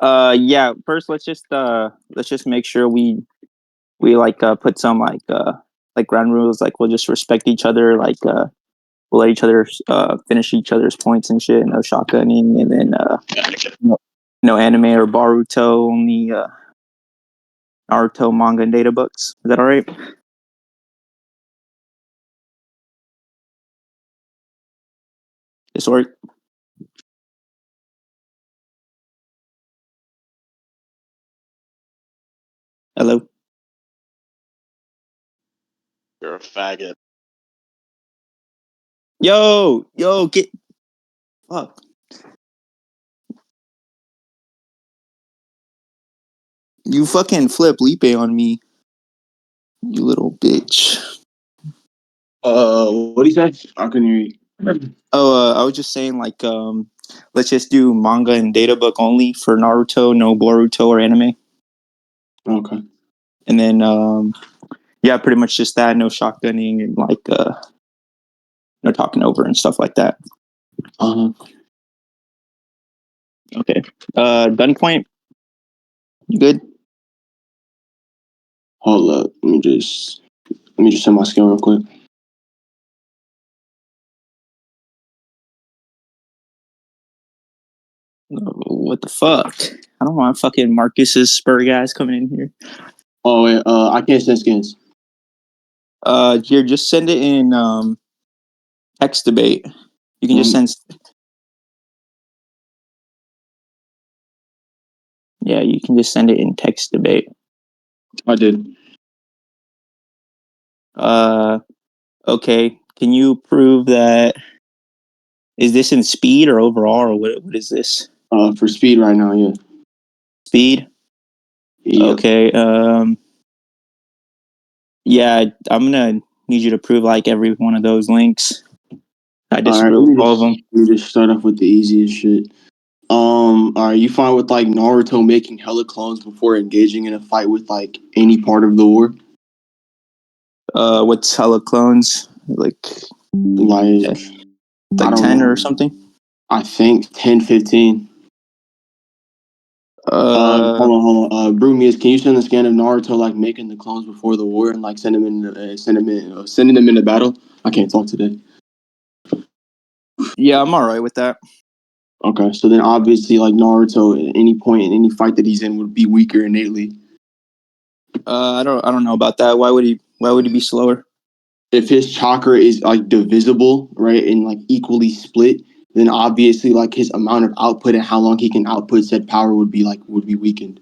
Yeah. First, let's just make sure we put some like ground rules. Like we'll just respect each other. We'll let each other finish each other's points and shit. No shotgunning, and then no anime or Baruto. Only Naruto manga and data books. Is that all right? This work? Hello. You're a faggot. Yo, get fuck. You fucking flip Lipe on me, you little bitch. What do you say? I couldn't hear you. Oh, I was just saying let's just do manga and data book only for Naruto, no Boruto or anime. Okay. And then yeah, pretty much just that, no shotgunning and no talking over and stuff like that. Okay. Gunpoint. You good? Hold up. Let me just send my skill real quick. What the fuck? I don't want fucking Marcus's Spur guys coming in here. Oh wait, I can't send skins. Here, just send it in text debate. You can just send. Yeah, you can just send it in text debate. I did. Okay. Can you prove that? Is this in speed or overall, or what is this? For speed right now, yeah. Speed? Yeah. Okay. Yeah, I'm gonna need you to prove like every one of those links. I disagree with all of them. Let me just start off with the easiest shit. Are you fine with like Naruto making hella clones before engaging in a fight with like any part of the war? What's hella clones? Like 10 or something? I think 10, 15. Hold on. Brumius, can you send the scan of Naruto like making the clones before the war and like sending them into battle? I can't talk today. Yeah, I'm alright with that. Okay, so then obviously like Naruto at any point in any fight that he's in would be weaker innately. I don't know about that. Why would he be slower? If his chakra is like divisible, right, and like equally split, then obviously like his amount of output and how long he can output said power would be weakened.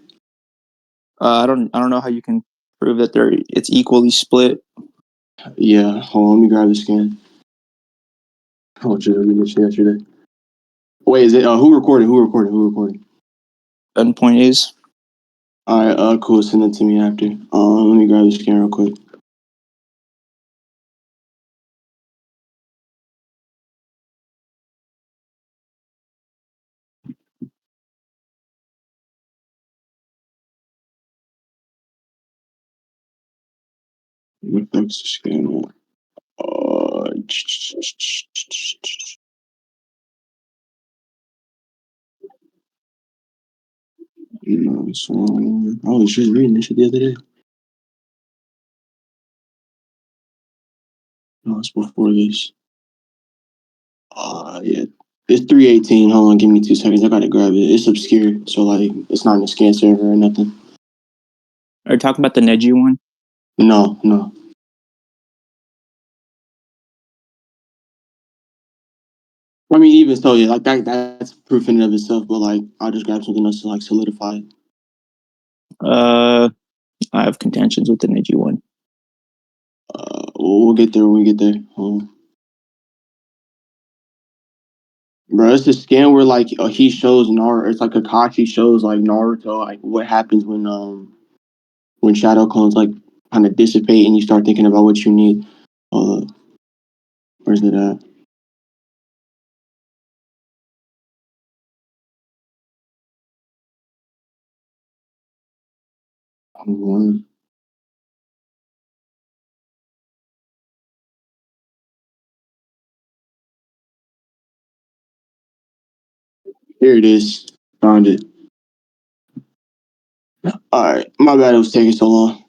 I don't know how you can prove that it's equally split. Yeah, hold on, let me grab the scan. Oh, yesterday. Wait, is it who recorded? Gunpoint is. All right, cool. Send it to me after. Let me grab the scan real quick. Thanks, scan. No, so I was just reading this shit the other day. No, it's before this. Yeah. It's 318. Hold on, give me 2 seconds. I gotta grab it. It's obscure, so like it's not in the scan server or nothing. Are you talking about the Neji one? No. I mean, even so, yeah, like that's proof in and of itself, but like I'll just grab something else to like solidify it. I have contentions with the Neji one. We'll get there when we get there. Bro, it's a scan where like he shows Naruto. It's like Kakashi shows like Naruto like what happens when shadow clones like kind of dissipate and you start thinking about what you need. Where's it at? Here it is. Found it. All right, my bad. It was taking so long.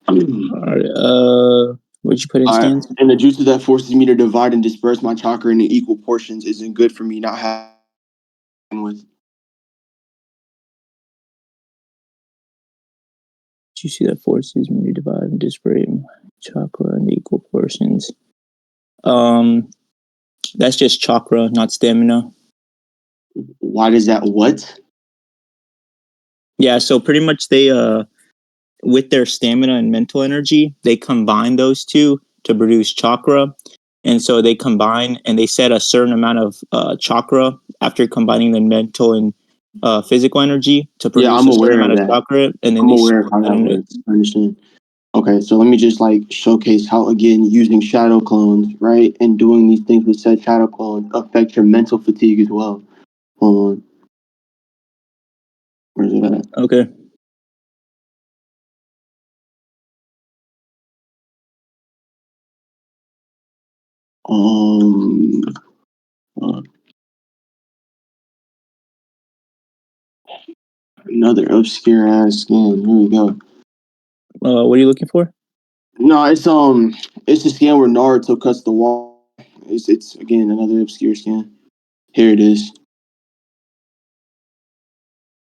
All right, what'd you put in All right, scans? and the jutsu that forces me to divide and disperse my chakra into equal portions isn't good for me. Not having with. Did you see that forces me to divide and disperse my chakra into equal portions? That's just chakra, not stamina. Why does that what? Yeah, so pretty much they with their stamina and mental energy, they combine those two to produce chakra. And so they combine and they set a certain amount of chakra after combining the mental and physical energy to Yeah, produce I'm a certain aware of amount of that. chakra. And then I'm they aware of split how that that into. works. I understand. Okay, so let me just like showcase how again using shadow clones, right, and doing these things with said shadow clones affect your mental fatigue as well. Hold on, where's it at? Okay. Um, uh, another obscure ass skin. Here we go. What are you looking for? No, it's the skin where Naruto cuts the wall. It's again another obscure skin. Here it is.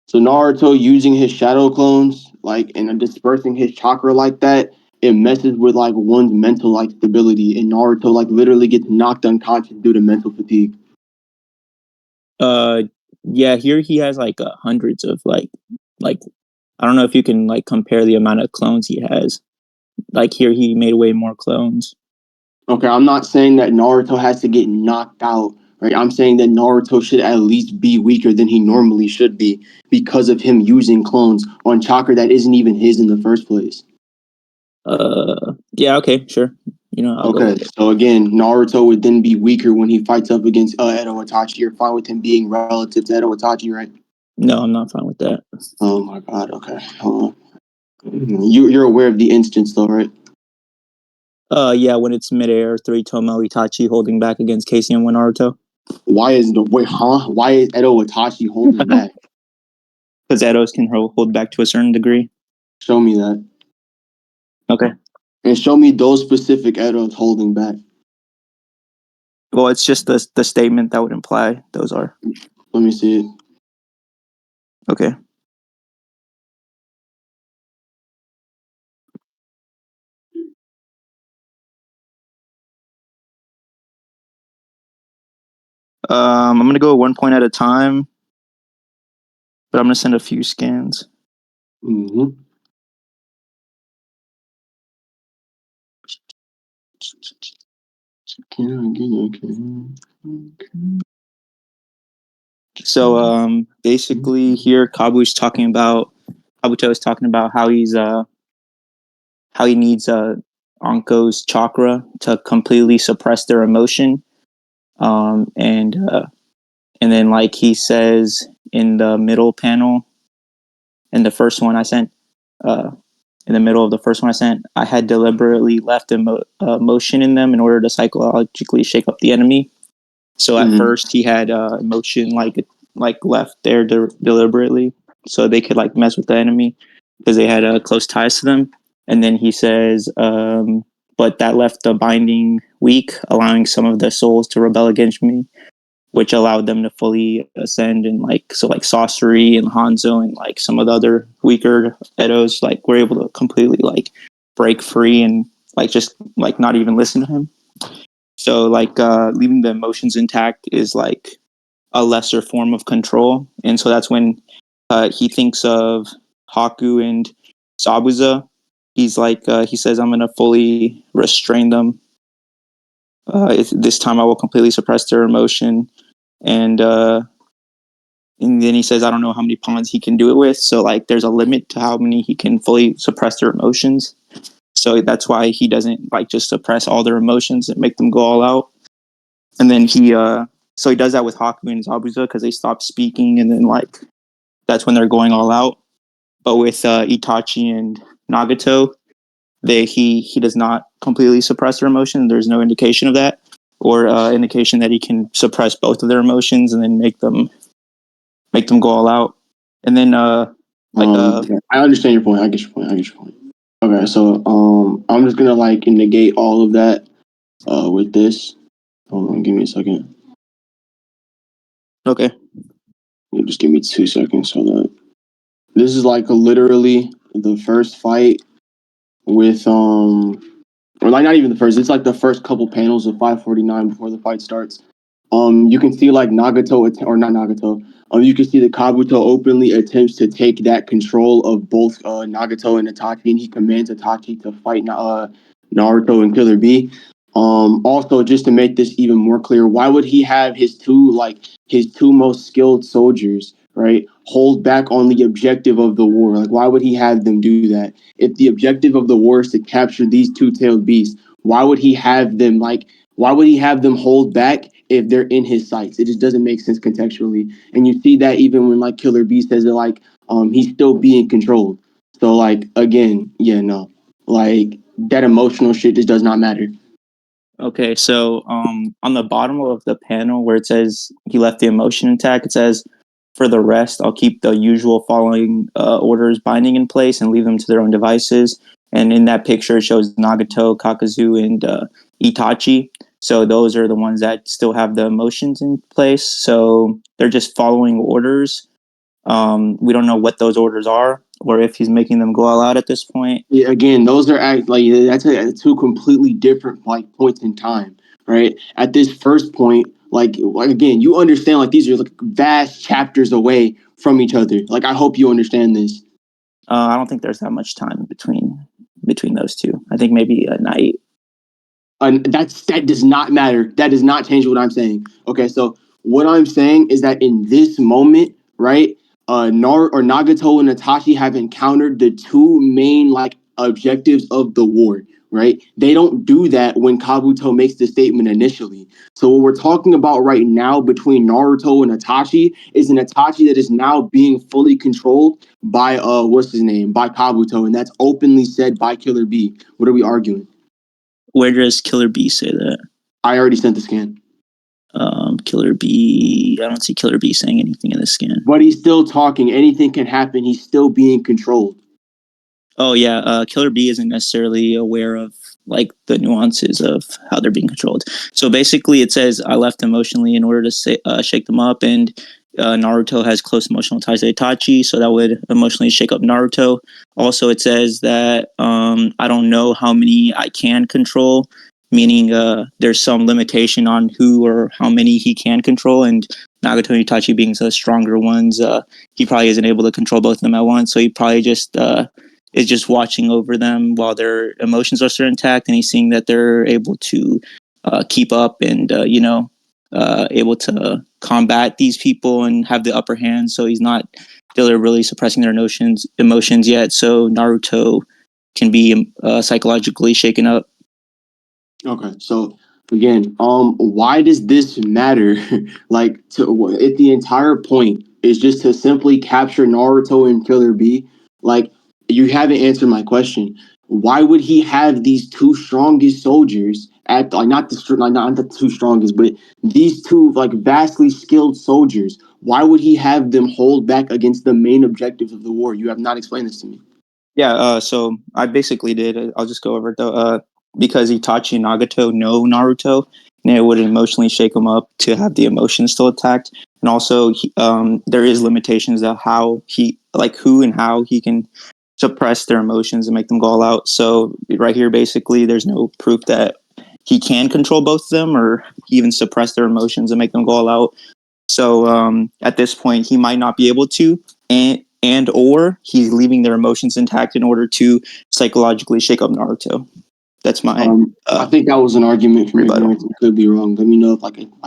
So Naruto using his shadow clones, like and dispersing his chakra like that, it messes with like one's mental like stability, and Naruto like literally gets knocked unconscious due to mental fatigue. Uh, yeah, here he has like hundreds of like I don't know if you can like compare the amount of clones he has. Like here he made way more clones. Okay, I'm not saying that Naruto has to get knocked out, right? I'm saying that Naruto should at least be weaker than he normally should be because of him using clones on chakra that isn't even his in the first place. Yeah, okay, sure. You know, I'll go Okay, with it. so again, Naruto would then be weaker when he fights up against Edo Itachi. You're fine with him being relative to Edo Itachi, right? No, I'm not fine with that. Oh my god, okay. Hold on. You're aware of the instance though, right? Yeah, when it's midair, three Tomo Itachi holding back against Casey and Naruto. Why is Edo Itachi holding back? Because Edos can hold back to a certain degree. Show me that. Okay. And show me those specific Edos holding back. Well, it's just the statement that would imply those are. Let me see it. Okay. I'm gonna go one point at a time, but I'm gonna send a few scans. Mm-hmm. So basically here Kabuto is talking about how he needs Anko's chakra to completely suppress their emotion. And then like he says in the middle panel in the first one I sent, uh, in the middle of the first one I sent, I had deliberately left emotion in them in order to psychologically shake up the enemy. So at first he had emotion like left there deliberately, so they could like mess with the enemy because they had close ties to them. And then he says, but that left the binding weak, allowing some of the souls to rebel against me, which allowed them to fully ascend. And like so, like Sorcery and Hanzo and like some of the other weaker Edos, like were able to completely like break free and like just like not even listen to him. So like leaving the emotions intact is like a lesser form of control, and so that's when he thinks of Haku and Zabuza. He's like he says, "I'm gonna fully restrain them. This time, I will completely suppress their emotion." And and then he says, "I don't know how many pawns he can do it with. So like, there's a limit to how many he can fully suppress their emotions. So that's why he doesn't like just suppress all their emotions and make them go all out." And then so he does that with Haku and Zabuza because they stop speaking, and then like that's when they're going all out. But with Itachi and Nagato, he does not completely suppress their emotion. There's no indication of that, or indication that he can suppress both of their emotions and then make them go all out. And then I understand your point. I get your point. Okay, so I'm just gonna like negate all of that with this. Hold on, give me a second. Okay. Just give me 2 seconds. So that this is like literally the first fight with or like not even the first. It's like the first couple panels of 549 before the fight starts. You can see like Nagato or not Nagato. You can see that Kabuto openly attempts to take that control of both Nagato and Itachi, and he commands Itachi to fight Naruto and Killer Bee. Also, just to make this even more clear, why would he have his two most skilled soldiers, right, hold back on the objective of the war? Like, why would he have them do that? If the objective of the war is to capture these two-tailed beasts, why would he have them hold back if they're in his sights? It just doesn't make sense contextually. And you see that even when like Killer Bee says that like he's still being controlled. So like again, yeah, no. Like that emotional shit just does not matter. Okay, so on the bottom of the panel where it says he left the emotion intact, it says, "For the rest, I'll keep the usual following orders binding in place and leave them to their own devices." And in that picture, it shows Nagato, Kakazu, and Itachi. So those are the ones that still have the emotions in place. So they're just following orders. We don't know what those orders are or if he's making them go all out at this point. Yeah, again, those are that's two completely different like points in time, right? At this first point, like again, you understand like these are like vast chapters away from each other. Like I hope you understand this. I don't think there's that much time between those two. I think maybe a night. That does not matter. That does not change what I'm saying. Okay, so what I'm saying is that in this moment, right, Nagato and Itachi have encountered the two main like objectives of the war. Right, they don't do that when Kabuto makes the statement initially. So what we're talking about right now between Naruto and Itachi is an Itachi that is now being fully controlled by by Kabuto, and that's openly said by Killer Bee. What are we arguing? Where does Killer Bee say that? I already sent the scan. Killer Bee. I don't see Killer Bee saying anything in the scan. But he's still talking. Anything can happen. He's still being controlled. Oh yeah, Killer Bee isn't necessarily aware of like the nuances of how they're being controlled. So basically, it says I left emotionally in order to shake them up, and Naruto has close emotional ties to Itachi, so that would emotionally shake up Naruto. Also, it says that I don't know how many I can control, meaning there's some limitation on who or how many he can control, and Nagato and Itachi being the stronger ones, he probably isn't able to control both of them at once, so he probably just is just watching over them while their emotions are still intact, and he's seeing that they're able to keep up and able to combat these people and have the upper hand. So he's not really suppressing their emotions yet. So Naruto can be psychologically shaken up. Okay, so again, why does this matter? Like, if the entire point is just to simply capture Naruto and Killer Bee, like, you haven't answered my question. Why would he have these two strongest soldiers at like not the two strongest, but these two like vastly skilled soldiers? Why would he have them hold back against the main objectives of the war? You have not explained this to me. Yeah, so I basically did. I'll just go over it though. Because Itachi and Nagato know Naruto, and it would emotionally shake him up to have the emotions still attacked. And also, there is limitations of how who and how he can suppress their emotions and make them go all out. So right here, basically, there's no proof that he can control both of them or even suppress their emotions and make them go all out. So at this point, he might not be able to, and or he's leaving their emotions intact in order to psychologically shake up Naruto. That's my. I think that was an argument from rebuttal. ignorance. It could be wrong. Let me know if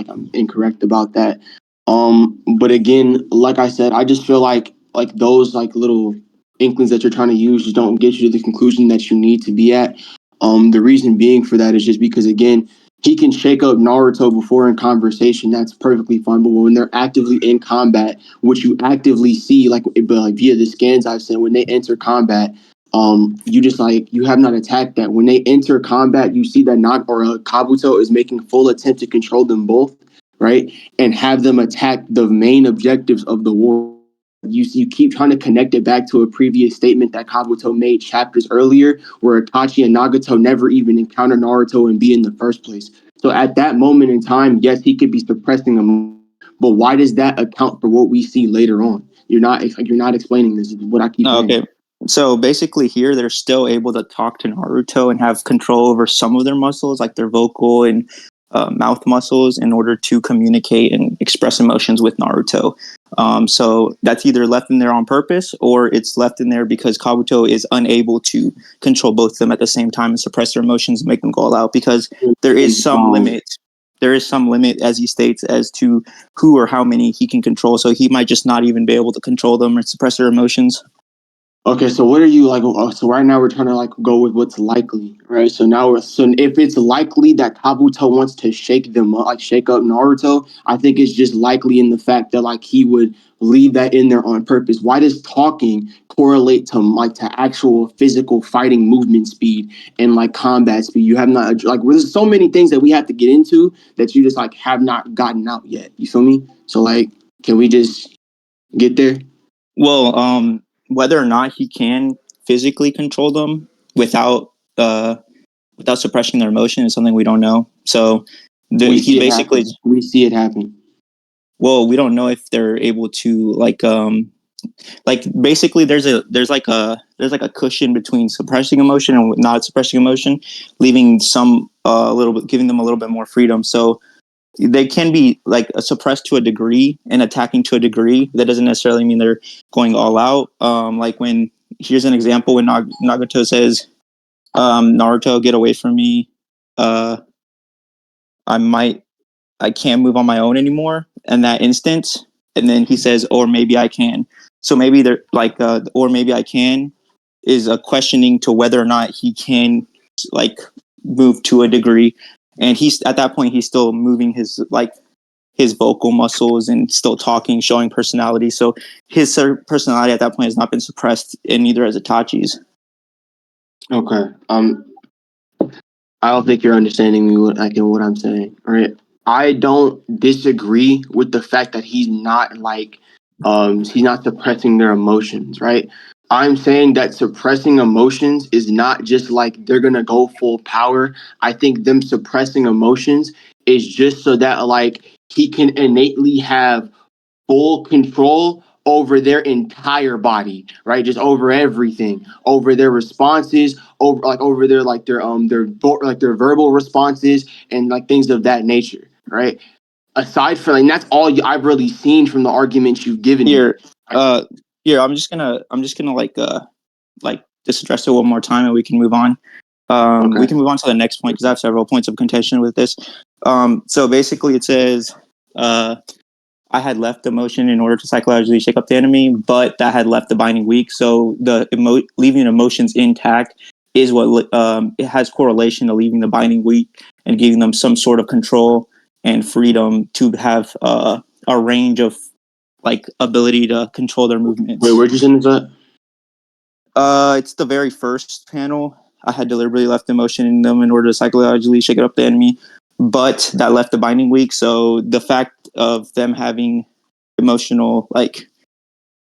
I'm incorrect about that. But again, like I said, I just feel like those like little inklings that you're trying to use just don't get you to the conclusion that you need to be at. The reason being for that is just because again, he can shake up Naruto before in conversation. That's perfectly fine. But when they're actively in combat, which you actively see like via the scans I've seen when they enter combat, you just like you have not attacked that. When they enter combat, you see that Kabuto is making full attempt to control them both, right, and have them attack the main objectives of the war. you keep trying to connect it back to a previous statement that Kabuto made chapters earlier, where Itachi and Nagato never even encountered Naruto and B in the first place. So at that moment in time, yes, he could be suppressing them, but why does that account for what we see later on? You're not explaining this. Is what I keep saying. Okay. So basically, here they're still able to talk to Naruto and have control over some of their muscles, like their vocal and mouth muscles, in order to communicate and express emotions with Naruto. So that's either left in there on purpose, or it's left in there because Kabuto is unable to control both of them at the same time and suppress their emotions and make them go all out. Because there is some limit. There is some limit, as he states, as to who or how many he can control. So he might just not even be able to control them or suppress their emotions. Okay, so what are you like? So right now we're trying to like go with what's likely, right? So if it's likely that Kabuto wants to shake them up, like shake up Naruto, I think it's just likely in the fact that like he would leave that in there on purpose. Why does talking correlate to actual physical fighting movement speed and like combat speed? You have not like there's so many things that we have to get into that you just like have not gotten out yet. You feel me? So like, can we just get there? Well, whether or not he can physically control them without suppressing their emotion is something we don't know. So We he see it basically, happen. We see it happen. well, we don't know if they're able to like basically there's like a cushion between suppressing emotion and not suppressing emotion, leaving some a little bit, giving them a little bit more freedom. So they can be like suppressed to a degree and attacking to a degree. That doesn't necessarily mean they're going all out. Like when here's an example when Nagato says, "Naruto, get away from me. Uh, I can't move on my own anymore." In that instance, and then he says, "Or maybe I can." So maybe they're like, "Or maybe I can," is a questioning to whether or not he can like move to a degree. And he's at that point he's still moving his vocal muscles and still talking, showing personality. So his personality at that point has not been suppressed, and neither has Itachi's. Okay. I don't think you're understanding me what I'm saying. Right. I don't disagree with the fact that he's not suppressing their emotions, right? I'm saying that suppressing emotions is not just like they're gonna go full power. I think them suppressing emotions is just so that like he can innately have full control over their entire body, right? Just over everything, over their responses, over their verbal responses and like things of that nature, right? Aside from like that's all I've really seen from the arguments you've given me. Here, here, I'm just gonna like just address it one more time, and we can move on. Okay. We can move on to the next point because I have several points of contention with this. So basically, it says, I had left the motion in order to psychologically shake up the enemy, but that had left the binding weak. So the leaving emotions intact is what it has correlation to leaving the binding weak and giving them some sort of control and freedom to have a range of like ability to control their movements. Wait, where'd you send this at? It's the very first panel. I had deliberately left the motion in them in order to psychologically shake it up the enemy, but that left the binding weak. So the fact of them having emotional like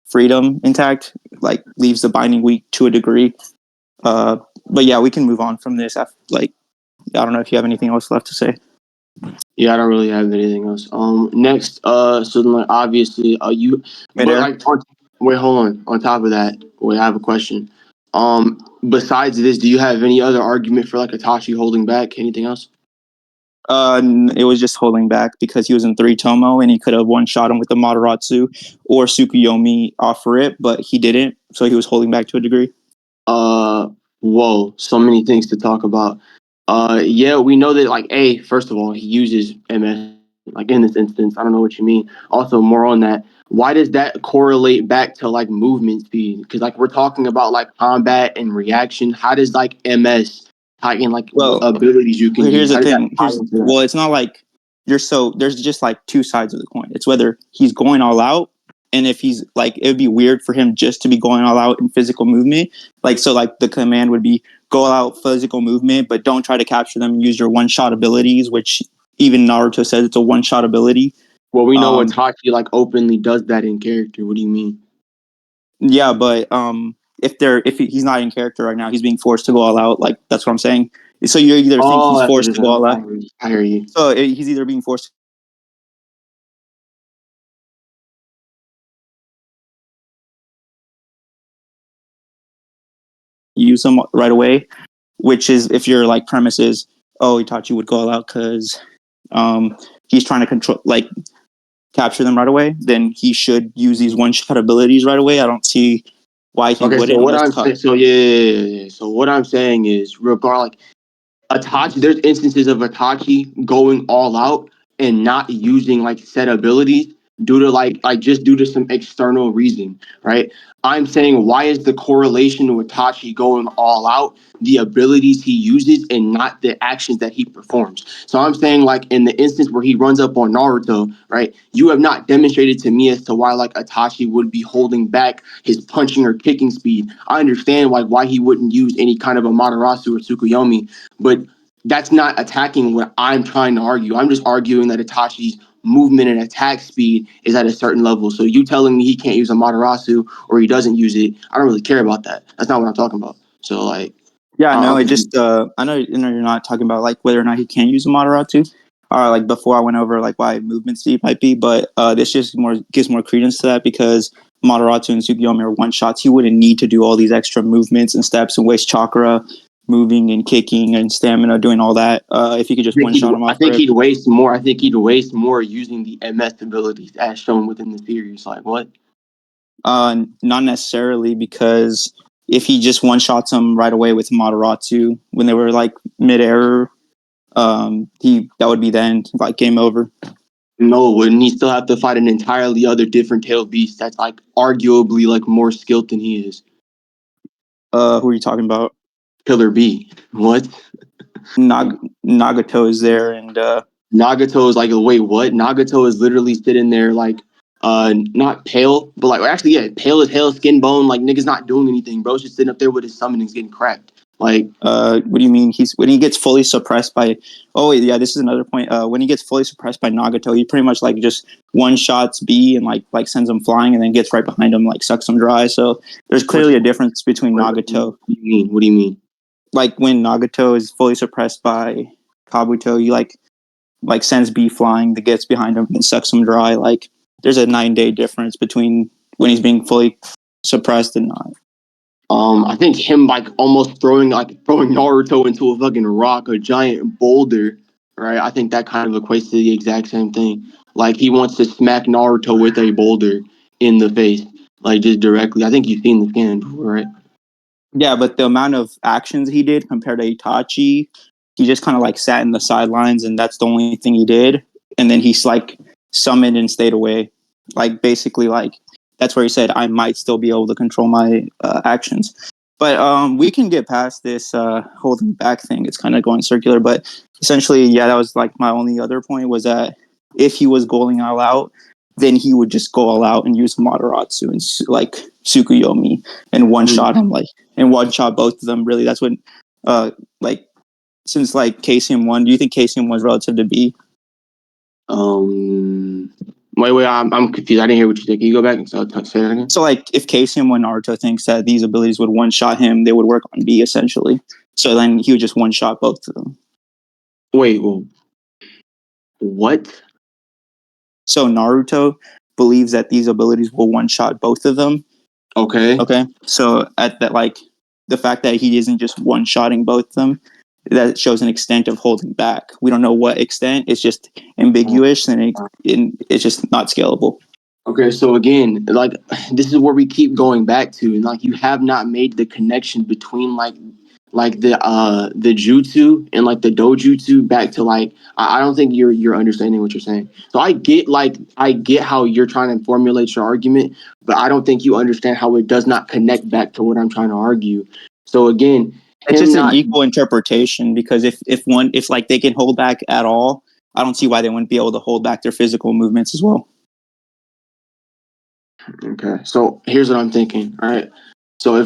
freedom intact like leaves the binding weak to a degree. But yeah, we can move on from this. Like, I don't know if you have anything else left to say. Yeah, I don't really have anything else. Next, so then like obviously, but Midair. like, wait, hold on. On top of that, wait, I have a question. Besides this, do you have any other argument for like Itachi holding back? Anything else? It was just holding back because he was in 3 Tomo and he could have one shot him with the Mataratsu or Tsukuyomi offer it, but he didn't, so he was holding back to a degree. Whoa, so many things to talk about. Yeah, we know that like first of all, he uses MS like in this instance. I don't know what you mean. Also, more on that. Why does that correlate back to like movement speed? Because like we're talking about like combat and reaction. How does like MS tie in like Well, abilities you can here's use? the How does that thing. tie into that? It's not like there's just like two sides of the coin. It's whether he's going all out, and if he's like, it would be weird for him just to be going all out in physical movement. Like, so like the command would be go out physical movement, but don't try to capture them and use your one shot abilities, which even Naruto says it's a one shot ability. Well, we know Itachi like openly does that in character. What do you mean? Yeah, but if he's not in character right now, he's being forced to go all out. Like that's what I'm saying. So you either think Oh, he's that's what forced it to is. go all out. I hear you. So he's either being forced to use them right away, which is if your like premise is, oh, Itachi would go all out because he's trying to control like capture them right away, then he should use these one shot abilities right away. I don't see why he Okay, so wouldn't what unless I'm saying, yeah. So what I'm saying is, regard like Itachi. There's instances of Itachi going all out and not using like set abilities due to like just due to some external reason, right? I'm saying why is the correlation to Itachi going all out the abilities he uses and not the actions that he performs? So I'm saying like in the instance where he runs up on Naruto, right? You have not demonstrated to me as to why like Itachi would be holding back his punching or kicking speed. I understand like why he wouldn't use any kind of a Matarasu or Tsukuyomi, but that's not attacking what I'm trying to argue. I'm just arguing that Itachi's movement and attack speed is at a certain level. So you telling me he can't use a Matarasu or he doesn't use it, I don't really care about that. That's not what I'm talking about. So like, Yeah, no, I'm it confused. just I know you're not talking about like whether or not he can use a Madaratu, or like before I went over like why movement speed might be, but this just more gives more credence to that because Madaratu and Tsukiyomi are one shots. He wouldn't need to do all these extra movements and steps and waste chakra, moving and kicking and stamina, doing all that. If he could just one shot him I off think rip. he'd waste more. I think he'd waste more using the MS abilities as shown within the series. Like what? Not necessarily because if he just one shots him right away with Madaratu when they were like mid air, he that would be the end, like game over. No, wouldn't he still have to fight an entirely other different tail beast that's like arguably like more skilled than he is? Who are you talking about? Killer B. What? Nagato is there, and Nagato is like, wait, what? Nagato is literally sitting there like, not pale, but like, actually, yeah, pale as hell, skin bone. Like, nigga's not doing anything, bro. Just sitting up there with his summonings getting cracked. Like, what do you mean? He's when he gets fully suppressed by. Oh wait, yeah, this is another point. When he gets fully suppressed by Nagato, he pretty much like just one shots B and like sends him flying, and then gets right behind him, like sucks him dry. So there's what? clearly a difference between Nagato. What do you mean? What do you mean? Like when Nagato is fully suppressed by Kabuto, you like sends B flying that gets behind him and sucks him dry. Like there's a 9-day difference between when he's being fully suppressed and not. I think him like almost throwing Naruto into a fucking rock, a giant boulder, right? I think that kind of equates to the exact same thing. Like he wants to smack Naruto with a boulder in the face, like just directly. I think you've seen the scan before, right? Yeah, but the amount of actions he did compared to Itachi, he just kind of like sat in the sidelines and that's the only thing he did. And then he's like summoned and stayed away. Like basically like that's where he said I might still be able to control my actions. But we can get past this holding back thing. It's kind of going circular, but essentially, yeah, that was like my only other point was that if he was going all out, then he would just go all out and use Mataratsu and like Tsukuyomi and one shot him like and one shot both of them. Really, that's what like since like KCM1. Do you think KCM1 is relative to B? Wait, I'm confused. I didn't hear what you said. Can you go back and say that again? So like if KCM1 Naruto thinks that these abilities would one shot him, they would work on B essentially. So then he would just one shot both of them. Wait, well, what? So Naruto believes that these abilities will one shot both of them. Okay. Okay. So at that, like the fact that he isn't just one shotting both of them, that shows an extent of holding back. We don't know what extent. It's just ambiguous and it's just not scalable. Okay, so again, like this is where we keep going back to, and like you have not made the connection between like the jutsu and like the dojutsu back to like I don't think you're understanding what you're saying. So I get how you're trying to formulate your argument, but I don't think you understand how it does not connect back to what I'm trying to argue. So again, It's him just an not equal interpretation because if like they can hold back at all, I don't see why they wouldn't be able to hold back their physical movements as well. okay. So here's what I'm thinking. All right. So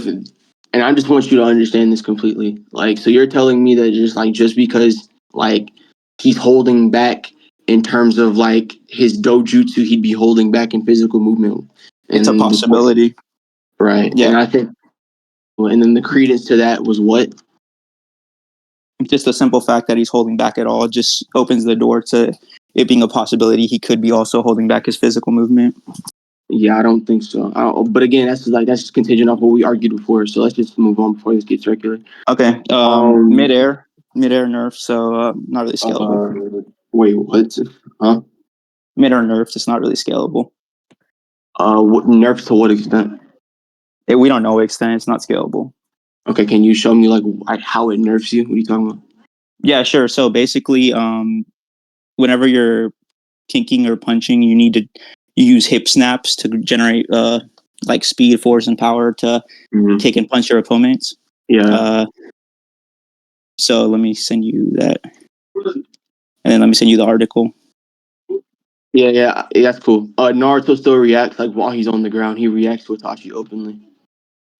and I just want you to understand this completely. Like, so you're telling me that just because like he's holding back in terms of like his dojutsu, he'd be holding back in physical movement. It's a And possibility. Right. Yeah. And I think, and then the credence to that was what? Just the simple fact that he's holding back at all just opens the door to it being a possibility he could be also holding back his physical movement. Yeah, I don't think so. But again, that's just contingent off what we argued before. So let's just move on before this gets circular. Okay. Midair nerf, so not really scalable. Wait, what? Huh? Midair nerf, it's not really scalable. What nerfs to what extent? We don't know what extent it's not scalable. Okay, can you show me like how it nerfs you? What are you talking about? Yeah, sure. So basically, whenever you're kinking or punching, you need to use hip snaps to generate like speed, force, and power to kick and punch your opponents. Yeah. So let me send you that, and then let me send you the article. Yeah, that's cool. Naruto still reacts like while he's on the ground. He reacts to Itachi openly.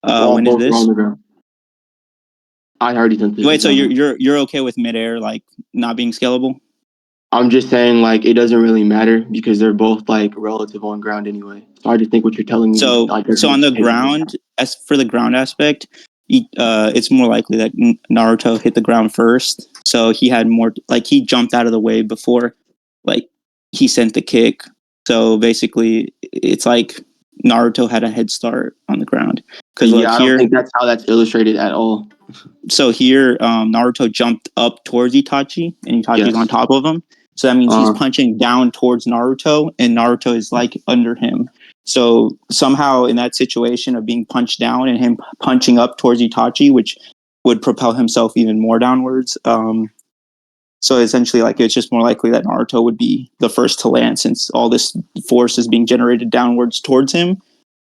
While When is both are on this? the ground. I already sent this. Wait, so you're okay with midair like not being scalable? I'm just saying like it doesn't really matter because they're both like relative on ground anyway. So I just think what you're telling me So like on the ground, as for the ground aspect, it's more likely that Naruto hit the ground first. So he had more like he jumped out of the way before like he sent the kick. So basically, it's like Naruto had a head start on the ground because look I don't here. think that's how that's illustrated at all. So here, Naruto jumped up towards Itachi, and Itachi's on top of him. So that means he's punching down towards Naruto, and Naruto is like under him. So somehow in that situation of being punched down and him punching up towards Itachi, which would propel himself even more downwards. So essentially, like it's just more likely that Naruto would be the first to land since all this force is being generated downwards towards him,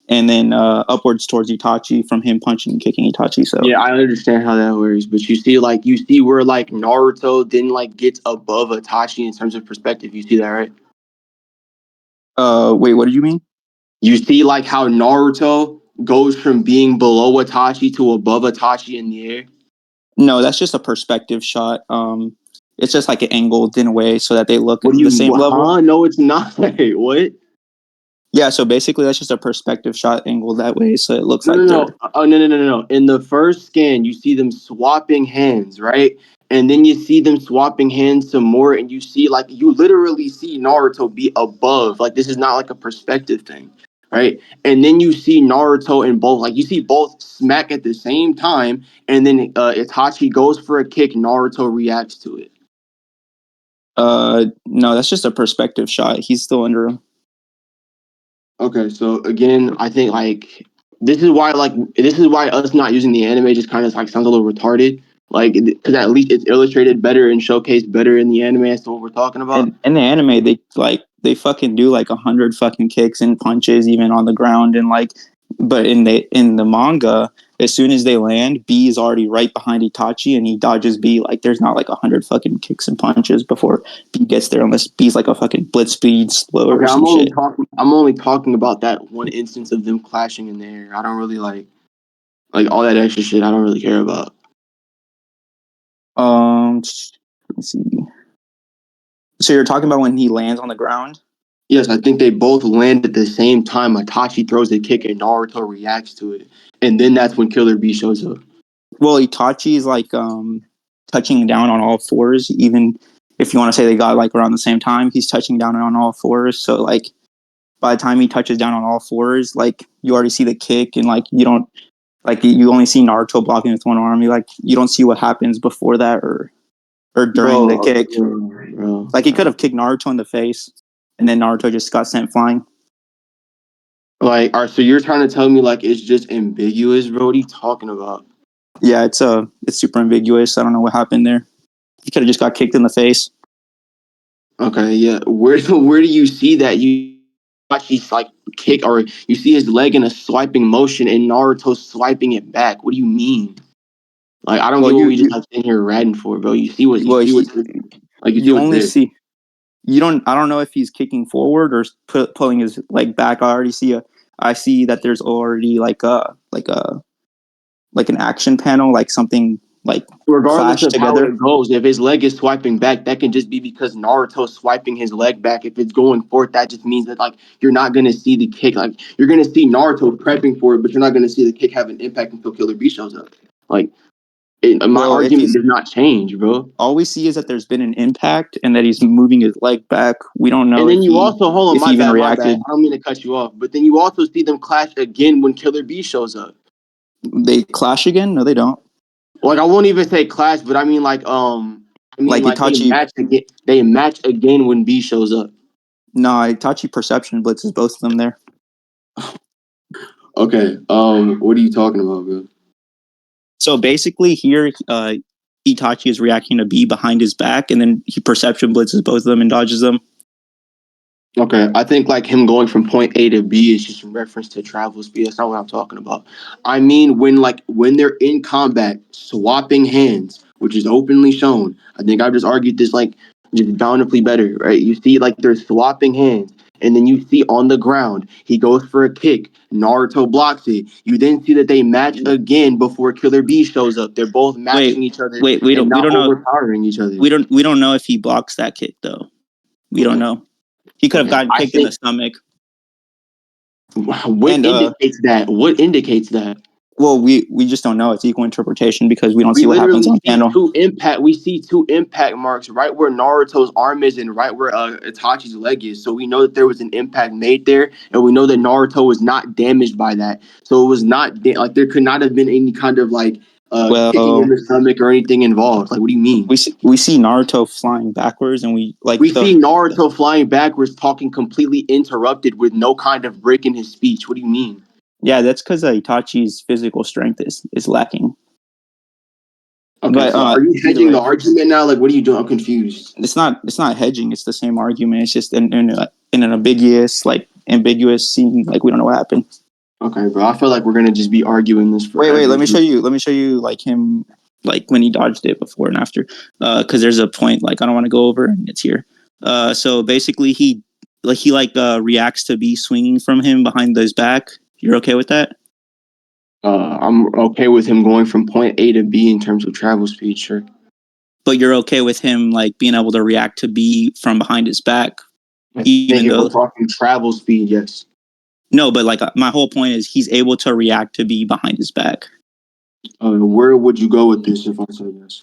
and then upwards towards Itachi from him punching and kicking Itachi. So yeah, I understand how that works, but you see where like Naruto then like gets above Itachi in terms of perspective. You see that, right? Wait, what do you mean? You see like how Naruto goes from being below Itachi to above Itachi in the air. No, that's just a perspective shot. It's just like an angled in a way so that they look at the same level. No, it's not. What? Yeah, so basically that's just a perspective shot angled that way so it looks like they're. Oh, no. In the first scan, you see them swapping hands, right? And then you see them swapping hands some more, and you see like you literally see Naruto be above. Like this is not like a perspective thing, right? And then you see Naruto and both, like you see both smack at the same time, and then Itachi goes for a kick, Naruto reacts to it. No, that's just a perspective shot. He's still under him. Okay, so again, I think this is why us not using the anime just kind of like sounds a little retarded. Like, because at least it's illustrated better and showcased better in the anime as to what we're talking about. And in the anime, they fucking do like 100 fucking kicks and punches even on the ground and like. But in the manga, as soon as they land, B is already right behind Itachi, and he dodges B. Like there's not like 100 fucking kicks and punches before B gets there, unless B's like a fucking blitz speed slower or some shit. I'm only talking about that one instance of them clashing in the air. I don't really like all that extra shit. I don't really care about. Let's see. So you're talking about when he lands on the ground? Yes, I think they both land at the same time. Itachi throws a kick and Naruto reacts to it, and then that's when Killer B shows up. Well, Itachi is like touching down on all fours, even if you want to say they got like around the same time. He's touching down on all fours, so like by the time he touches down on all fours, like you already see the kick, and like you don't like you only see Naruto blocking with one arm. You don't see what happens before that or during the kick. Bro. Like he could have kicked Naruto in the face, and then Naruto just got sent flying. Like, all right, so you're trying to tell me like it's just ambiguous, bro? What are you talking about? Yeah, it's super ambiguous. I don't know what happened there. He could have just got kicked in the face. Okay, yeah. Where do you see that? You actually like kick, or you see his leg in a swiping motion and Naruto swiping it back. What do you mean? Like, I don't get what we just like in here ratting for, bro. You see what's there. I don't know if he's kicking forward or pulling his leg back. I see that there's already like an action panel, like something like Regardless clash of how together? it goes, if his leg is swiping back, that can just be because Naruto's swiping his leg back. If it's going forth, that just means that like you're not gonna see the kick. Like you're gonna see Naruto prepping for it, but you're not gonna see the kick have an impact until Killer B shows up. Like my Well, if argument he's does not change, bro. all we see is that there's been an impact and that he's moving his leg back. We don't know And then you also hold on, if he my even bad, my bad. reacted. I don't mean to cut you off, but then you also see them clash again when Killer B shows up. They clash again? No, they don't. Like I won't even say clash, but I mean Like like they Itachi. match again. They match again when B shows up. No, Itachi perception blitzes both of them there. Okay. What are you talking about, bro? So basically, here Itachi is reacting to B behind his back, and then he perception blitzes both of them and dodges them. Okay, I think like him going from point A to B is just in reference to travel speed. That's not what I'm talking about. I mean when they're in combat, swapping hands, which is openly shown. I think I've just argued this like just bountifully better, right? You see like they're swapping hands, and then you see on the ground he goes for a kick. Naruto blocks it. You then see that they match again before Killer B shows up. They're both matching each other We and not don't know. overpowering each other. We don't know if he blocks that kick though. We don't Okay. know. He could have Okay. gotten I kicked in the think stomach. what And indicates that? What indicates that? well, we just don't know. It's equal interpretation because we don't We see what happens literally on see panel. two impact. We see two impact marks right where Naruto's arm is and right where Itachi's leg is. So we know that there was an impact made there, and we know that Naruto was not damaged by that. So it was not like there could not have been any kind of like kicking in Well, the stomach or anything involved. Like, what do you mean? we see Naruto flying backwards, and we like We see Naruto flying backwards, talking completely interrupted with no kind of break in his speech. What do you mean? yeah. That's because Itachi's physical strength is lacking. Okay, But so are you either hedging the way, argument now? Like, what are you doing? I'm confused. it's not hedging. It's the same argument. It's just in an ambiguous scene. Like we don't know what happened. Okay, bro. I feel like we're gonna just be arguing this forever. Wait. Let me show you. Let me show you like him like when he dodged it before and after. Because there's a point like I don't want to go over. It's here. So basically he reacts to B swinging from him behind his back. You're okay with that? I'm okay with him going from point A to B in terms of travel speed, sure. But you're okay with him like being able to react to B from behind his back, I even think if we're though talking travel speed, yes. no. But like my whole point is he's able to react to B behind his back. Where would you go with this if I said yes?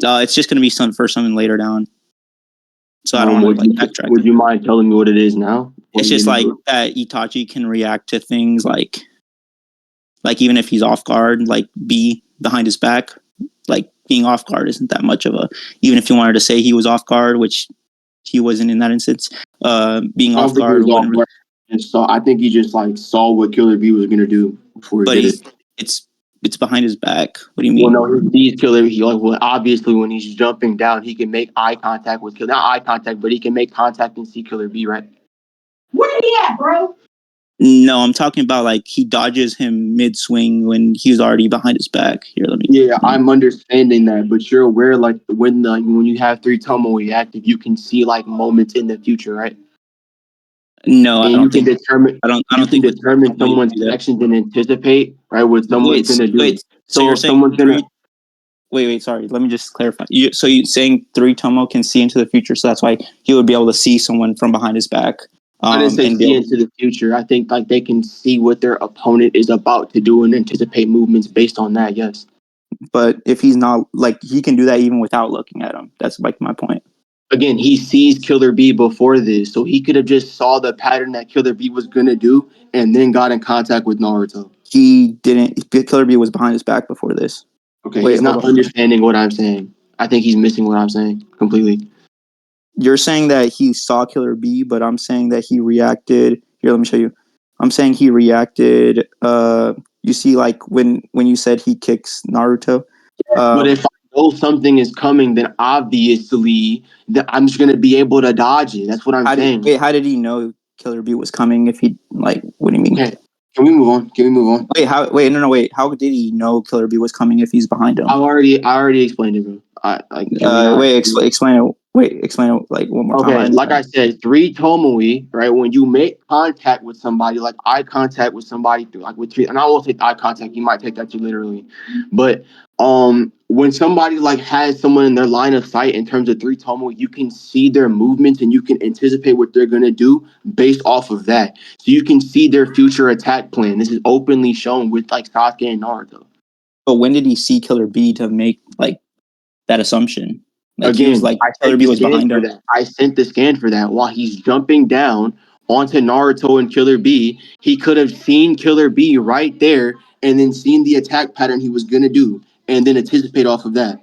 It's just going to be something later down. So I don't want to like backtrack. Would you mind telling me what it is now? It's just like that Itachi can react to things like even if he's off guard, like B behind his back, like being off guard isn't that much of a, even if you wanted to say he was off guard, which he wasn't in that instance, being I off don't think he guard was off wouldn't guard. And so I think he just like saw what Killer B was gonna do before he but did it. it's behind his back. What do you Well, mean? no, he sees Killer. He like well, obviously when he's jumping down, he can make eye contact with Killer. Not eye contact, but he can make contact and see Killer B, right? Where he at, bro? No, I'm talking about like he dodges him mid swing when he's already behind his back. Here, let me. Yeah, I'm understanding that, but you're aware like when you have three Tomoe active, you can see like moments in the future, right? No, I And don't think. I you don't can think with determine you someone's do that. actions and anticipate right what someone's gonna do. So So you're if saying someone's gonna wait, sorry. Let me just clarify. So you saying 3 Tomo can see into the future, so that's why he would be able to see someone from behind his back. I didn't say And see into the future. I think like they can see what their opponent is about to do and anticipate movements based on that. Yes. but if he's not like he can do that even without looking at him. That's like my point. Again, he sees Killer B before this, so he could have just saw the pattern that Killer B was gonna do and then got in contact with Naruto. He didn't. Killer B was behind his back before this. Okay, Wait, he's hold not on. understanding what I'm saying. I think he's missing what I'm saying completely. You're saying that he saw Killer B, but I'm saying that he reacted. Here, let me show you. I'm saying he reacted. You see, like when you said he kicks Naruto. But if I know something is coming, then obviously that I'm just gonna be able to dodge it. That's what I'm saying. How did he know Killer B was coming? If he like, what do you mean? Okay, can we move on? Can we move on? Wait. How did he know Killer B was coming if he's behind him? I already explained it, bro. Can we not? Explain it. Wait, explain it like one more Okay, time. like I said, three Tomoe, right? When you make contact with somebody, like eye contact with somebody, through like with three, and I will take eye contact. You might take that too literally, but When somebody like has someone in their line of sight in terms of 3 Tomo, you can see their movements and you can anticipate what they're gonna do based off of that. So you can see their future attack plan. This is openly shown with like Sasuke and Naruto. But when did he see Killer B to make like that assumption? Like he was Again, like I Killer sent B the was scan behind for him. that. I sent the scan for that. While he's jumping down onto Naruto and Killer B, he could have seen Killer B right there and then seen the attack pattern he was gonna do and then anticipate off of that.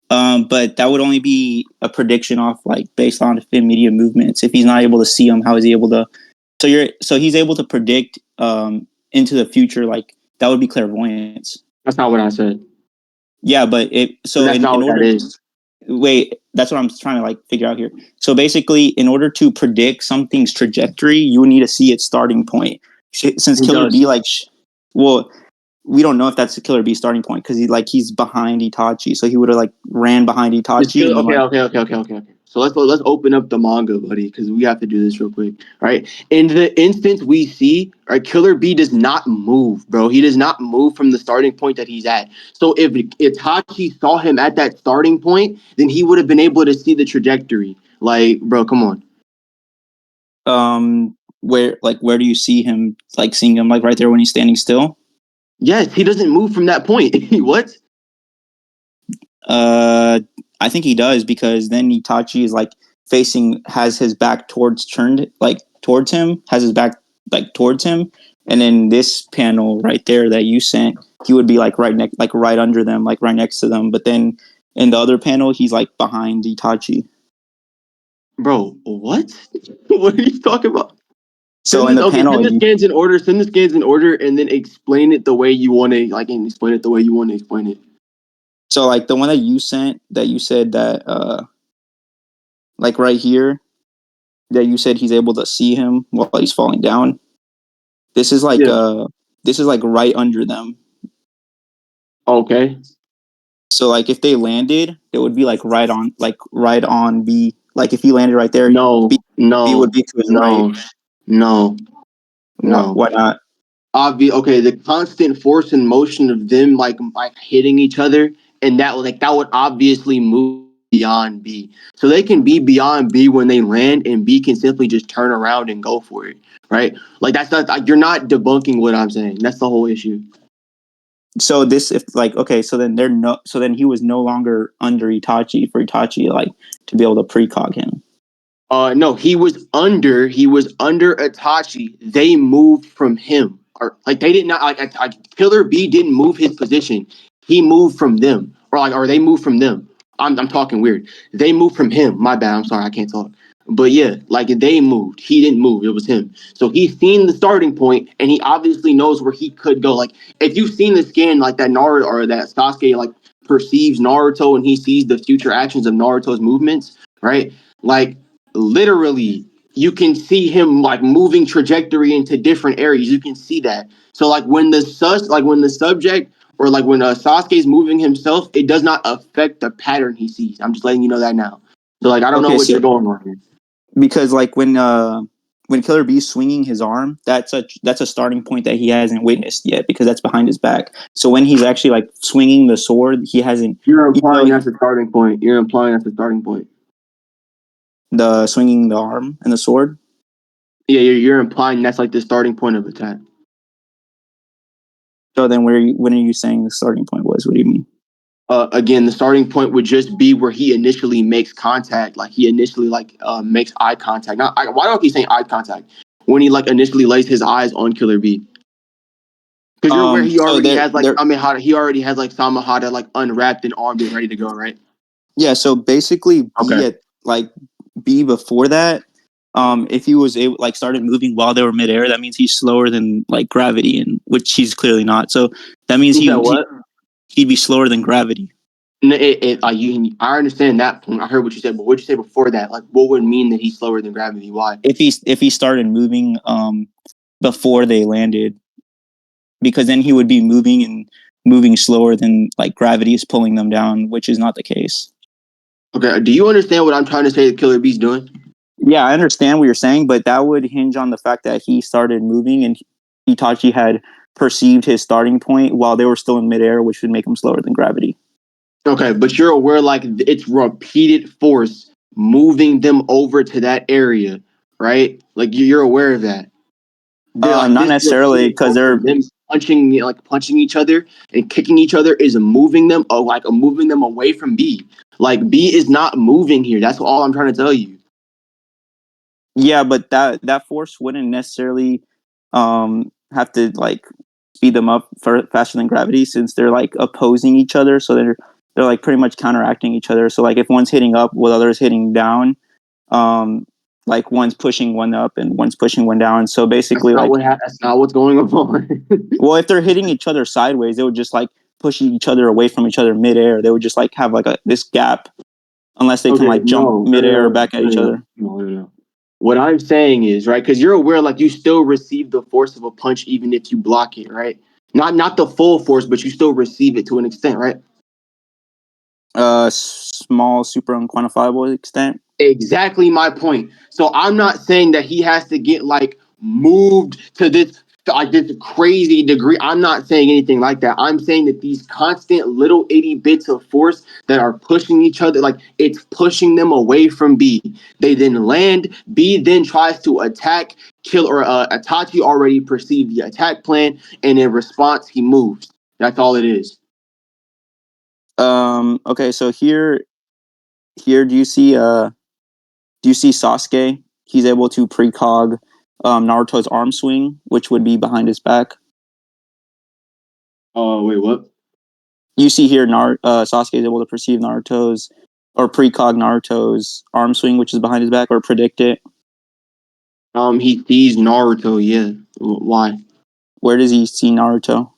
But that would only be a prediction off like based on immediate movements. If he's not able to see them, how is he able to? So he's able to predict into the future. Like that would be clairvoyance. That's not what I said. Yeah, but That's not in what order that is. wait, that's what I'm trying to like figure out here. So basically, in order to predict something's trajectory, you would need to see its starting point. Since He Killer does. B well, we don't know if that's the Killer B starting point because he's behind Itachi, so he would have like ran behind Itachi and then like Okay. So let's open up the manga, buddy, because we have to do this real quick. Right. In the instance we see, right, Killer B does not move, bro. He does not move from the starting point that he's at. So if Itachi saw him at that starting point, then he would have been able to see the trajectory. Like, bro, come on. where do you see him like seeing him like right there when he's standing still? Yes, he doesn't move from that point. What? I think he does because then Itachi is like has his back turned like towards him, has his back like towards him, and then this panel right there that you sent, he would be like right under them, like right next to them. But then in the other panel, he's like behind Itachi. Bro, what? What are you talking about? So in the panel, Send the scans in order. Send the scans in order, and then explain it the way you want to. Like, and explain it the way you want to explain it. so like the one that you sent, that you said that like right here, that you said he's able to see him while he's falling down. This is like Yeah. this is like right under them. Okay. So like if they landed, it would be like right on B. Like if he landed right there, No. B would No. be to his right. No. No. No. Why not? Okay, the constant force and motion of them like hitting each other, and that would obviously move beyond B. So they can be beyond B when they land, and B can simply just turn around and go for it, right? Like that's not like, you're not debunking what I'm saying. That's the whole issue. So this if like okay, so then he was no longer under Itachi for Itachi like to be able to precog him. No, he was under Itachi. They moved from him. Or like they did not like Killer B didn't move his position. He moved from them. Or they moved from them. I'm talking weird. They moved from him. My bad. I'm sorry, I can't talk. But yeah, like they moved. He didn't move. It was him. So he's seen the starting point and he obviously knows where he could go. Like if you've seen the scan like that Naruto or that Sasuke like perceives Naruto and he sees the future actions of Naruto's movements, right? Like literally you can see him like moving trajectory into different areas. You can see that. So like when the subject or like when Sasuke is moving himself, it does not affect the pattern he sees. I'm just letting you know that now. So like I don't know Okay, what so you're going on here. because like when Killer B's swinging his arm, that's a starting point that he hasn't witnessed yet because that's behind his back. So when he's actually like swinging the sword, he hasn't. You're You know, implying that's the starting point. You're implying that's the starting point. the swinging the arm and the sword. Yeah, you're implying that's like the starting point of attack. So then when are you saying the starting point was? What do you mean? Again, the starting point would just be where he initially makes contact. Like he initially makes eye contact. Why do I keep saying eye contact? When he like initially lays his eyes on Killer B. Because you're where he So already has like they're Samehada. He already has like Samehada like unwrapped and armed and ready to go, right? yeah. So basically, Okay. B before that, if he was able like started moving while they were midair, that means he's slower than like gravity, and which he's clearly not. So that means You said what? he'd be slower than gravity. I understand that point. I heard what you said, but what'd you say before that? Like, what would mean that he's slower than gravity? Why? If he started moving before they landed, because then he would be moving slower than like gravity is pulling them down, which is not the case. Okay. Do you understand what I'm trying to say that Killer B's doing? Yeah, I understand what you're saying, but that would hinge on the fact that he started moving and Itachi had perceived his starting point while they were still in midair, which would make them slower than gravity. Okay, but you're aware like it's repeated force moving them over to that area, right? Like you're aware of that. Not This necessarily, repeated because motion, them punching each other and kicking each other is moving them, moving them away from B. Like B is not moving here. That's all I'm trying to tell you. yeah, but that force wouldn't necessarily have to like speed them up for faster than gravity, since they're like opposing each other, so they're like pretty much counteracting each other. So like if one's hitting up while the other's hitting down, like one's pushing one up and one's pushing one down. So basically, That's not what's going on. well, if they're hitting each other sideways, they would just like push each other away from each other midair. They would just like have like this gap, unless they can like jump midair back at each other. No. What I'm saying is, right, because you're aware, like you still receive the force of a punch even if you block it, right? Not the full force, but you still receive it to an extent, right? Small, super unquantifiable extent. Exactly my point. So I'm not saying that he has to get like moved to this crazy degree. I'm not saying anything like that. I'm saying that these constant little itty bits of force that are pushing each other, like it's pushing them away from B. They then land. B then tries to attack, kill, or Itachi already perceived the attack plan, and in response he moves. That's all it is. Okay, so here do you see Sasuke? He's able to precog Naruto's arm swing, which would be behind his back. Oh, wait, what? You see here, Sasuke is able to perceive Naruto's or precog Naruto's arm swing, which is behind his back, or predict it. He sees Naruto. Yeah. Why? Where does he see Naruto?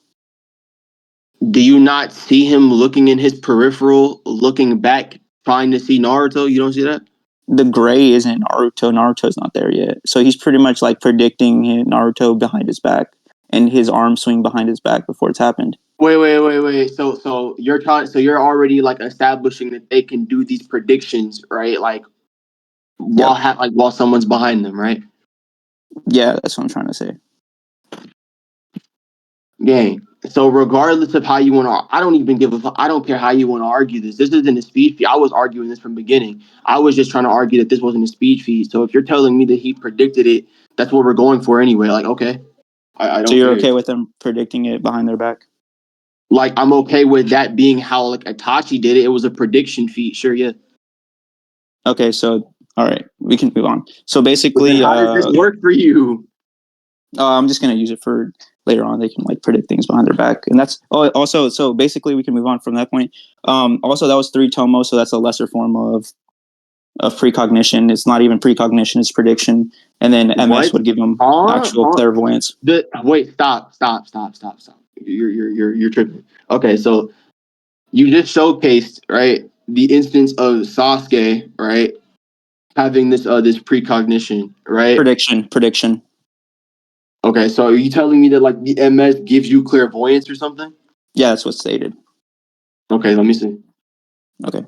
Do you not see him looking in his peripheral, looking back, trying to see Naruto? You don't see that? The gray isn't Naruto. Naruto's not there yet. So he's pretty much like predicting Naruto behind his back and his arm swing behind his back before it's happened. Wait. So you're already like establishing that they can do these predictions, right? Like while someone's behind them, right? Yeah, that's what I'm trying to say. Gang. So regardless of how you want to, I don't even give a fuck. I don't care how you want to argue this. This isn't a speed feed. I was arguing this from the beginning. I was just trying to argue that this wasn't a speed feed. So if you're telling me that he predicted it, that's what we're going for anyway. Like, okay, I don't. So you're care. okay with them predicting it behind their back? Like, I'm okay with that being how like Itachi did it. It was a prediction feat. Sure, yeah. Okay, so all right, we can move on. So basically, how does this work for you? I'm just gonna use it for later on. They can like predict things behind their back, and that's also. So basically, we can move on from that point. Also, that was 3 tomo, so that's a lesser form of precognition. It's not even precognition; it's prediction. And then MS would give them actual clairvoyance. Wait, stop. You're tripping. Okay, so you just showcased, right, the instance of Sasuke, right, having this precognition, right? Prediction. Okay, so are you telling me that like the MS gives you clairvoyance or something? Yeah, that's what's stated. Okay, let me see. Okay.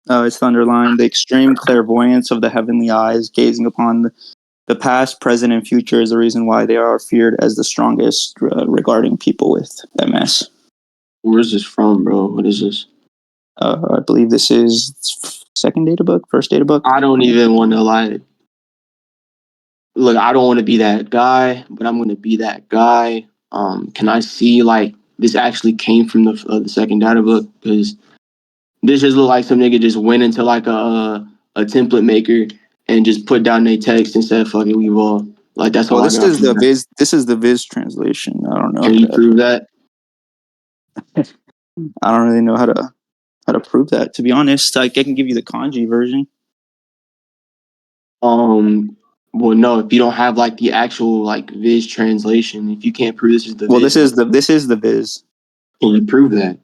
It's underlined: the extreme clairvoyance of the heavenly eyes, gazing upon the past, present, and future, is the reason why they are feared as the strongest regarding people with MS. Where is this from, bro? What is this? I believe this is second data book, first data book. I don't even want to lie. Look, I don't want to be that guy, but I'm going to be that guy. Can I see like this actually came from the second data book? Because this just look like some nigga just went into like a template maker and just put down their text and said, "Fuck it, we evolve." Like that's all I this got. is the Viz. This is the Viz translation. I don't know. Can you prove that? I don't really know how to prove that. To be honest, like I can give you the kanji version. Well, no, if you don't have like the actual like Viz translation, if you can't prove this is the Well, Viz, this is the Viz. can you prove that?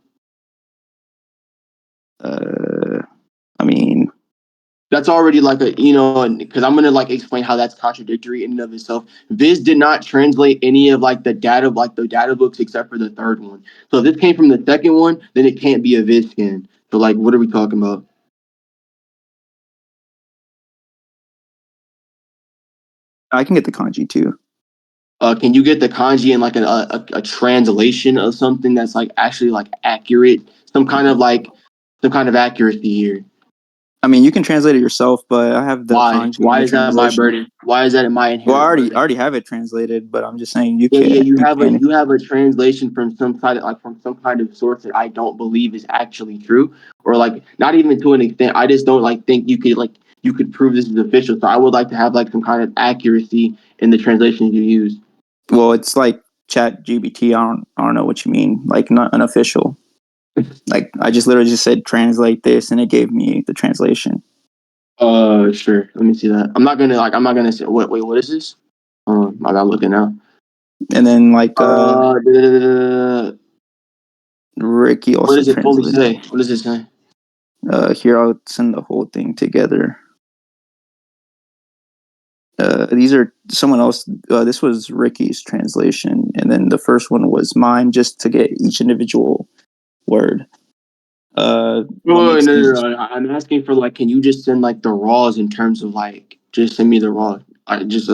I mean, That's already like a, because I'm gonna like explain how that's contradictory in and of itself. Viz did not translate any of like the data books except for the third one. So if this came from the second one, then it can't be a Viz scan. So like, what are we talking about? I can get the kanji too. Can you get the kanji in like a translation of something that's like actually like accurate? Some kind of accuracy here. I mean, you can translate it yourself, but I have the Why? kanji and Why the is that my translation. burden? Why is that my Well, I inherent burden? already have it translated, but I'm just saying you Yeah, can. you have can. a translation from some kind of source that I don't believe is actually true, or like not even to an extent. I just don't like think you could prove this is official. So I would like to have like some kind of accuracy in the translations you use. Well, it's like Chat GBT. I don't know what you mean. Like not unofficial. Like I just literally just said translate this, and it gave me the translation. Sure. Let me see that. I'm not gonna say. Wait. What is this? I gotta look it now. And then like Ricky what also does it fully translated. say? What does it say? Here I'll send the whole thing together. These are someone else. This was Ricky's translation, and then the first one was mine, just to get each individual word. What Oh makes these? no. I'm asking for like, can you just send like the raws in terms of like, just send me the raw. I just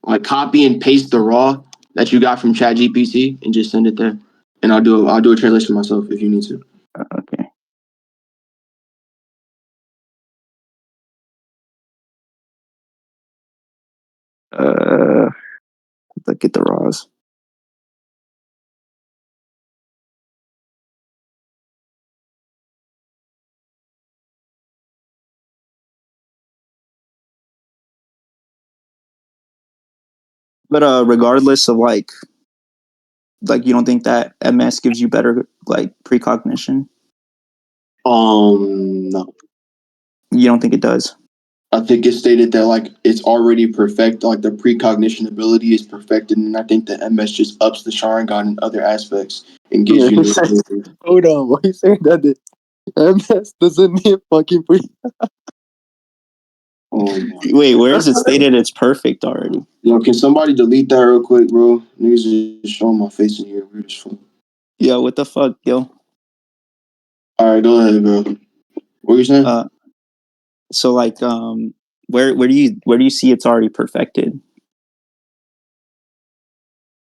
like copy and paste the raw that you got from ChatGPT and just send it there, and I'll do a translation myself if you need to. Okay. Let's get the raws. But regardless of like you don't think that MS gives you better like precognition? No. You don't think it does? I think it's stated that like it's already perfect, like the precognition ability is perfected, and I think the MS just ups the Sharingan in other aspects and gives you new abilities. Hold on, why you saying that the MS doesn't need fucking pre? Oh my. Wait, where is it stated it's perfect already? Yo, can somebody delete that real quick, bro? Niggas just showing my face in here. Weird as fuck. Yo, what the fuck, yo? All right, go ahead, bro. What you saying? So like where do you see it's already perfected?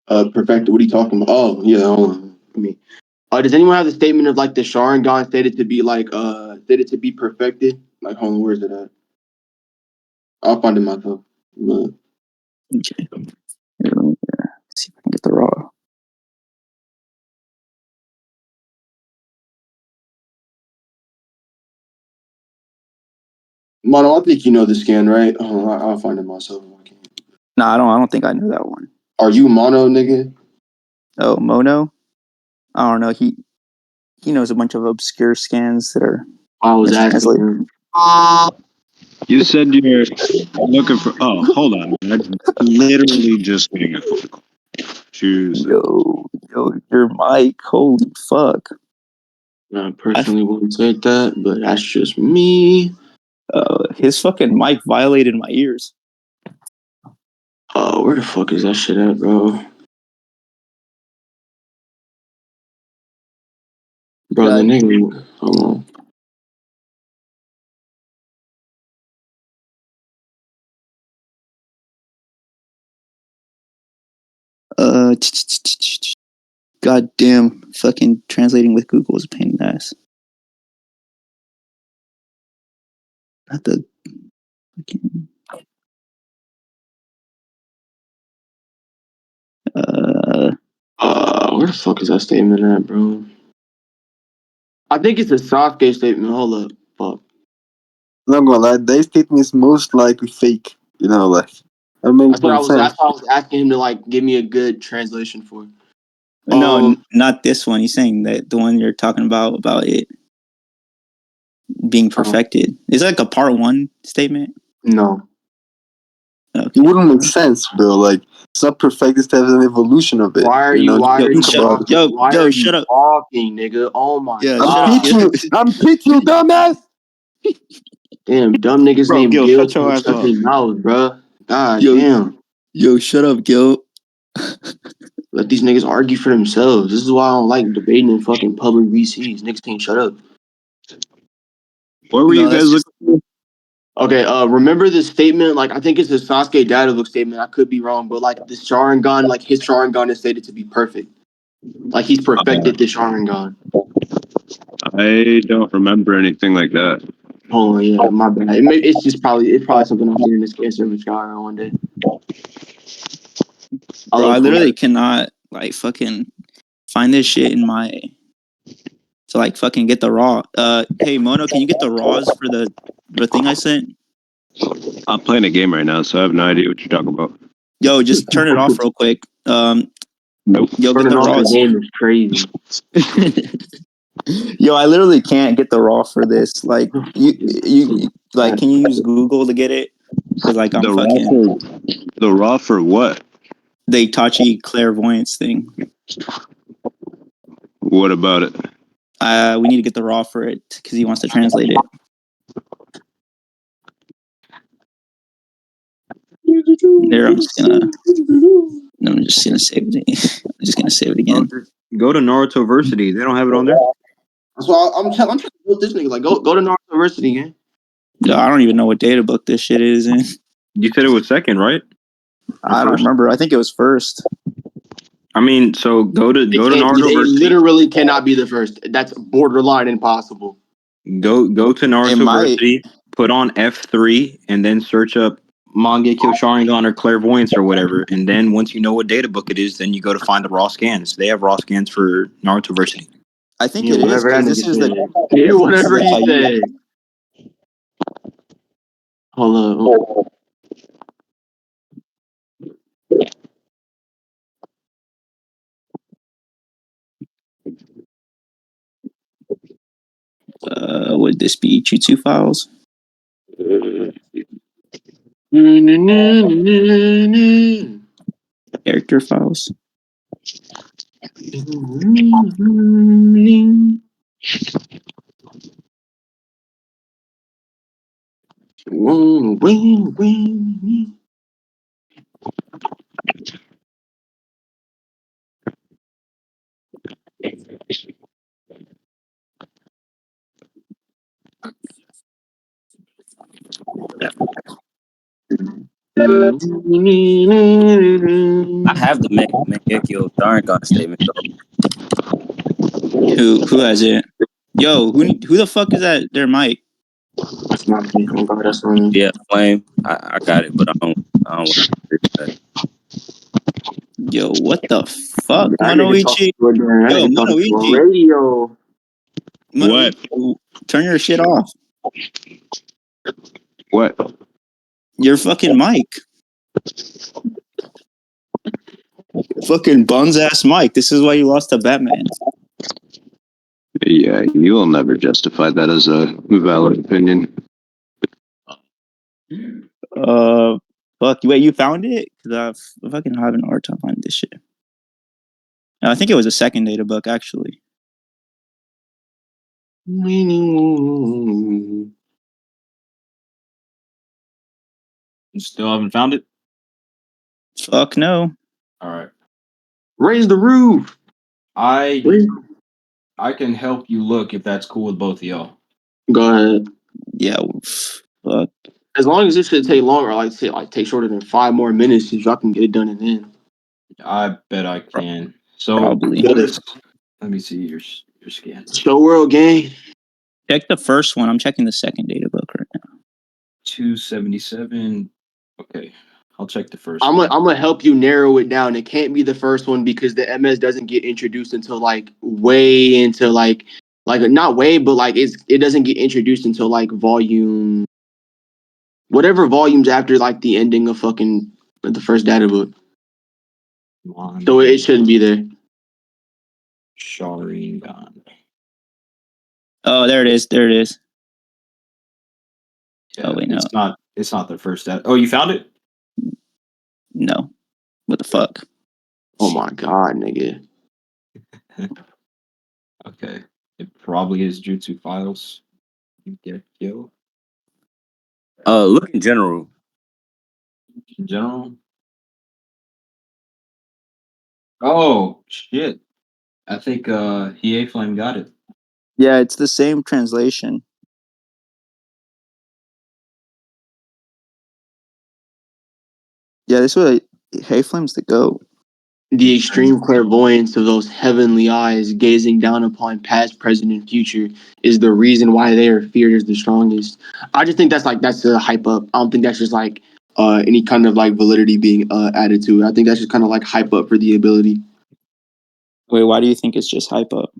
Perfected. What are you talking about? Oh, yeah. Hold on. I mean, does anyone have the statement of like the Sharingan stated to be perfected? Like, hold on, where's it at? I'll find it myself. But, Okay. Here, let me see if I can get the raw. Mono, I think you know the scan, right? I'll find it myself. No, I don't think I know that one. Are you Mono, nigga? Oh, Mono? I don't know. He knows a bunch of obscure scans that are I was asking mistranslated. him. You said you're looking for. Oh, hold on. I'm literally just getting a phone call. Choose. Yo, your mic. Holy fuck. I personally wouldn't say that, but that's just me. His fucking mic violated my ears. Where the fuck is that shit at, bro? Bro, the nigga. Hold on. God damn, fucking translating with Google is a pain in the ass. Not the fucking Where the fuck is that statement at, bro? I think it's a Sasuke statement. Hold up. Fuck. Not gonna lie, their statement is most likely fake. You know, like that makes That's what no sense. I was asking him to like give me a good translation for. no, not this one. He's saying that the one you're talking about it being perfected. Is that like a part one statement? No. Okay. It wouldn't make sense, bro. Like it's not perfect. It's an evolution of it. Why are you talking, shut up. Talking, nigga? Oh my god. God. I'm Pichu, dumbass. Damn, dumb niggas Bro, named Gil, Gil shut your can't ass shut up. their mouths, bro. God Yo, damn. yo, shut up, Gil. Let these niggas argue for themselves. This is why I don't like debating in fucking public VCs. Niggas can't shut up. What were No, you that's guys just looking Okay, remember this statement? Like, I think it's a Sasuke Dadobook statement. I could be wrong, but like the Sharingan, like his Sharingan is stated to be perfect. Like he's perfected the Sharingan. for? I don't remember anything like that. Oh yeah, my bad. It's probably something I've seen in this game service guy one day. I'll bro, I look for literally it. cannot like fucking find this shit in my to like fucking get the raw. Hey Mono, can you get the raws for the thing I sent? I'm playing a game right now, so I have no idea what you're talking about. Yo, just turn it off real quick. Nope. Yo, get Turning the off the raws. game is crazy. Yo, I literally can't get the raw for this. Like, you like, can you use Google to get it? Because like I'm The fucking raw for what? the Itachi clairvoyance thing. What about it? We need to get the raw for it because he wants to translate it. There, I'm just gonna save it. I'm just gonna save it again. Go to Naruto Versity. They don't have it on there. That's why I'm trying to build this nigga. Like, go to Naruto University, gang. Yo, I don't even know what data book this shit is in. You said it was second, right? Or I don't first? remember. I think it was first. I mean, so go to Naruto It Versity. literally cannot be the first. That's borderline impossible. Go to It Naruto might. Versity. Put on F3 and then search up Mangekyo Sharingan or Clairvoyance or whatever. And then once you know what data book it is, then you go to find the raw scans. They have raw scans for Naruto Versity. I think Yeah, it is whatever that because this nigga is the said. Yeah, whatever he said. Hold up. would this be Jutsu files? Character files? I have the Mangekyo Sharingan statement though. Who has it? Yo, who the fuck is that? Their mic. That's not me. Oh god, that's not me. Yeah, Flame. I got it, but I don't want to that. Yo, what the fuck, That nigga talking Monoichi? to a that Yo, nigga talking to a Monoichi. radio. Monoichi, turn your shit off. What? Your fucking mic. Fucking buns ass mic. This is why you lost to Batman. Yeah, you will never justify that as a valid opinion. Fuck. Wait, you found it? Because I fucking having a hard time finding this shit. I think it was a second data book, actually. You still haven't found it? Fuck no. All right. Raise the roof. I can help you look if that's cool with both of y'all. Go ahead. Yeah, fuck. As long as this should take longer, take shorter than 5 more minutes, if y'all can get it done and then. I bet I can. So Probably. let me see your scan. Show world gang. Check the first one. I'm checking the second data book right now. 277. Okay. I'll check the first I'm one. gonna help you narrow it down. It can't be the first one because the MS doesn't get introduced until like way into like not way, but like it doesn't get introduced until like volume whatever volumes after like the ending of fucking the first data book. So it shouldn't be there. Sharingan. Oh, there it is. There it is. Yeah, Oh, wait, no. It's not the first data. Oh, you found it? No. What the fuck? Oh my god, nigga. Okay. It probably is Jutsu Files. You get yo. Look in general. In general. Oh shit! I think EA Flame got it. Yeah, it's the same translation. Yeah, this way, Hey Flame's the GOAT. The extreme clairvoyance of those heavenly eyes gazing down upon past, present, and future is the reason why they are feared as the strongest. I just think that's a hype up. I don't think that's just like any kind of like validity being added to it. I think that's just kind of like hype up for the ability. Wait, why do you think it's just hype up?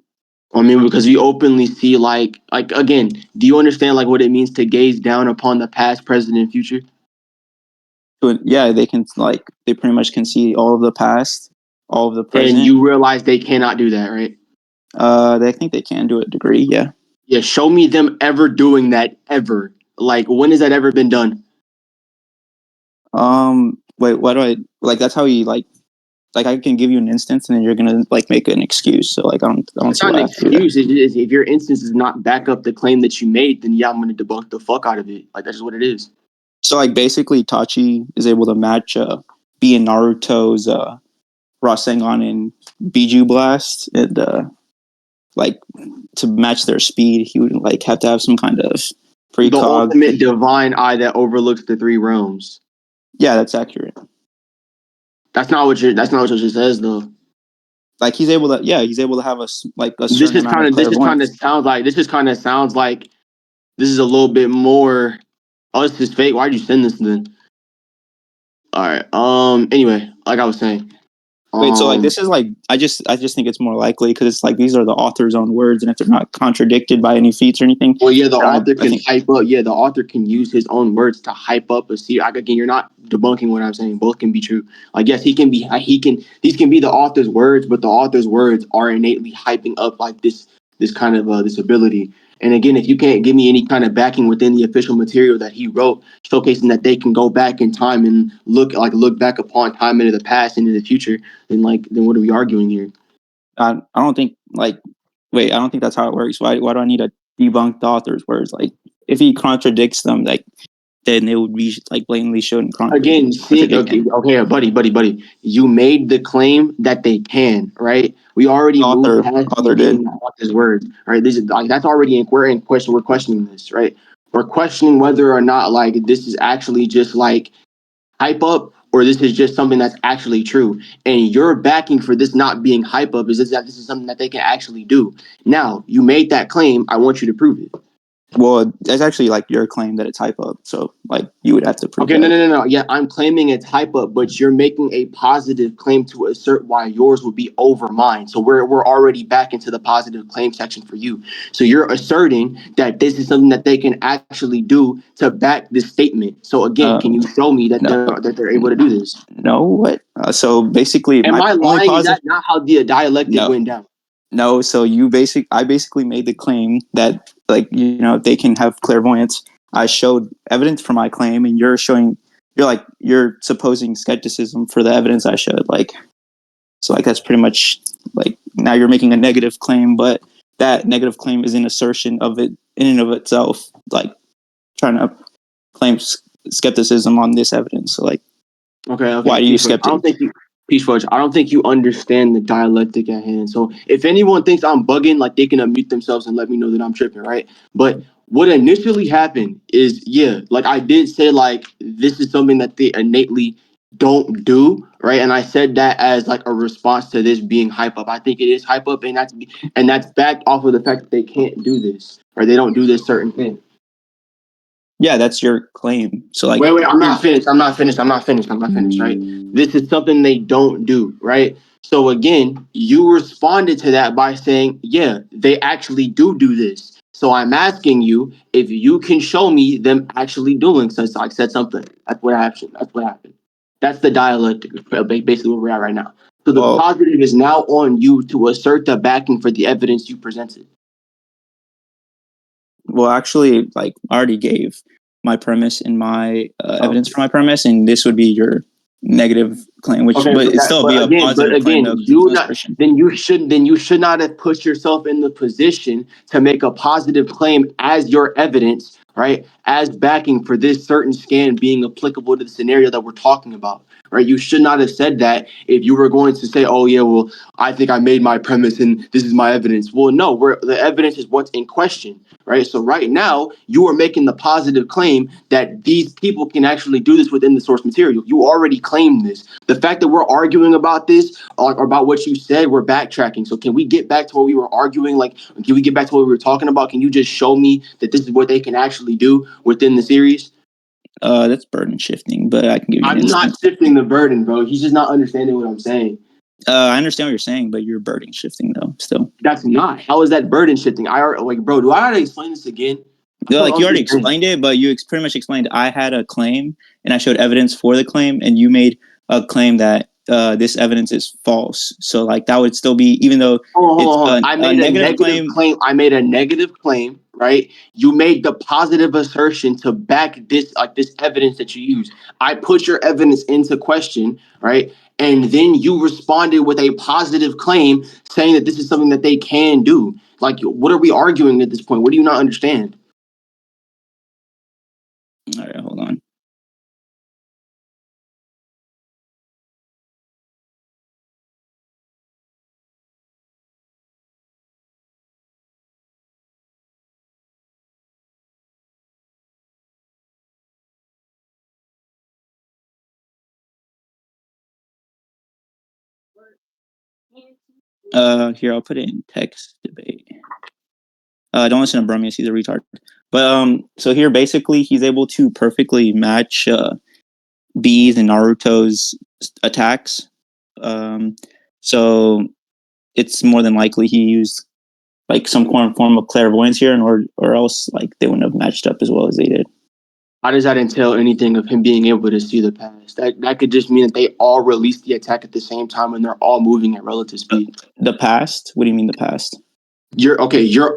I mean, because we openly see like again, do you understand like what it means to gaze down upon the past, present, and future? But yeah, they pretty much can see all of the past, all of the present. And you realize they cannot do that, right? They think they can do it a degree, yeah. Yeah, show me them ever doing that ever. Like, when has that ever been done? Wait, why do I like? That's how you like I can give you an instance, and then you're gonna like make an excuse. So like, I don't It's see not why an I have to do that. excuse. If your instance does not back up the claim that you made, then yeah, I'm going to debunk the fuck out of it. Like, that's just what it is. So like, basically, Itachi is able to match B and Naruto's Rasengan and Biju Blast, and like to match their speed, he would like have to have some kind of The precog. ultimate divine eye that overlooks the three realms. Yeah, that's accurate. That's not what it says though. Like he's able to have a certain This just amount of clairvoyance. kind of sounds like this is a little bit more. Oh, this is fake. Why'd you send this then? All right. Anyway, like I was saying. Wait, so like this is like I just think it's more likely because it's like these are the author's own words, and if they're not contradicted by any feats or anything. Well, yeah, the author can hype up. Yeah, the author can use his own words to hype up a scene. Again, you're not debunking what I'm saying. Both can be true. Like, yes, these can be the author's words, but the author's words are innately hyping up like this kind of this ability. And again, if you can't give me any kind of backing within the official material that he wrote, showcasing that they can go back in time and look back upon time into the past and into the future, then what are we arguing here? I don't think I don't think that's how it works. Why do I need to debunk the author's words? Like if he contradicts them, like then it would be like blatantly showing Again, okay, buddy. You made the claim that they can, right? We already moved past the author's words, right? This is like that's already we're in question. We're questioning this, right? We're questioning whether or not like this is actually just like hype up, or this is just something that's actually true. And your backing for this not being hype up is that this is something that they can actually do. Now, you made that claim. I want you to prove it. Well, that's actually like your claim that it's hype up. So like you would have to prove. Okay, no. Yeah, I'm claiming it's hype up, but you're making a positive claim to assert why yours would be over mine. So we're already back into the positive claim section for you. So you're asserting that this is something that they can actually do to back this statement. So again, can you show me that they're able to do this? No, what? So basically, am I lying? Is that not how the dialectic went down? No, so I basically made the claim that they can have clairvoyance. I showed evidence for my claim, and you're supposing skepticism for the evidence I showed. So that's pretty much now you're making a negative claim, but that negative claim is an assertion of it in and of itself, trying to claim skepticism on this evidence. So okay. Why do you skeptic? Peachfuzz, I don't think you understand the dialectic at hand. So if anyone thinks I'm bugging, they can unmute themselves and let me know that I'm tripping, right? But what initially happened is, I did say, this is something that they innately don't do, right? And I said that as a response to this being hype up. I think it is hype up, and that's backed off of the fact that they can't do this, or they don't do this certain thing. Yeah, that's your claim. So wait, I'm not finished, right? This is something they don't do, right? So again, you responded to that by saying, yeah, they actually do this. So I'm asking you if you can show me them actually doing so. I said something. That's what happened. That's the dialectic, basically where we're at right now. So the positive is now on you to assert the backing for the evidence you presented. Well, actually, I already gave my premise and my evidence for my premise, and this would be your negative claim, but it'd still be a positive claim. Then you should not have put yourself in the position to make a positive claim as your evidence, right, as backing for this certain scan being applicable to the scenario that we're talking about, right? You should not have said that if you were going to say, oh, yeah, well, I think I made my premise and this is my evidence. Well, no, the evidence is what's in question, right? So right now, you are making the positive claim that these people can actually do this within the source material. You already claimed this. The fact that we're arguing about this or about what you said, we're backtracking. So can we get back to what we were arguing? Like, can we get back to what we were talking about? Can you just show me that this is what they can actually do within the series? That's burden shifting, but I can give you an I'm not instance. shifting the burden, bro. He's just not understanding what I'm saying. I understand what you're saying, but you're burden shifting though. Still, That's not. How is that burden shifting? Bro, do I have to explain this again? you already explained it, but you pretty much explained. I had a claim, and I showed evidence for the claim, and you made a claim that this evidence is false. So like that would still be, even though it's I made a negative claim. I made a negative claim, right? You made the positive assertion to back this, like this evidence that you use. I put your evidence into question, right? And then you responded with a positive claim saying that this is something that they can do. Like, what are we arguing at this point? What do you not understand? All right, hold on. Here, I'll put it in text debate. Don't listen to Brumius, he's a retard. But so here basically he's able to perfectly match B's and Naruto's attacks. So it's more than likely he used like some form of clairvoyance here, or else like they wouldn't have matched up as well as they did. How does that entail anything of him being able to see the past? That could just mean that they all release the attack at the same time and they're all moving at relative speed. The past? What do you mean the past? You're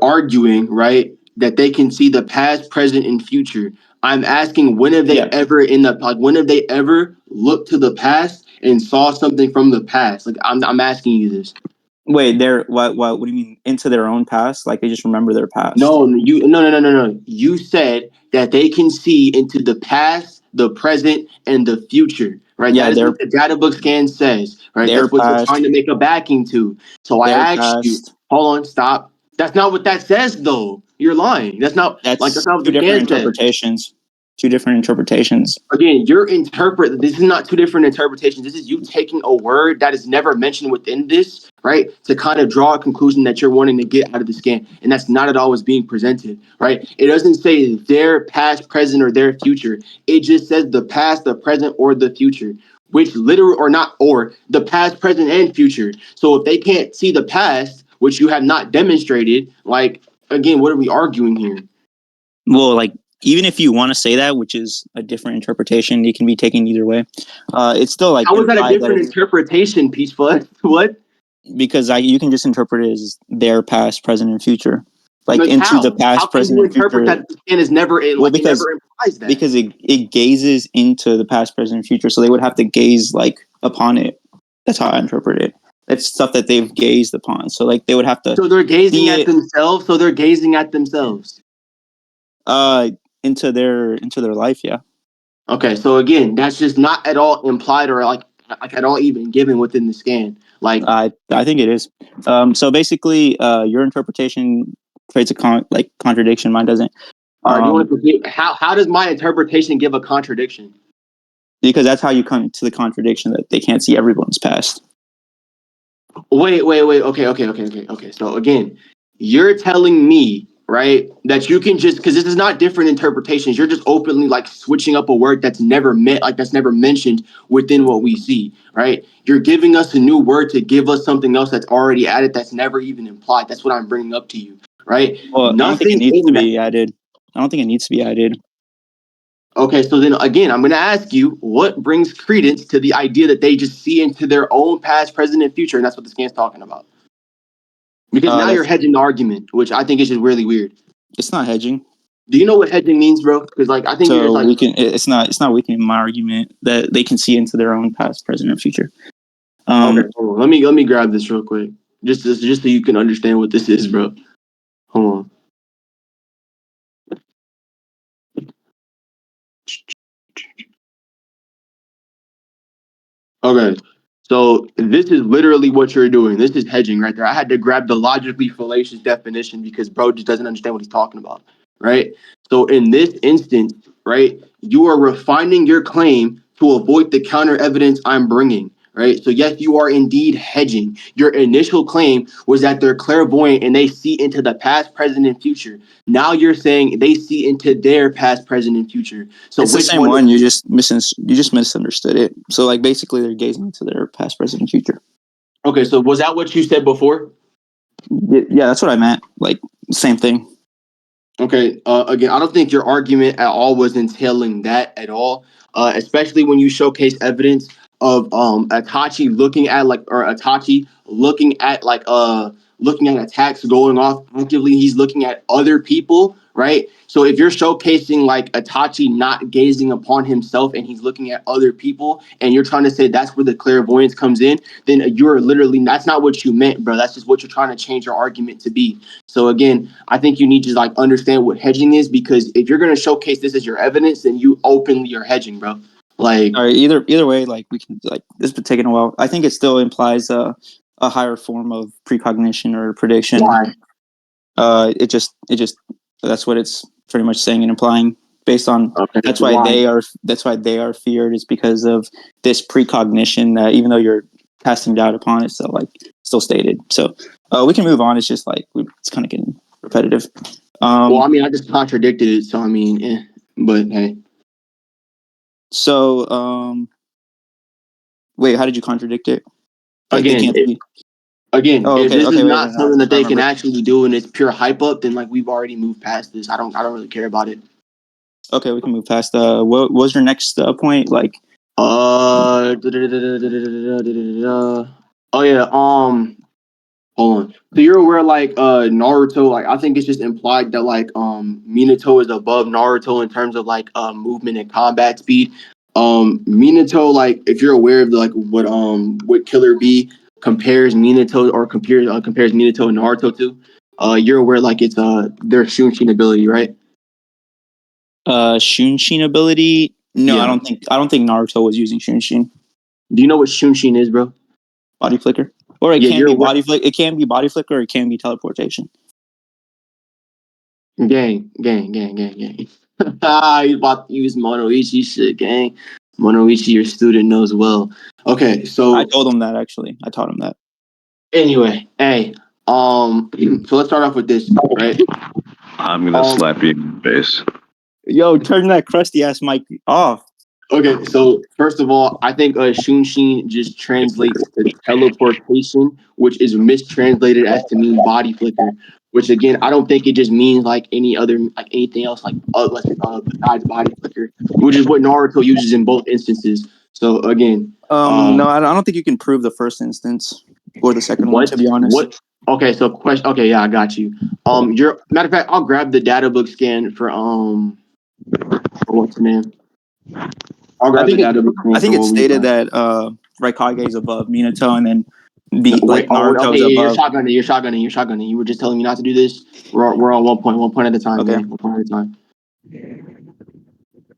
arguing, right, that they can see the past, present, and future. I'm asking, when have they ever looked to the past and saw something from the past? Like, I'm asking you this. Wait, what do you mean into their own past? Like they just remember their past? No. You said that they can see into the past, the present, and the future. Right? Yeah, that is what the data book scan says. Right? That's what you're trying to make a backing to. So I asked you, hold on, stop. That's not what that says, though. You're lying. That's not that's what two the different scan interpretations. says. Two different interpretations. Again, this is not two different interpretations. This is you taking a word that is never mentioned within this, right, to kind of draw a conclusion that you're wanting to get out of the scan. And that's not at all what's being presented, right? It doesn't say their past, present, or their future. It just says the past, the present, or the future, which literal or not, or the past, present, and future. So if they can't see the past, which you have not demonstrated, like, again, what are we arguing here? Well, like, even if you want to say that, which is a different interpretation, it can be taken either way. It's still like, how is that a different interpretation, Peachfuzz? What? Because you can just interpret it as their past, present, and future. Like into how? the past, how present, and future. That the scan is never in, well, because, it never implies that. Because it gazes into the past, present, and future. So they would have to gaze like upon it. That's how I interpret it. It's stuff that they've gazed upon. So like they would have to. So they're gazing at themselves. So they're gazing at themselves. Into their life, yeah. Okay, so again, that's just not at all implied or like at all even given within the scan. Like I think it is. So basically, your interpretation creates a contradiction. Mine doesn't. All right, you want to how does my interpretation give a contradiction? Because that's how you come to the contradiction that they can't see everyone's past. Wait. Okay. So again, you're telling me, right, that you can just, because this is not different interpretations. You're just openly like switching up a word that's never meant, like that's never mentioned within what we see, right? You're giving us a new word to give us something else that's already added that's never even implied. That's what I'm bringing up to you, right? Well, I don't think it needs to be added. I don't think it needs to be added. Okay, so then again, I'm going to ask you, what brings credence to the idea that they just see into their own past, present, and future, and that's what the scan's talking about? Because now you're hedging the argument, which I think is just really weird. It's not hedging. Do you know what hedging means, bro? Because like I think so you're just like, it's not weakening my argument that they can see into their own past, present, and future. Okay, hold on. Let me grab this real quick, just so you can understand what this is, bro. Hold on. Okay. So this is literally what you're doing. This is hedging right there. I had to grab the logically fallacious definition because bro just doesn't understand what he's talking about. Right. So in this instance, right, you are refining your claim to avoid the counter evidence I'm bringing. Right. So yes, you are indeed hedging. Your initial claim was that they're clairvoyant and they see into the past, present, and future. Now you're saying they see into their past, present, and future. So It's the which same one? one. You just misunderstood it. So like basically, they're gazing into their past, present, and future. Okay. So was that what you said before? Yeah, that's what I meant. Like same thing. Okay. Again, I don't think your argument at all was entailing that at all. Especially when you showcase evidence of Itachi looking at attacks going off actively. He's looking at other people, right? So if you're showcasing like Itachi not gazing upon himself and he's looking at other people, and you're trying to say that's where the clairvoyance comes in, then you're literally that's not what you meant, bro. That's just what you're trying to change your argument to be. So again, I think you need to like understand what hedging is, because if you're going to showcase this as your evidence, then you openly are hedging, bro. Like, All right. Either way, like we can like this has been taking a while. I think it still implies a higher form of precognition or prediction. why? It just that's what it's pretty much saying and implying. Based on Okay, that's why why? they are feared, is because of this precognition that even though you're casting doubt upon it, so like still stated. So we can move on. It's just like it's kind of getting repetitive. Well, I mean, I just contradicted it, so I mean, but hey. So wait, how did you contradict it? Like they Again, can't be. again, Oh, if okay, this is okay, wait, not no, no, something that I they can remember. actually do and it's pure hype up, then like we've already moved past this. I don't really care about it. Okay, we can move past. What was your next point? Like, Oh yeah. Hold on. So you're aware like Naruto, like I think it's just implied that like Minato is above Naruto in terms of like movement and combat speed. Minato, like if you're aware of like what Killer B compares Minato or compares Minato and Naruto to, you're aware like it's their Shunshin ability, right? Shunshin ability? No, Yeah. I don't think Naruto was using Shunshin. Do you know what Shunshin is, bro? Body flicker, or it Yeah, can you're be aware. body flick. It can be body flicker, or it can be teleportation. Gang. He's about to use Monoichi shit, gang. Monoichi, your student, knows well. Okay, I so told him that actually. I taught him that. anyway, hey, so let's start off with this, right? I'm gonna slap you in the face. Yo, turn that crusty ass mic off. Okay, so first of all, I think Shunshin just translates to teleportation, which is mistranslated as to mean body flicker. Which again, I don't think it just means like anything else besides body flicker, which is what Naruto uses in both instances. So again, No, I don't think you can prove the first instance or the second one. To be honest. what? Okay, so question. Okay, yeah, I got you. Your matter of fact, I'll grab the data book scan for what's the name? I'll grab the data book I scan for think it what we stated got. that Raikage is above Minato, and then Wait, Naruto okay, is yeah, above. you're shotgunning. You were just telling me not to do this. We're on one point at a time, Okay. gang. 1 point at a time.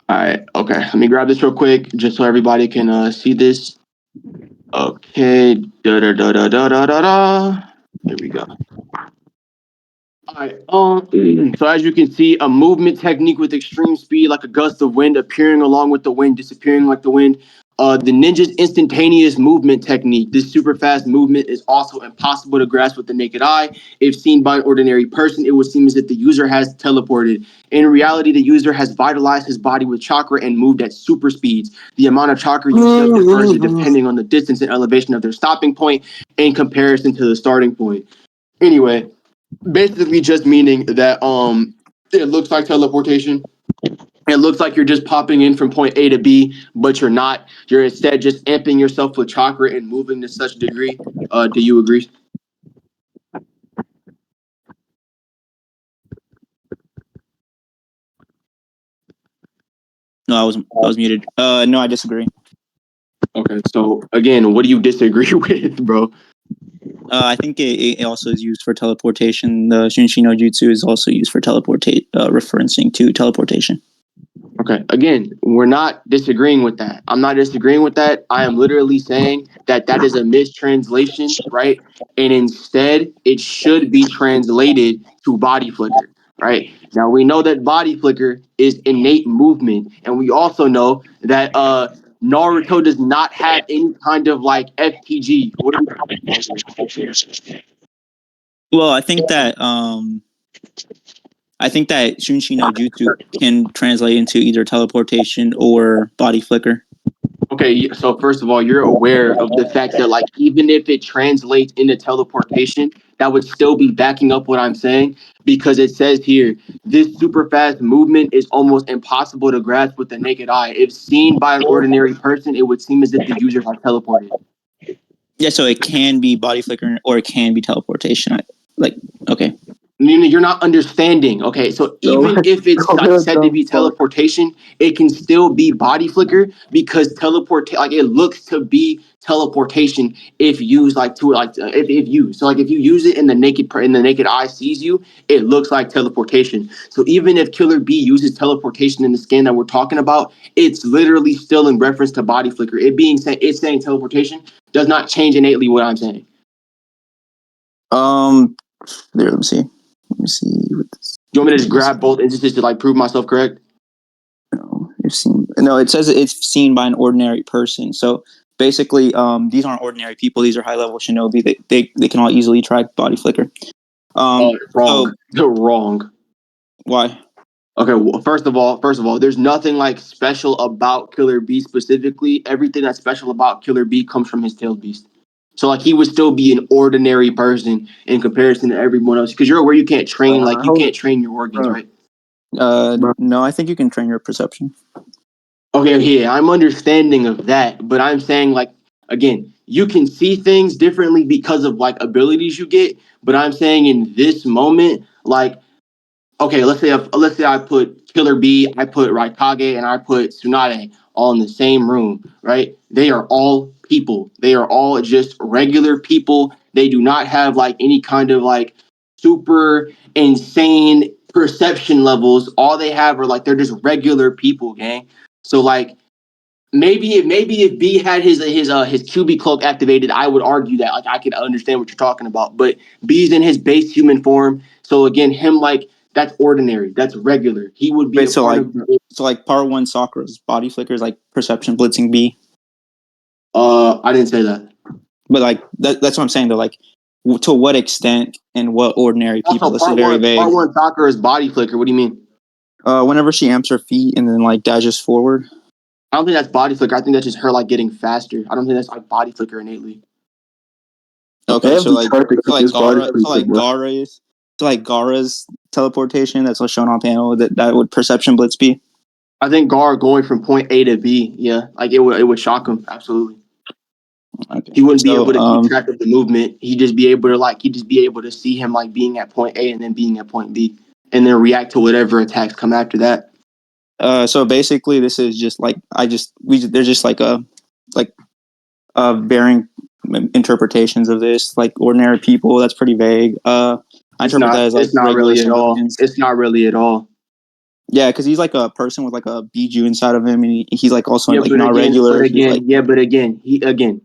All right, okay. Let me grab this real quick, just so everybody can see this. Okay, Here we go. All right. So as you can see, a movement technique with extreme speed, like a gust of wind, appearing along with the wind, disappearing like the wind. The ninja's instantaneous movement technique. This super fast movement is also impossible to grasp with the naked eye. If seen by an ordinary person, it would seem as if the user has teleported. In reality, the user has vitalized his body with chakra and moved at super speeds. The amount of chakra used differs depending on the distance and elevation of their stopping point in comparison to the starting point. Anyway, basically just meaning that it looks like teleportation. It looks like you're just popping in from point A to B, but you're not. You're instead just amping yourself with chakra and moving to such degree. Do you agree? No, I was muted. No, I disagree. Okay, so again, what do you disagree with, bro? I think it also is used for teleportation. The Shunshin no Jutsu is also used for referencing to teleportation. Okay, again, we're not disagreeing with that. I'm not disagreeing with that. I am literally saying that that is a mistranslation, right? And instead, it should be translated to body flicker, right? Now, we know that body flicker is innate movement, and we also know that Naruto does not have any kind of like FTG. What are we talking about here? Well, I think that Shunshi no Jutsu can translate into either teleportation or body flicker. Okay, so first of all, you're aware of the fact that like even if it translates into teleportation, that would still be backing up what I'm saying because it says here this super fast movement is almost impossible to grasp with the naked eye. If seen by an ordinary person, it would seem as if the user has teleported. Yeah, so it can be body flicker or it can be teleportation. Okay. You're not understanding. Okay, so even if it's like said to be teleportation, it can still be body flicker because like it looks to be teleportation if used like to like if used. So like if you use it in the naked eye sees you, it looks like teleportation. So even if Killer B uses teleportation in the scan that we're talking about, it's literally still in reference to body flicker. It's saying teleportation does not change innately what I'm saying. There. Let me see. What this, You want me to just grab both instances to like prove myself correct? No, it says it's seen by an ordinary person. So basically, these aren't ordinary people. These are high level shinobi. They can all easily track body flicker. Wrong. So, You're wrong. Why? Okay, well, first of all, there's nothing like special about Killer B specifically. Everything that's special about Killer B comes from his tail beast. So like he would still be an ordinary person in comparison to everyone else. Because you're aware you can't train you can't train your organs, right? No, I think you can train your perception. Okay, yeah, I'm understanding of that, but I'm saying like again, you can see things differently because of like abilities you get. But I'm saying in this moment, like okay, let's say I put Killer B, I put Raikage, and I put Tsunade all in the same room, right? They are all people. They are all just regular people. They do not have like any kind of like super insane perception levels. All they have are like they're just regular people, gang. So like maybe if B had his QB cloak activated, I would argue that like I could understand what you're talking about. But B's in his base human form, so again, him like that's ordinary, that's regular. He would be so part 1 Sakura's body flicker is like perception blitzing B. I didn't say that. But like that's what I'm saying though. Like to what extent and what ordinary people? Also, this is very vague. Part 1 Sakura's body flicker. What do you mean? Whenever she amps her feet and then like dashes forward. I don't think that's body flicker. I think that's just her like getting faster. I don't think that's like body flicker innately. Okay, so Gaara's teleportation that's shown on panel that would perception blitz be. I think Gaara going from point A to B, yeah, like it would shock him absolutely. Okay. He wouldn't be able to keep track of the movement. He'd just be able to see him like being at point A and then being at point B, and then react to whatever attacks come after that. So basically, this is just like there's just like varying interpretations of this. Like ordinary people, that's pretty vague. I interpret that as like it's not really at all. It's not really at all. Yeah, because he's like a person with like a Biju inside of him, and he's like also like not regular. But again,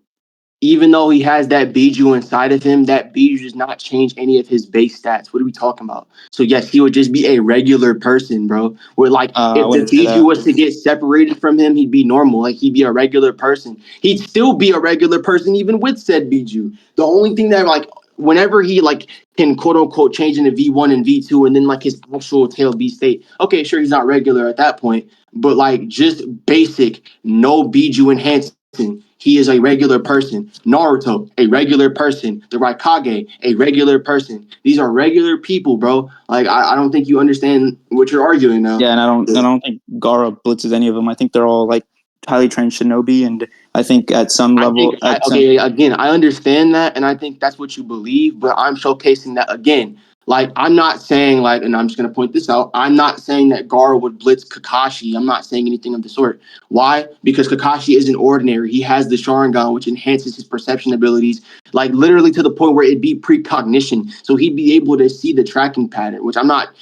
even though he has that Biju inside of him, that Biju does not change any of his base stats. What are we talking about? So yes, he would just be a regular person, bro. Where like if the Biju was to get separated from him, he'd be normal. Like he'd be a regular person. He'd still be a regular person even with said Biju. The only thing that like whenever he like can quote unquote change into V1 and V2 and then like his actual tail B state. Okay, sure, he's not regular at that point, but like just basic, no Biju enhancement. He is a regular person. Naruto, a regular person. The Raikage, a regular person. These are regular people, bro. Like I don't think you understand what you're arguing now. Yeah, and I don't think Gaara blitzes any of them. I think they're all like highly trained shinobi, and I think at some level. Again, I understand that, and I think that's what you believe. But I'm showcasing that again. Like I'm not saying like, and I'm just gonna point this out. I'm not saying that Gaara would blitz Kakashi. I'm not saying anything of the sort. Why? Because Kakashi isn't ordinary. He has the Sharingan, which enhances his perception abilities, like literally to the point where it'd be precognition. So he'd be able to see the tracking pattern, which I'm not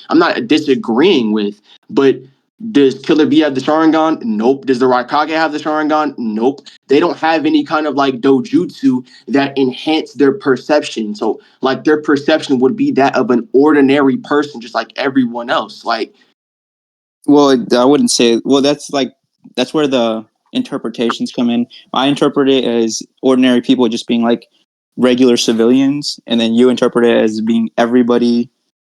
disagreeing with. But Does Killer Bee have the Sharingan? Nope. Does the Raikage have the Sharingan? Nope. They don't have any kind of like dojutsu that enhance their perception. So like their perception would be that of an ordinary person, just like everyone else. Like, Well, I wouldn't say. Well, that's where the interpretations come in. I interpret it as ordinary people just being like regular civilians, and then you interpret it as being everybody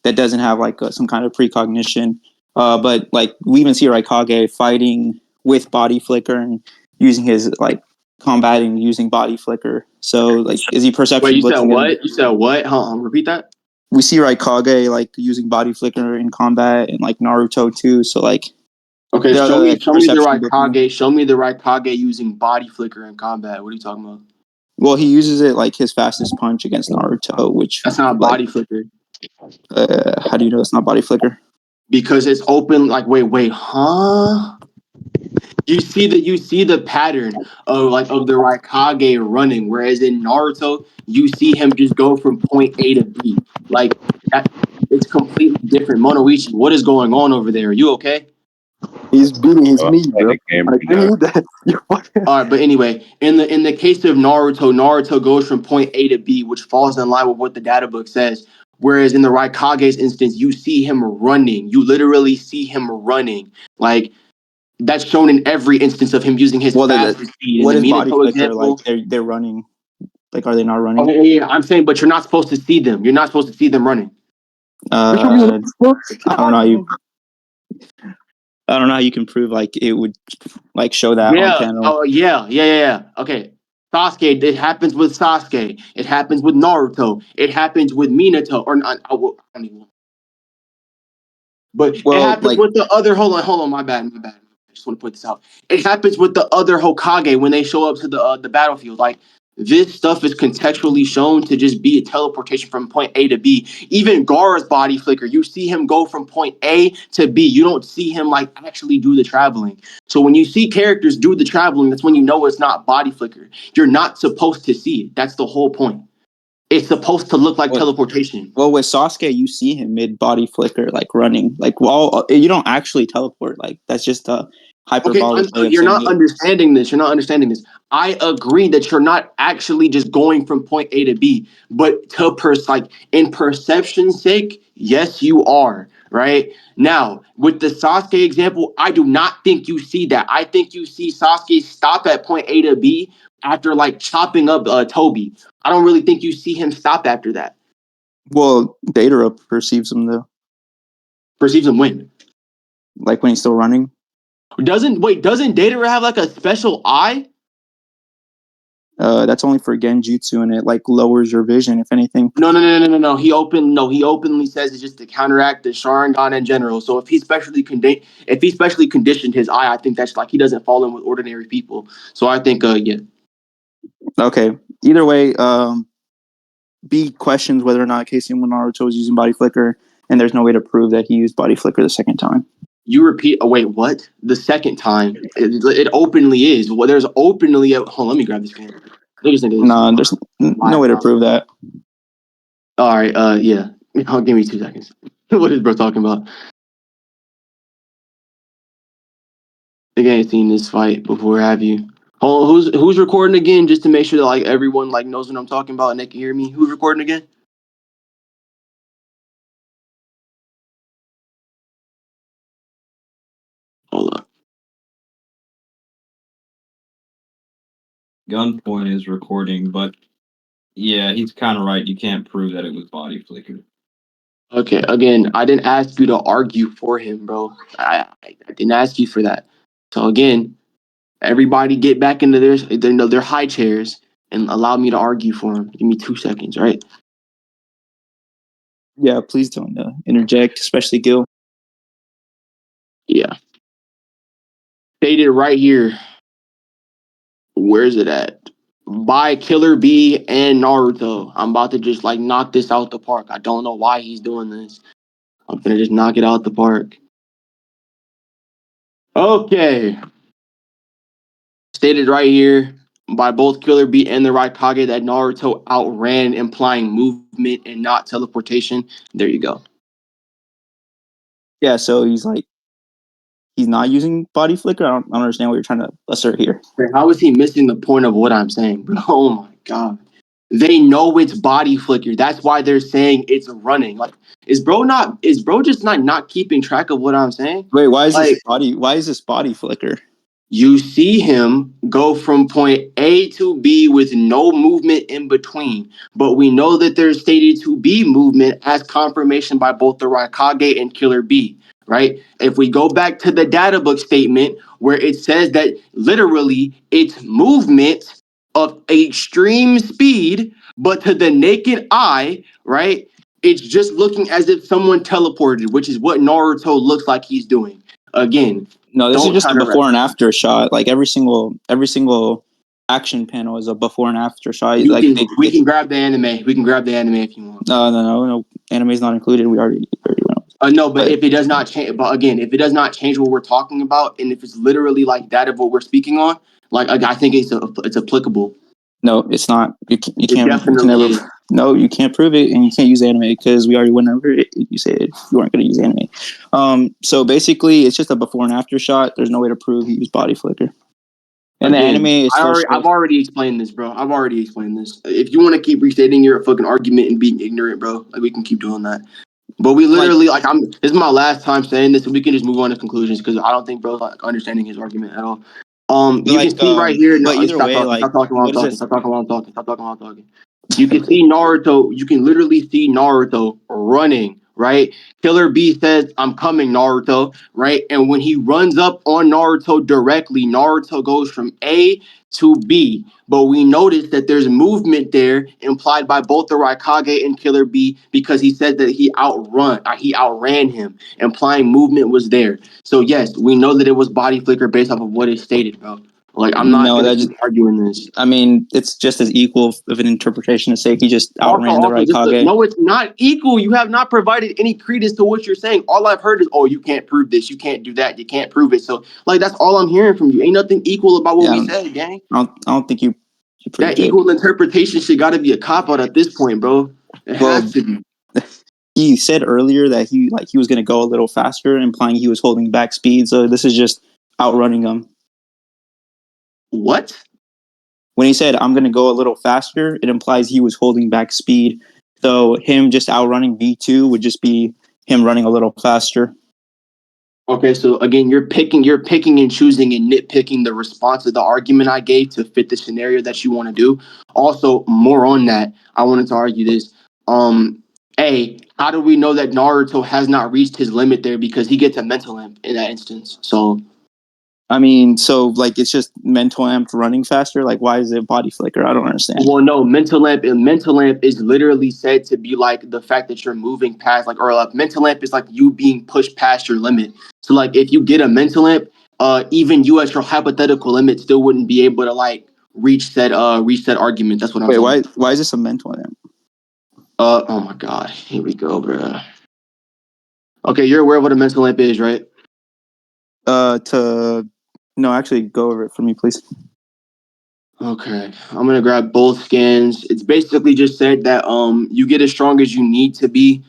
that doesn't have like some kind of precognition. But like we even see Raikage fighting with body flicker and using his like combating using body flicker. So like, is he wait, perception you said looking at him? what? You said what? Repeat that. We see Raikage like using body flicker in combat and like Naruto too. So like. Okay, They're show me like the perception looking. Raikage. Show me the Raikage using body flicker in combat. What are you talking about? Well, he uses it like his fastest punch against Naruto, which That's not like body flicker. how do you know it's not body flicker? Because it's open. Like, wait, huh? You see the pattern of the Raikage running, whereas in Naruto, you see him just go from point A to B. Like that, it's completely different. Monoichi, what is going on over there? Are you okay? He's beating his Oh, meat, bro. the game Like, I need that. You're fucking. All right, but anyway, in the case of Naruto goes from point A to B, which falls in line with what the data book says. Whereas in the Raikage's instance, you see him running. You literally see him running. Like that's shown in every instance of him using his fastest speed. What In is the body Minato flicker like? example, They're running. Like, are they not running? okay, yeah, I'm saying, but you're not supposed to see them. You're not supposed to see them running. I don't know how you. I don't know how you can prove like it would like show that on Yeah. panel. Oh, yeah. Okay. Sasuke. It happens with Sasuke. It happens with Naruto. It happens with Minato. Or not. I don't even. But it Well, happens like with the other. Hold on. My bad. I just want to point this out. It happens with the other Hokage when they show up to the battlefield. Like this stuff is contextually shown to just be a teleportation from point A to B. Even Gaara's body flicker, you see him go from point A to B. You don't see him like actually do the traveling. So when you see characters do the traveling, that's when you know it's not body flicker. You're not supposed to see it. That's the whole point. It's supposed to look like teleportation. Well, with Sasuke, you see him mid body flicker, like running. Like, well, you don't actually teleport. Like, that's just a Okay, hyperbolic way of you're saying not it. understanding this. You're not understanding this. I agree that you're not actually just going from point A to B, but to like in perception's sake, yes, you are. Right now, with the Sasuke example, I do not think you see that. I think you see Sasuke stop at point A to B after like chopping up Toby. I don't really think you see him stop after that. Well, Datara perceives him though, Perceives him win. like when he's still running. Doesn't Datara have like a special eye? That's only for Genjutsu, and it like lowers your vision, if anything. No. He openly says it's just to counteract the Sharingan in general. So if he specially conditioned his eye, I think that's like he doesn't fall in with ordinary people. So I think yeah. Okay. Either way, B questions whether or not Casey Naruto was using body flicker, and there's no way to prove that he used body flicker the second time. You repeat. Oh wait, what? The second time it openly is. Well, there's openly. Hold on, let me grab this game. No, there's no way to prove that. All right. Yeah. Give me 2 seconds. What is bro talking about? I think I ain't seen this fight before, have you? Hold on, who's recording again? Just to make sure that like everyone like knows what I'm talking about and they can hear me. Who's recording again? Hold up. Gunpoint is recording, but yeah, he's kind of right. You can't prove that it was body flicker. Okay, again, I didn't ask you to argue for him, bro. I didn't ask you for that. So again, everybody get back into their high chairs and allow me to argue for him. Give me 2 seconds, right? Yeah, please don't interject, especially Gil. Yeah. Stated right here. Where's it at? By Killer Bee and Naruto. I'm about to just like knock this out the park. I don't know why he's doing this. I'm gonna just knock it out the park. Okay. Stated right here by both Killer Bee and the Raikage that Naruto outran, implying movement and not teleportation. There you go. Yeah, so he's like he's not using body flicker? I don't understand what you're trying to assert here. How is he missing the point of what I'm saying, bro? Oh my god. They know it's body flicker. That's why they're saying it's running. Like, is bro just not keeping track of what I'm saying? Wait, why is Like, this body flicker? you see him go from point A to B with no movement in between. But we know that there's stated to be movement as confirmation by both the Raikage and Killer B, right? If we go back to the data book statement where it says that literally it's movement of extreme speed, but to the naked eye, right? It's just looking as if someone teleported, which is what Naruto looks like he's doing. Again, No, this is don't just try a to before and after shot. Like every single action panel is a before and after shot. We can grab the anime. We can grab the anime if you want. No. Anime's not included. We already went. No, but if it does not change, but again, if it does not change what we're talking about, and if it's literally like that of what we're speaking on, like I think it's applicable. No, it's not. You can't. Definitely is. No, you can't prove it, and you can't use anime because we already went over it. You said you weren't going to use anime. So basically, it's just a before and after shot. There's no way to prove he used body flicker. And Again, the anime is I've already explained this, bro. I've already explained this. If you want to keep restating your fucking argument and being ignorant, bro, like we can keep doing that. But we literally this is my last time saying this, and we can just move on to conclusions because I don't think bro's like understanding his argument at all. You can see right here. But either way, stop talking while I'm talking. Stop talking while I'm talking. You can see Naruto. You can literally see Naruto running. Right. Killer B says, "I'm coming, Naruto." Right. And when he runs up on Naruto directly, Naruto goes from A to B. But we notice that there's movement there implied by both the Raikage and Killer B because he said that he outran him, implying movement was there. So yes, we know that it was body flicker based off of what is stated, bro. Like I'm not going to keep arguing this. I mean, it's just as equal of an interpretation to say he just outran the Raikage. No, it's not equal. You have not provided any credence to what you're saying. All I've heard is, "Oh, you can't prove this. You can't do that. You can't prove it." So, like, that's all I'm hearing from you. Ain't nothing equal about what we said, gang. I don't think you that equal interpretation shit got to be a cop out at this point, bro. It has to be. He said earlier that he was going to go a little faster, implying he was holding back speed. So this is just outrunning him. What? When he said, "I'm going to go a little faster," it implies he was holding back speed. So him just outrunning V2 would just be him running a little faster. Okay, so again, you're picking and choosing and nitpicking the response of the argument I gave to fit the scenario that you want to do. Also, more on that, I wanted to argue this. How do we know that Naruto has not reached his limit there because he gets a mental imp in that instance? So I mean, it's just mental amp running faster. Like, why is it body flicker? I don't understand. Well, no, mental amp is literally said to be like the fact that you're moving past, mental amp is like you being pushed past your limit. So like if you get a mental amp, even you at your hypothetical limit still wouldn't be able to reach that argument. That's what I'm saying. Why is this a mental amp? Oh my god, here we go, bro. Okay, you're aware of what a mental amp is, right? No, actually, go over it for me, please. Okay, I'm gonna grab both scans. It's basically just said that you get as strong as you need to be.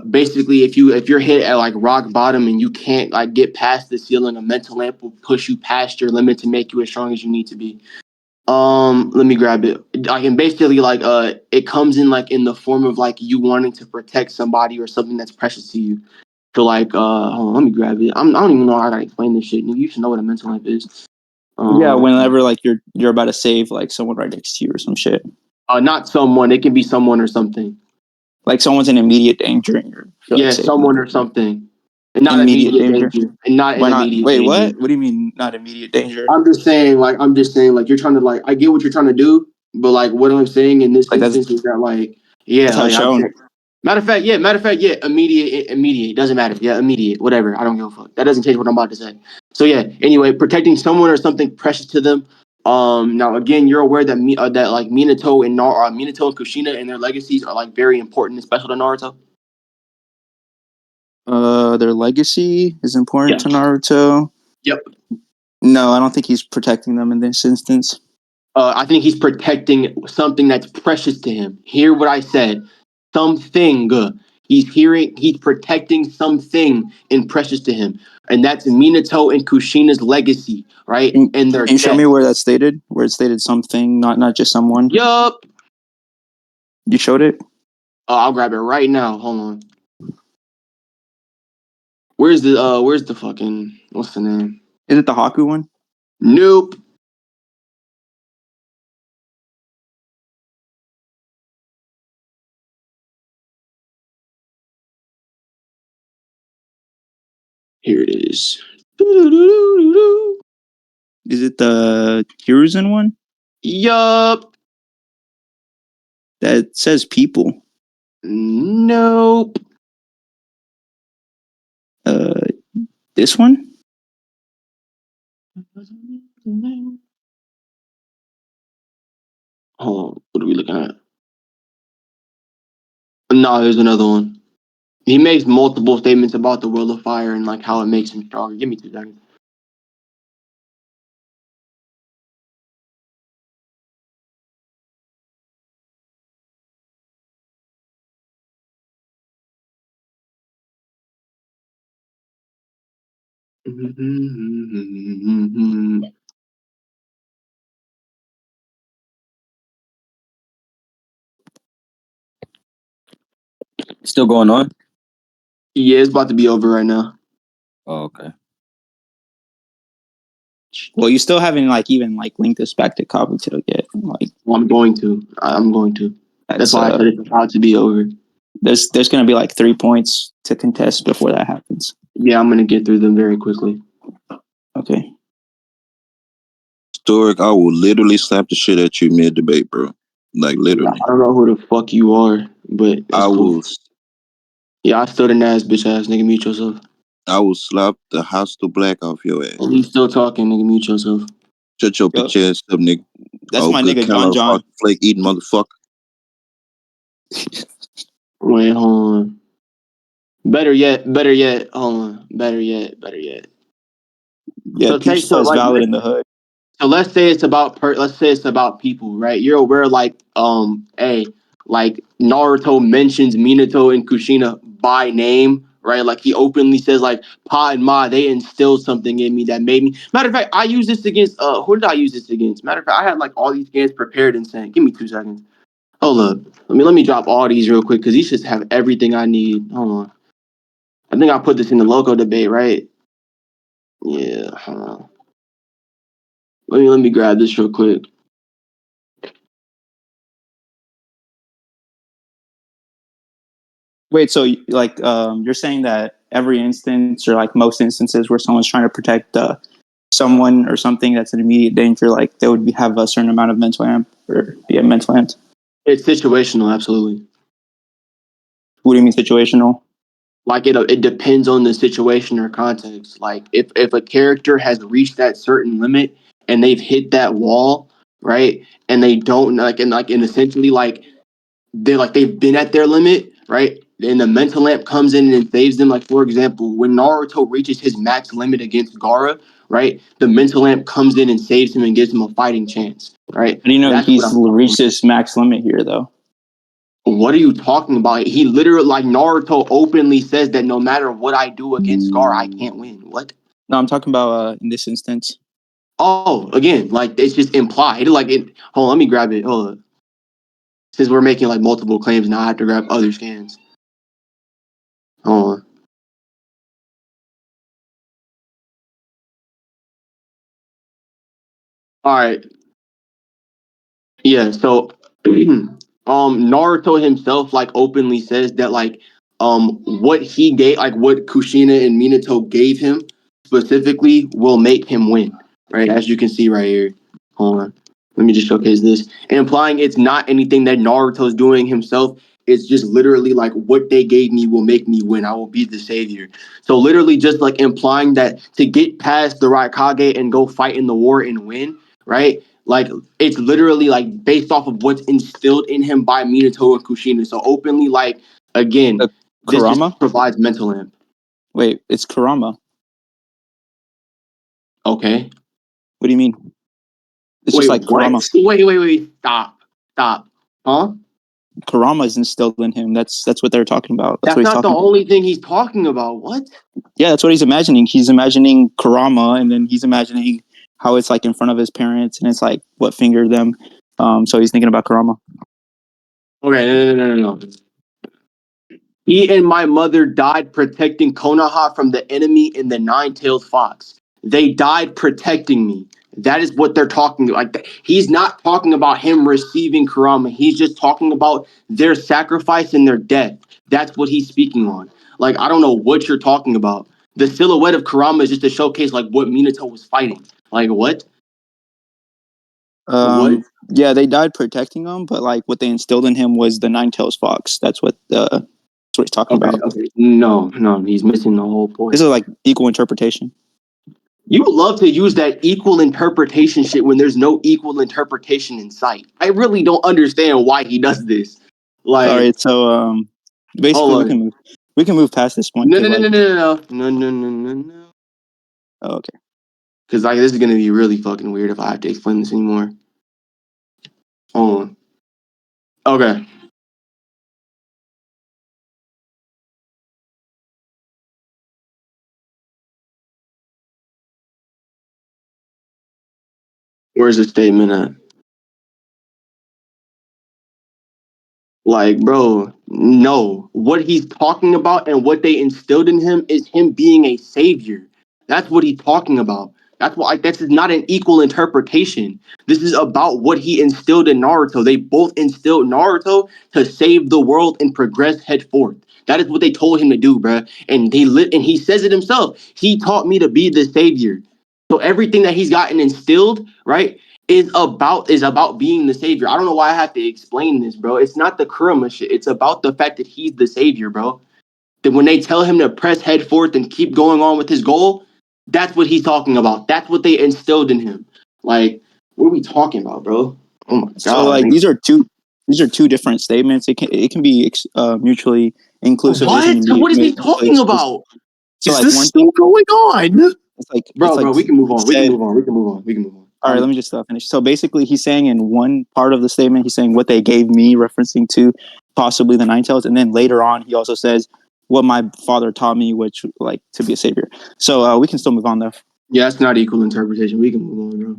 Basically, if you're hit at like rock bottom and you can't like get past the ceiling, a mental lamp will push you past your limit to make you as strong as you need to be. Let me grab it. I can basically it comes in in the form of you wanting to protect somebody or something that's precious to you. So hold on, let me grab it. I don't even know how to explain this shit. You should know what a mental lamp is. Yeah, whenever you're about to save someone right next to you or some shit. Not someone. It can be someone or something. Like someone's in immediate danger. Someone or something. And not immediate danger. And not in immediate danger. What? What do you mean not immediate danger? I'm just saying you're trying to I get what you're trying to do, but what I'm saying in this instance is that that's how it's shown. Matter of fact, immediate. It doesn't matter. Yeah, immediate, whatever. I don't give a fuck. That doesn't change what I'm about to say. So yeah, anyway, protecting someone or something precious to them. Now again, you're aware that Minato and Kushina and their legacies are very important and special to Naruto. Their legacy is important to Naruto. Yep. No, I don't think he's protecting them in this instance. I think he's protecting something that's precious to him. Hear what I said. Something. He's protecting something and precious to him, and that's Minato and Kushina's legacy, right? And their Can you show me death. where that's stated? Where it stated something, not just someone. Yup. You showed it. I'll grab it right now. Hold on. Where's the fucking what's the name? Is it the Haku one? Nope. Here it is. Is it the Hiruzen one? Yup. That says people. Nope. This one? Hold on. What are we looking at? No, there's another one. He makes multiple statements about the World of Fire and like how it makes him stronger. Give me 2 seconds. Still going on? Yeah, it's about to be over right now. Oh, okay. Well, you still haven't even linked this back to Kabuto yet. Like, Well, I'm going to. That's that's why I said it's about to be over. there's gonna be 3 points to contest before that happens. Yeah, I'm gonna get through them very quickly. Okay. Historic, I will literally slap the shit at you mid debate, bro. Like literally. I don't know who the fuck you are, but that's I cool. will Yeah, I still an ass bitch ass nigga. Mute yourself. slap the hostile black off your ass. You still talking, nigga? Mute yourself. Shut your bitch ass up, nigga. That's my good nigga John John. flake eating motherfucker. Wait, hold on. Better yet. Hold on. Better yet. Yeah, Peachfuzz valid in the hood. So let's say it's about people, right? You're aware, like Naruto mentions Minato and Kushina by name, right? Like he openly says, like Pa and Ma, they instilled something in me that made me. Matter of fact, I use this against who did I use this against? Matter of fact, I had like all these games prepared and saying, give me 2 seconds. Hold up, let me drop all these real quick because these should have everything I need. Hold on, I think I put this in the local debate, right? Yeah, hold on. Let me grab this real quick. Wait, so you're saying that every instance or most instances where someone's trying to protect someone or something that's in immediate danger, they would have a certain amount of mental amp or be a mental amp? It's situational, absolutely. What do you mean situational? Like it depends on the situation or context. Like if a character has reached that certain limit and they've hit that wall, right? And they don't and essentially they've been at their limit, right? And the mental lamp comes in and saves them. Like for example, when Naruto reaches his max limit against Gaara, right? The mental lamp comes in and saves him and gives him a fighting chance, right? How do you know That's he's reached his max limit here, though? What are you talking about? He literally, like Naruto openly says that no matter what I do against Gaara, I can't win. What? No, I'm talking about in this instance. Oh, again, it's just implied. Hold on, let me grab it. Hold on. Since we're making multiple claims, now I have to grab other scans. Hold on. All right. Yeah. So, Naruto himself openly says that what he gave, what Kushina and Minato gave him specifically will make him win. Right, as you can see right here. Hold on. Let me just showcase this. Implying it's not anything that Naruto's doing himself. It's just literally what they gave me will make me win. I will be the savior. So literally just implying that to get past the Raikage and go fight in the war and win, right? It's literally based off of what's instilled in him by Minato and Kushina. So openly, again, this Kurama? just provides mental amp. Wait, it's Kurama. Okay. What do you mean? It's Wait, just what? Kurama. Wait. Stop. Huh? Kurama is instilled in him. That's what they're talking about. That's what he's not the talking only thing he's talking about. What? Yeah, that's what he's imagining. He's imagining Kurama, and then he's imagining how it's like in front of his parents, and it's like what fingered them. So he's thinking about Kurama. Okay, no. He and my mother died protecting Konoha from the enemy in the Nine-Tailed Fox. They died protecting me. That is what they're talking about. Like, he's not talking about him receiving Kurama. He's just talking about their sacrifice and their death. That's what he's speaking on. Like, I don't know what you're talking about. The silhouette of Kurama is just to showcase like what Minato was fighting. Like what? What? Yeah, they died protecting him, but like what they instilled in him was the Nine-Tails Fox. That's what he's talking about. Okay. No, he's missing the whole point. This is like equal interpretation. You love to use that equal interpretation shit when there's no equal interpretation in sight. I really don't understand why he does this. Like, All right, so basically we can move past this point. No. Oh, okay. Because like this is gonna be really fucking weird if I have to explain this anymore. Hold on. Okay. Where's the statement at? Like, bro, no. What he's talking about and what they instilled in him is him being a savior. That's what he's talking about. That's why this is not an equal interpretation. This is about what he instilled in Naruto. They both instilled Naruto to save the world and progress head forth. That is what they told him to do, bruh. And he says it himself. He taught me to be the savior. So everything that he's gotten instilled, right, is about being the savior. I don't know why I have to explain this, bro. It's not the Kurama shit. It's about the fact that he's the savior, bro. That when they tell him to press head forth and keep going on with his goal, that's what he's talking about. That's what they instilled in him. Like, what are we talking about, bro? Oh my god! So like these are two different statements. It can be mutually inclusive. What? What is he talking about? So is like this one still thing, going on? it's like Bro, we can move on. We can said, move on. We can move on. All right, let me just finish. So basically, he's saying in one part of the statement, he's saying what they gave me, referencing to possibly the Nine-Tails, and then later on, he also says what my father taught me, which like to be a savior. So we can still move on though. Yeah, it's not equal interpretation. We can move on, bro.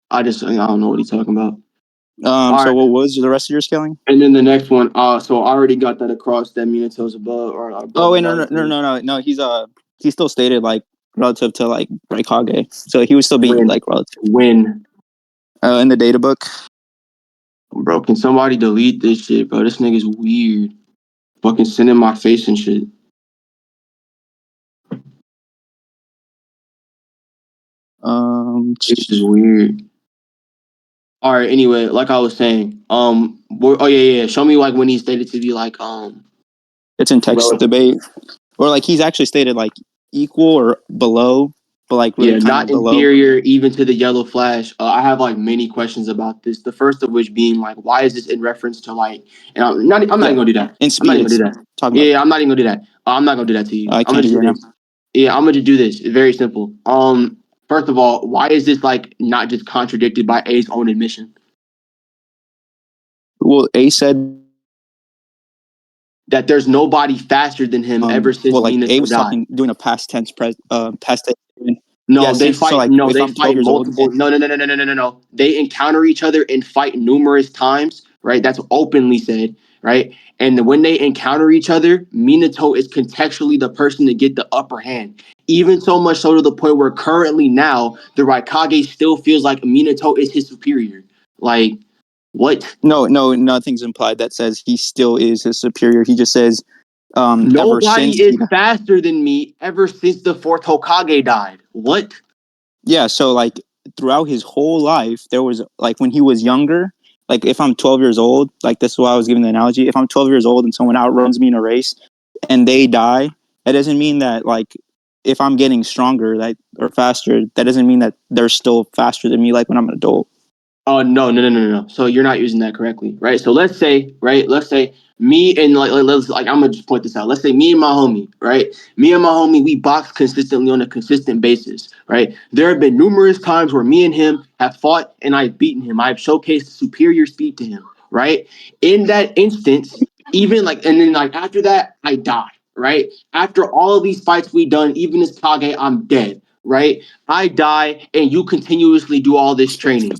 I don't know what he's talking about. So what was the rest of your scaling? And then the next one, so I already got that across that Minato's above or above. Oh wait, no. He's still stated like relative to like Raikage, so he would still be like relative. When? In the data book. Bro, can somebody delete this shit, bro? This nigga's weird. Fucking send in my face and shit. This is weird. All right. Anyway, like I was saying, yeah. Show me like when he stated to be like, It's in text debate, or like he's actually stated like equal or below, but like really kind not of below. inferior even to the yellow flash. I have like many questions about this. The first of which being like, why is this in reference to like? And I'm not even gonna do that. In speed, I'm not even gonna do that. Yeah, I'm not even gonna do that. I'm not gonna do that to you. I can't do this. Yeah, I'm gonna just do this. It's very simple. First of all, why is this like not just contradicted by A's own admission? Well, A said that there's nobody faster than him ever since Minato A was died. talking doing a past tense past tense. No, yeah, they fight. So like, no, they fight multiple. No. They encounter each other and fight numerous times. Right, that's openly said. Right, and when they encounter each other, Minato is contextually the person to get the upper hand. Even so much so to the point where currently now the Raikage still feels like Minato is his superior. Like, what? No, nothing's implied that says he still is his superior. He just says nobody is faster than me ever since the fourth Hokage died. What? Yeah, so like throughout his whole life, there was like when he was younger, like if I'm 12 years old, like this is why I was giving the analogy. If I'm 12 years old and someone outruns me in a race and they die, that doesn't mean that like if I'm getting stronger that or faster, that doesn't mean that they're still faster than me like when I'm an adult. Oh, no. So you're not using that correctly, right? So let's say me and let's I'm gonna just point this out. Let's say me and my homie, right? Me and my homie, we box consistently on a consistent basis, right? There have been numerous times where me and him have fought and I've beaten him. I've showcased superior speed to him. right? In that instance, even like, and then like after that, I die, right? After all of these fights we done, even as Kage, I'm dead, right? I die, and you continuously do all this training.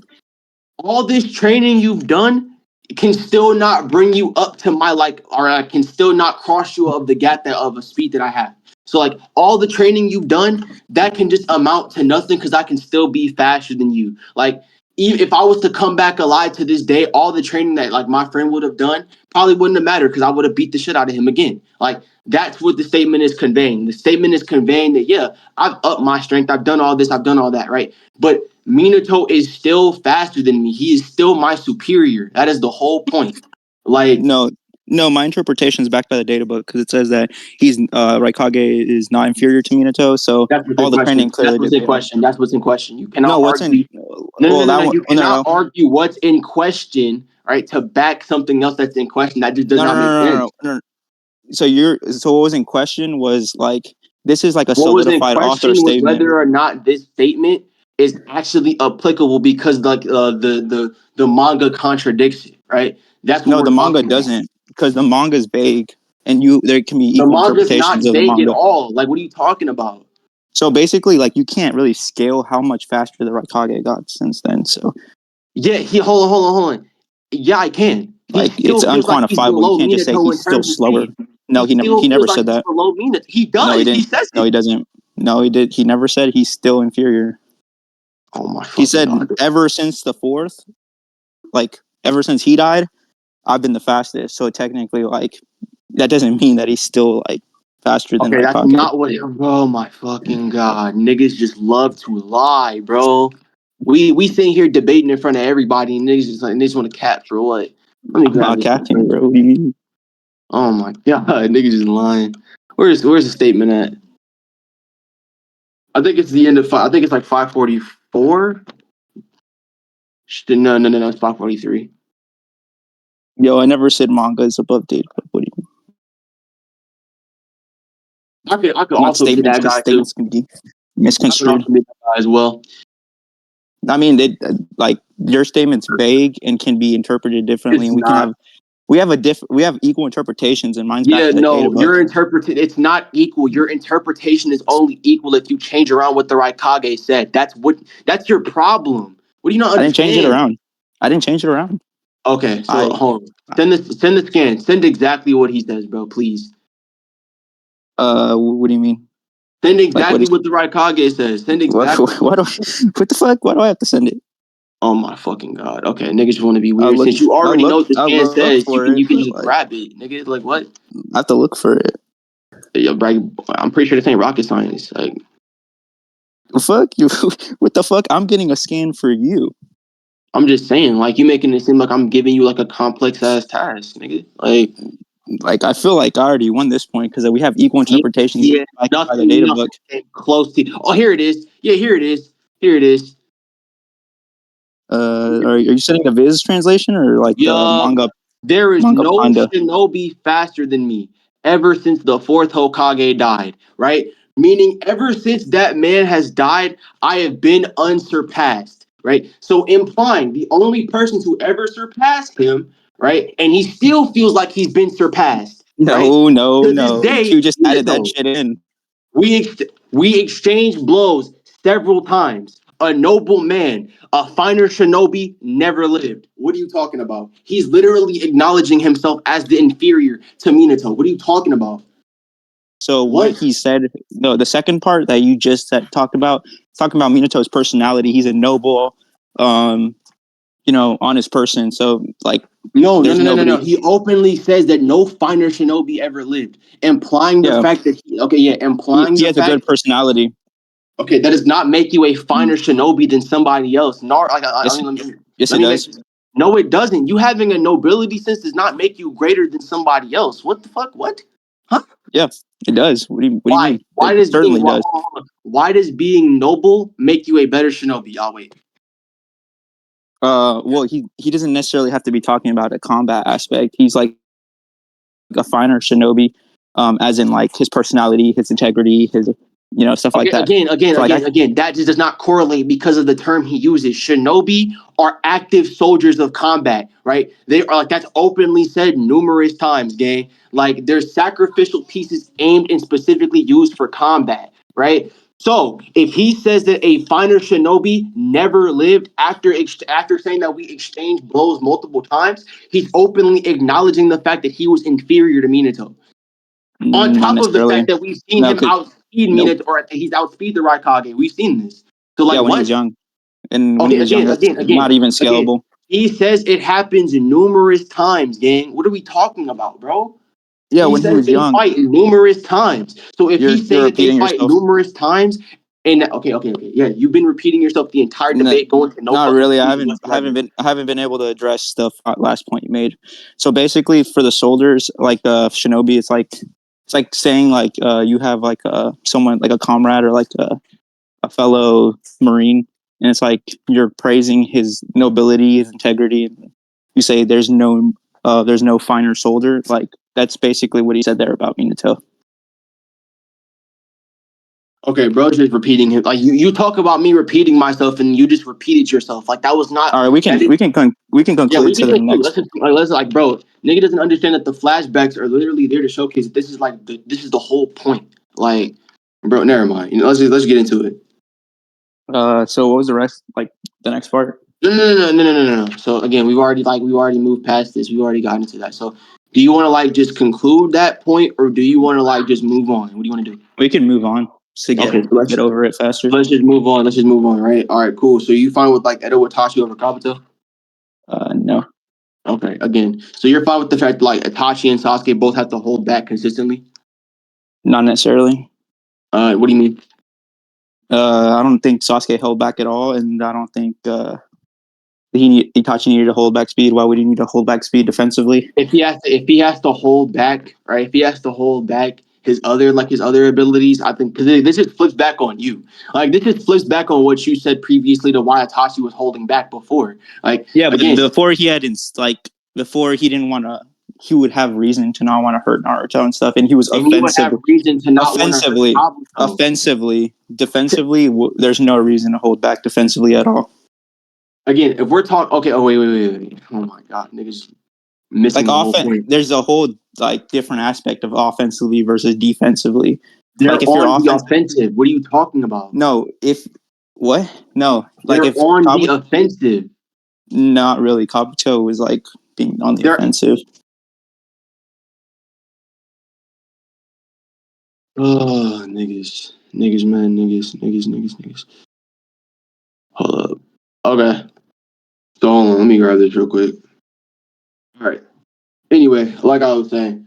All this training you've done can still not bring you up to my like, or I can still not cross you of the gap that of a speed that I have. So like all the training you've done, that can just amount to nothing because I can still be faster than you. Like even if I was to come back alive to this day, all the training that like my friend would have done probably wouldn't have mattered because I would have beat the shit out of him again. Like that's what the statement is conveying. The statement is conveying that yeah, I've upped my strength, I've done all this, I've done all that, right? But Minato is still faster than me. He is still my superior. That is the whole point. Like No, my interpretation is backed by the data book because it says that he's Raikage is not inferior to Minato, so that's what's in all the question. training clearly. That's what's in question. That's what's in question. You cannot No, what's argue. in? No. That one. You Oh, cannot argue what's in question, right? To back something else that's in question. That just does not make sense. No. So what was in question was like this is like a What was in solidified author question was statement. whether or not this statement is actually applicable because like the manga contradicts it, right? That's what No, we're the manga talking about. doesn't because the manga is vague, and there can be The equal manga is interpretations not of the vague at manga. all. Like, what are you talking about? So basically, like you can't really scale how much faster the Raikage got since then. So Yeah, hold on. Yeah, I can. He like still it's feels like he's unquantifiable. You below can't just say Minato he's in still terms of slower. speed. No, He still he never feels like said he's that. below Minato. He does. No, he He didn't. says No, it. he doesn't. No, he did. He never said he's still inferior. Oh my He fucking said god. ever since the fourth, like ever since he died, I've been the fastest. So technically, like that doesn't mean that he's still like faster than Okay, that's Raikage. not what. Oh my fucking god. Niggas just love to lie, bro. We sitting here debating in front of everybody, and niggas just like they just want to cap for what? Let me I'm grab not this. capping, bro. What do you mean? Oh my god, niggas just lying. Where's the statement at? I think it's the end of I think it's like 544. No. It's 543. Yo, I never said manga is above data. What do you mean? I could Not also be statements, that because guy too. statements can be I could misconstrued. also be that guy as well. I mean, like your statement's vague and can be interpreted differently, It's and not. we have equal interpretations, and mine's back Yeah, to the data no, book. your interpretation, it's not equal. Your interpretation is only equal if you change around what the Raikage said. That's your problem. What do you not I didn't change it understand? around. Okay, so I hold on. Send the scan. Send exactly what he says, bro, please. What do you mean? Send Like exactly what the Raikage says. Send exactly. what the fuck? Why do I have to send it? Oh my fucking god. Okay, niggas just want to be weird. Since you I already know what the I'll scan look says, for it, you can but just like grab it, nigga. Like what? I have to look for it. Yo, bro, I'm pretty sure this ain't rocket science. Like Fuck you! What the fuck? I'm getting a scan for you. I'm just saying, like you making it seem like I'm giving you like a complex ass task, nigga. Like I feel like I already won this point because we have equal interpretations Yeah, by the nothing data book. came close to. Oh, here it is. Yeah, here it is. Here it is. Are you sending a Viz translation or like the Yup. manga There is no Panda? shinobi faster than me ever since the fourth Hokage died, right? Meaning, ever since that man has died, I have been unsurpassed, right? So, implying the only person to ever surpass him, right? And he still feels like he's been surpassed, right? No. To this day, You just added that Minato. shit in. We exchanged blows several times. A noble man, a finer shinobi never lived. What are you talking about? He's literally acknowledging himself as the inferior to Minato. What are you talking about? So what What? he said, no, the second part that you just talked about, talking about Minato's personality. He's a noble, honest person. So like, No. there's nobody. He openly says that no finer shinobi ever lived, implying the Yeah, fact that implying he the has a fact. good personality. Okay, that does not make you a finer shinobi than somebody else. Nor, like, Yes, yes, let it me make. does. No, it doesn't. You having a nobility sense does not make you greater than somebody else. What the fuck? What? Huh? Yeah, it does. What do you Why? mean? It certainly does. Why does being noble make you a better shinobi? I'll wait. Well, he doesn't necessarily have to be talking about a combat aspect. He's like a finer shinobi, as in like his personality, his integrity, his stuff like that. Again, that just does not correlate because of the term he uses. Shinobi are active soldiers of combat, right? They are like, that's openly said numerous times, gang. Like, they're sacrificial pieces aimed and specifically used for combat, right? So if he says that a finer shinobi never lived after saying that we exchanged blows multiple times, he's openly acknowledging the fact that he was inferior to Minato. On Not top of the necessarily. fact that we've seen him outspeed Minato, or he's outspeed the Raikage. We've seen this. So like, when he was young, and when he was young, that's not even scalable. He says it happens numerous times, gang. What are we talking about, bro? Yeah, he when he was young, fight numerous times. So if he's saying that they repeating fight yourself. numerous times, and okay, yeah, you've been repeating yourself the entire debate, going to no. Not fucking really. I conclusion haven't been able to address the last point you made. So basically, for the soldiers, like shinobi, it's like saying like you have like someone like a comrade or like a fellow marine, and it's like you're praising his nobility, his integrity, and you say there's no finer soldier. Like that's basically what he said there about Minato. Okay, bro, just repeating him. Like you talk about me repeating myself, and you just repeated yourself. Like that was not. All right, we can conclude to the next. Let's like, bro, nigga doesn't understand that the flashbacks are literally there to showcase that this is like this is the whole point. Like, bro, never mind. Let's get into it. So what was the rest? Like the next part? No. So again, we've already moved past this. We've already gotten into that. So do you want to like just conclude that point, or do you want to like just move on? What do you want to do? We can move on to get over it faster. Let's just move on. Right. All right. Cool. So you fine with like Edo Itachi over Kabuto? No. Okay. Again, so you're fine with the fact that like Itachi and Sasuke both have to hold back consistently? Not necessarily. What do you mean? I don't think Sasuke held back at all, and I don't think Itachi needed to hold back speed. Why would he need to hold back speed defensively? If he has to hold back, right? If he has to hold back his other abilities, I think because this just flips back on you. Like this just flips back on what you said previously to why Itachi was holding back before. Like yeah, but before he didn't want to. He would have reason to not want to hurt Naruto and stuff, and he was offensive. He would have reason to not want to hurt Kabuto. Offensively, defensively, there's no reason to hold back defensively at all. Again, if we're talking, okay, wait. Oh my god, niggas missing like the whole point. There's a whole like different aspect of offensively versus defensively. They're like if on the offensive. What are you talking about? No, They're if on the offensive. Not really. Kabuto was like being on the offensive. Oh, niggas, man. Hold up. Okay. So hold on, let me grab this real quick. All right. Anyway, like I was saying,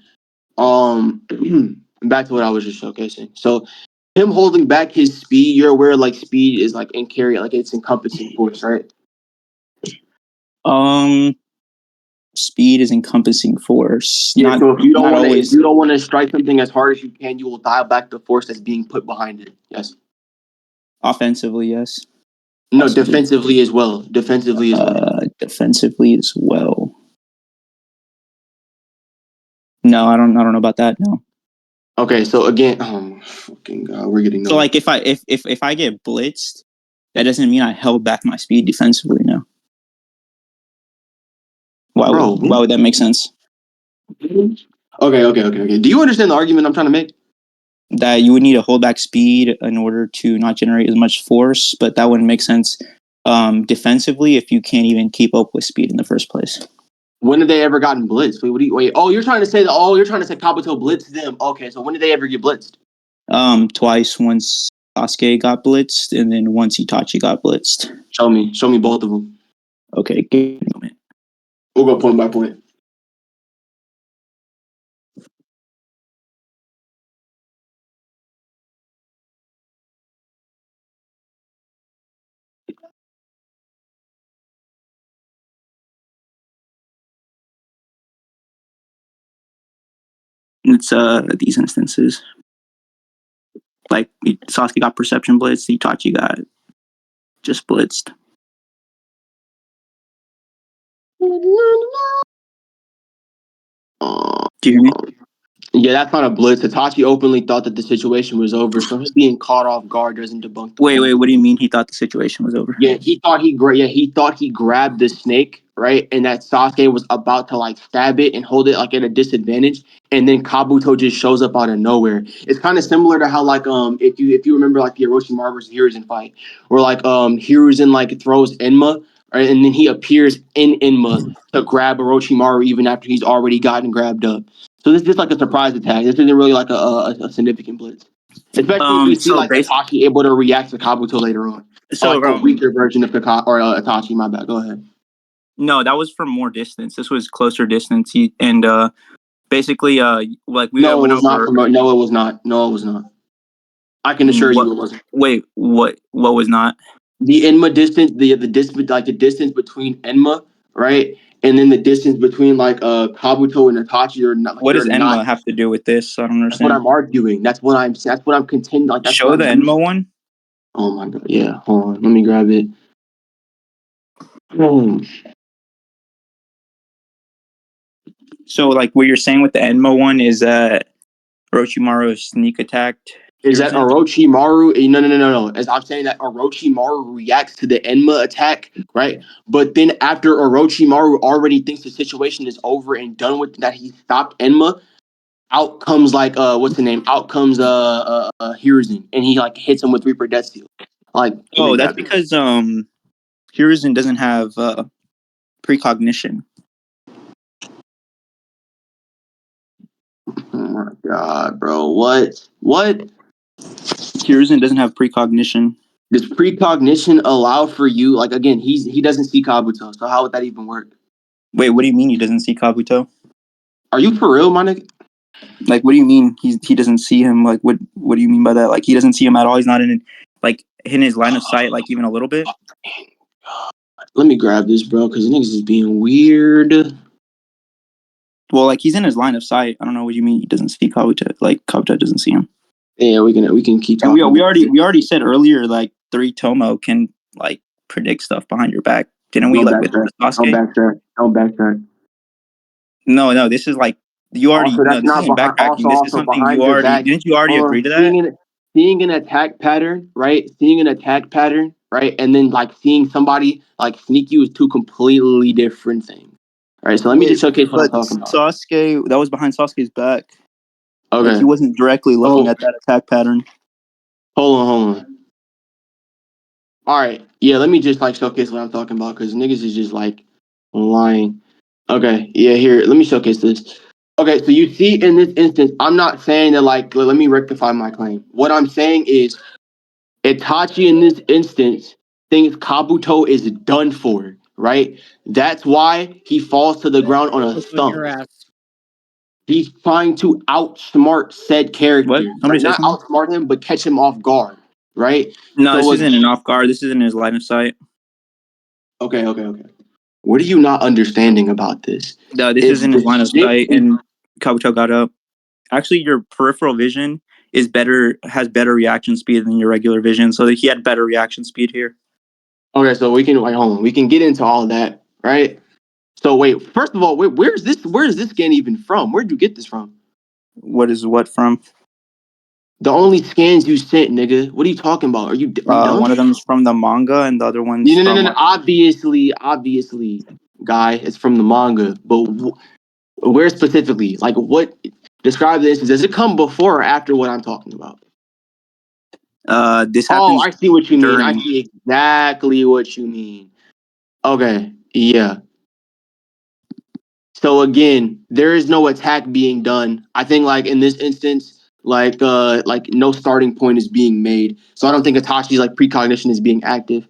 back to what I was just showcasing. So him holding back his speed, you're aware like speed is like it's encompassing force, right? Speed is encompassing force. Yeah, so if you don't want to strike something as hard as you can, you will dial back the force that's being put behind it. Yes. Offensively, yes. No, defensively as well. Defensively as well. No, I don't know about that. No. Okay, so again, oh fucking god, we're getting so like if I get blitzed, that doesn't mean I held back my speed defensively. No. Why would that make sense? Okay. Do you understand the argument I'm trying to make? That you would need to hold back speed in order to not generate as much force, but that wouldn't make sense defensively if you can't even keep up with speed in the first place. When did they ever gotten blitzed? Wait. Oh, you're trying to say Kabuto blitzed them. Okay, so when did they ever get blitzed? Twice. Once Sasuke got blitzed, and then once Itachi got blitzed. Show me both of them. Okay, give me a moment. We'll go point by point. It's these instances. Like Sasuke got perception blitzed, Itachi got just blitzed. Do you hear me? Yeah, that's not a blitz. Itachi openly thought that the situation was over, so him being caught off guard doesn't debunk the Wait, point. what do you mean he thought the situation was over? Yeah, he thought he grabbed the snake, right? And that Sasuke was about to like stab it and hold it like at a disadvantage, and then Kabuto just shows up out of nowhere. It's kind of similar to how like if you remember like the Orochimaru versus Hiruzen fight, where like Hiruzen like throws Enma, right? And then he appears in Enma to grab Orochimaru even after he's already gotten grabbed up. So this is just like a surprise attack. This isn't really like a significant blitz. Especially if we see So like Itachi able to react to Kabuto later on. Like a weaker version of Kakashi or Itachi. My bad. Go ahead. No, that was from more distance. This was closer distance. Basically, like we No, it went was not. over. No, it was not. No, it was not. I can assure What? you, it wasn't. Wait, what? What was not? The Enma distance, the distance, like the distance between Enma, right, and then the distance between like Kabuto and Itachi are not. Like, What they're does not. Enma have to do with this? I don't That's what understand. I'm arguing. That's what I'm. That's what I'm contending. Like that's what Show I'm the using. Enma one. Oh my god. Yeah. Hold on. Let me grab it. Hmm. So, like, what you're saying with the Enma one is that Orochimaru sneak attacked Is that Hiruzen? Orochimaru? No. As I'm saying that Orochimaru reacts to the Enma attack, right? But then after Orochimaru already thinks the situation is over and done with that, he stopped Enma. Out comes like what's the name? Out comes Hiruzen, and he like hits him with Reaper Death Seal. Like, let me Oh, that's grab it. because Hiruzen doesn't have precognition. Oh my god, bro! What? Hiruzen doesn't have precognition. Does precognition allow for you? Like again, he doesn't see Kabuto, so how would that even work? Wait, what do you mean he doesn't see Kabuto? Are you for real, my nigga? Like, what do you mean he doesn't see him? Like, what do you mean by that? Like, he doesn't see him at all. He's not in his line of sight, like even a little bit. Let me grab this, bro, because niggas is being weird. Well, like he's in his line of sight. I don't know what you mean he doesn't see Kabuto. Like Kabuto doesn't see him. Yeah, we can keep And talking. we already said earlier like 3 Tomo can like predict stuff behind your back. Didn't we Don't like with backtrack. Sasuke? Don't backtrack. No, this is like you already Also, no, that's this not isn't behind. backtracking. This is Also something behind you your already back. didn't you already agree to that? Seeing an attack pattern, right? Seeing an attack pattern, right? And then like seeing somebody like sneak you is two completely different things. All right, so let me just showcase what I'm But talking about. Sasuke, that was behind Sasuke's back. Okay. Like he wasn't directly looking at that attack pattern. Hold on. All right. Yeah, let me just like showcase what I'm talking about because niggas is just like lying. Okay. Yeah, here. Let me showcase this. Okay, so you see in this instance, I'm not saying that like let me rectify my claim. What I'm saying is Itachi in this instance thinks Kabuto is done for, right? That's why he falls to the ground on a stump. He's trying to outsmart said character. What? Somebody Right? say Not something? outsmart him, but catch him off guard, right? No, So this isn't an off guard. This isn't his line of sight. Okay. What are you not understanding about this? No, this If isn't the his line of shit sight, is and Kabuto got up. Actually, your peripheral vision has better reaction speed than your regular vision, so that he had better reaction speed here. okay, so we can hold on. We can get into all of that, right? So wait, first of all, where is this scan even from? Where'd you get this from? What is what from? The only scans you sent, nigga. What are you talking about? Are you dumb? One of them is from the manga, and the other one's No. Obviously, guy, it's from the manga. But where specifically? Like, what? Describe this. Does it come before or after what I'm talking about? This Oh, happens I see what you mean. I during. see exactly what you mean. Okay, yeah. So again, there is no attack being done. I think like in this instance, like no starting point is being made. So I don't think Itachi's like precognition is being active.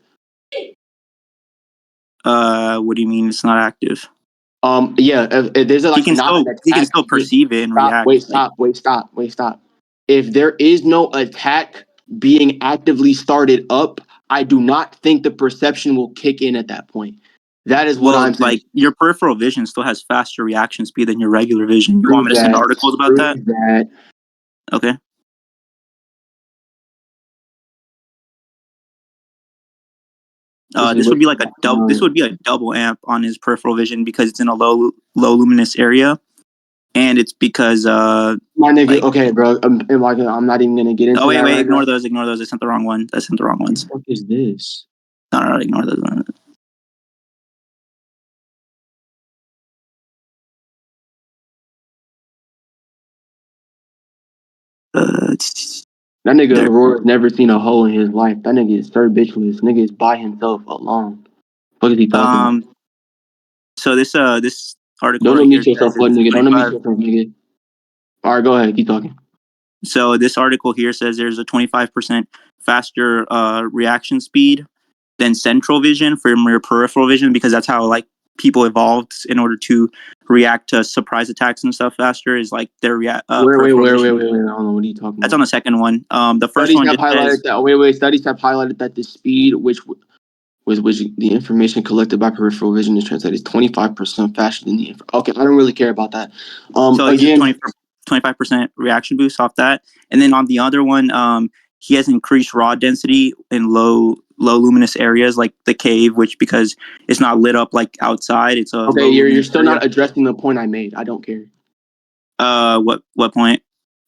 What do you mean it's not active? Yeah, if there's like He not an can attack. still perceive it and react. Stop. If there is no attack being actively started up, I do not think the perception will kick in at that point. That is what I'm saying. Like your peripheral vision still has faster reaction speed than your regular vision. You want me to send articles about that? Okay. This would be like a double. This would be a double amp on his peripheral vision because it's in a low luminous area, and it's because My nigga, Like, okay, bro. I'm not even gonna get into. oh wait, that right ignore now. those. I sent the wrong one. I sent the wrong ones. What the fuck is this? No, ignore those. That nigga There. Aurora's never seen a hoe in his life. That nigga is third bitchless. Nigga is by himself alone. What is he talking about? So this article Don't right here unmute yourself, says what it's nigga. Don't unmute 25. yourself, nigga. Alright, go ahead, keep talking. So this article here says there's a 25% faster reaction speed than central vision from your peripheral vision, because that's how like people evolved in order to react to surprise attacks and stuff faster. Is like their peripheral vision. Wait. I don't know what are you talking That's about. on the second one. The first Studies one have just highlighted says. that. Studies have highlighted that the speed which the information collected by peripheral vision is translated 25% faster than the okay, I don't really care about that. So he's a Again, 25% reaction boost off that, and then on the other one, he has increased raw density in low luminous areas like the cave, which because it's not lit up like outside, it's a okay, low you're luminous still area. not addressing the point I made. I don't care. What point?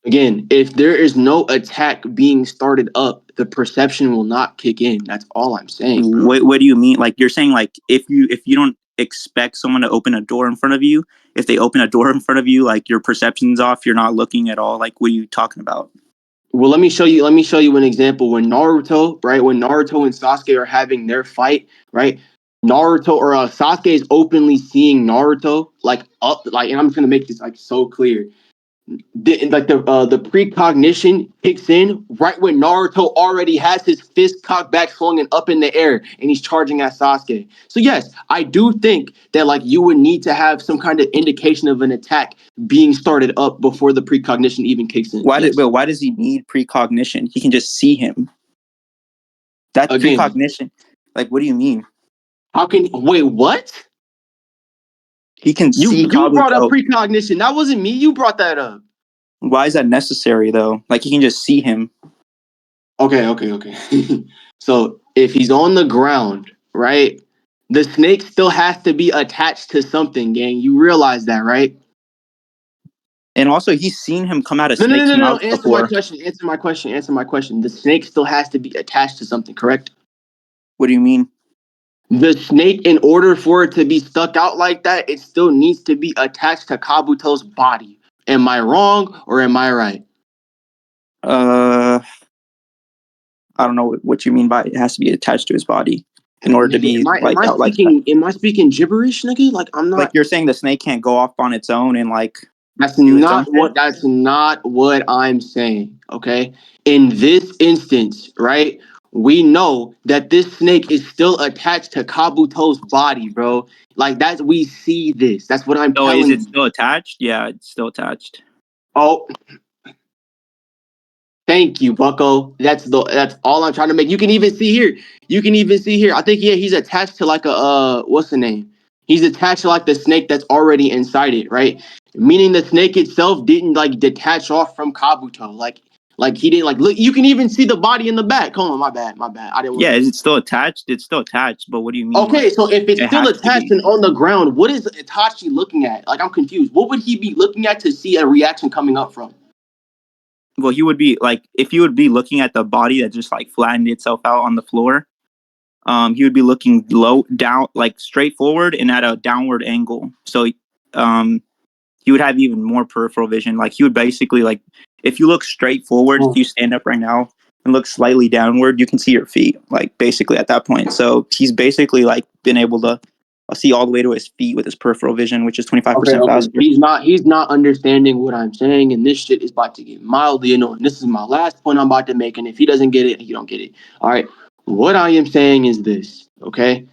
Again, if there is no attack being started up, the perception will not kick in. That's all I'm saying, bro. What do you mean? Like you're saying like if you don't expect someone to open a door in front of you, if they open a door in front of you, like your perception's off, you're not looking at all. Like what are you talking about? Well, let me show you an example. When Naruto and Sasuke are having their fight, right? Naruto or Sasuke is openly seeing Naruto like up, like, and I'm just gonna make this like so clear. The precognition kicks in right when Naruto already has his fist cocked back, swung and up in the air, and he's charging at Sasuke. So yes, I do think that like you would need to have some kind of indication of an attack being started up before the precognition even kicks in. Why does he need precognition? He can just see him. That Again, precognition. Like what do you mean? how can wait? What? He can see You brought up Kabuto. precognition. That wasn't me. You brought that up. Why is that necessary though? Like he can just see him. Okay. So if he's on the ground, right? The snake still has to be attached to something, gang. You realize that, right? And also he's seen him come out of No. Snake's mouth Answer my before. question. The snake still has to be attached to something, correct? What do you mean? The snake, in order for it to be stuck out like that, it still needs to attached to Kabuto's body. Am I wrong or am I right? I don't know what you mean by it has to be attached to his body in order to be like out like that. Am I speaking gibberish, nigga? Like I'm not. Like you're saying the snake can't go off on its own and like That's do its own not that's not what I'm saying. Okay. In this instance, right? We know that this snake is still attached to Kabuto's body, bro. Like we see this. That's what I'm So is telling it you. still attached? Yeah, it's still attached. Oh, thank you, Bucko. That's all I'm trying to make. You can even see here. I think he's attached to like a what's the name? He's attached to like the snake that's already inside it, right? Meaning the snake itself didn't like detach off from Kabuto. Like he didn't like look. You can even see the body in the back. Hold on, my bad. I didn't. Yeah, is it still attached? It's still attached, but what do you mean? Okay, Like, so if it's it still has to attached be. and on the ground, what is Itachi looking at? Like I'm confused. What would he be looking at to see a reaction coming up from? Well, he would be like if you would be looking at the body that just like flattened itself out on the floor. He would be looking low down, like straight forward and at a downward angle. So, he would have even more peripheral vision. Like he would basically like if you look straight forward, if you stand up right now and look slightly downward, you can see your feet. Like basically at that point. So he's basically like been able to see all the way to his feet with his peripheral vision, which is 25% faster. He's not understanding what I'm saying, and this shit is about to get mildly annoying. This is my last point I'm about to make, and if he doesn't get it, he don't get it. All right. What I am saying is this, okay?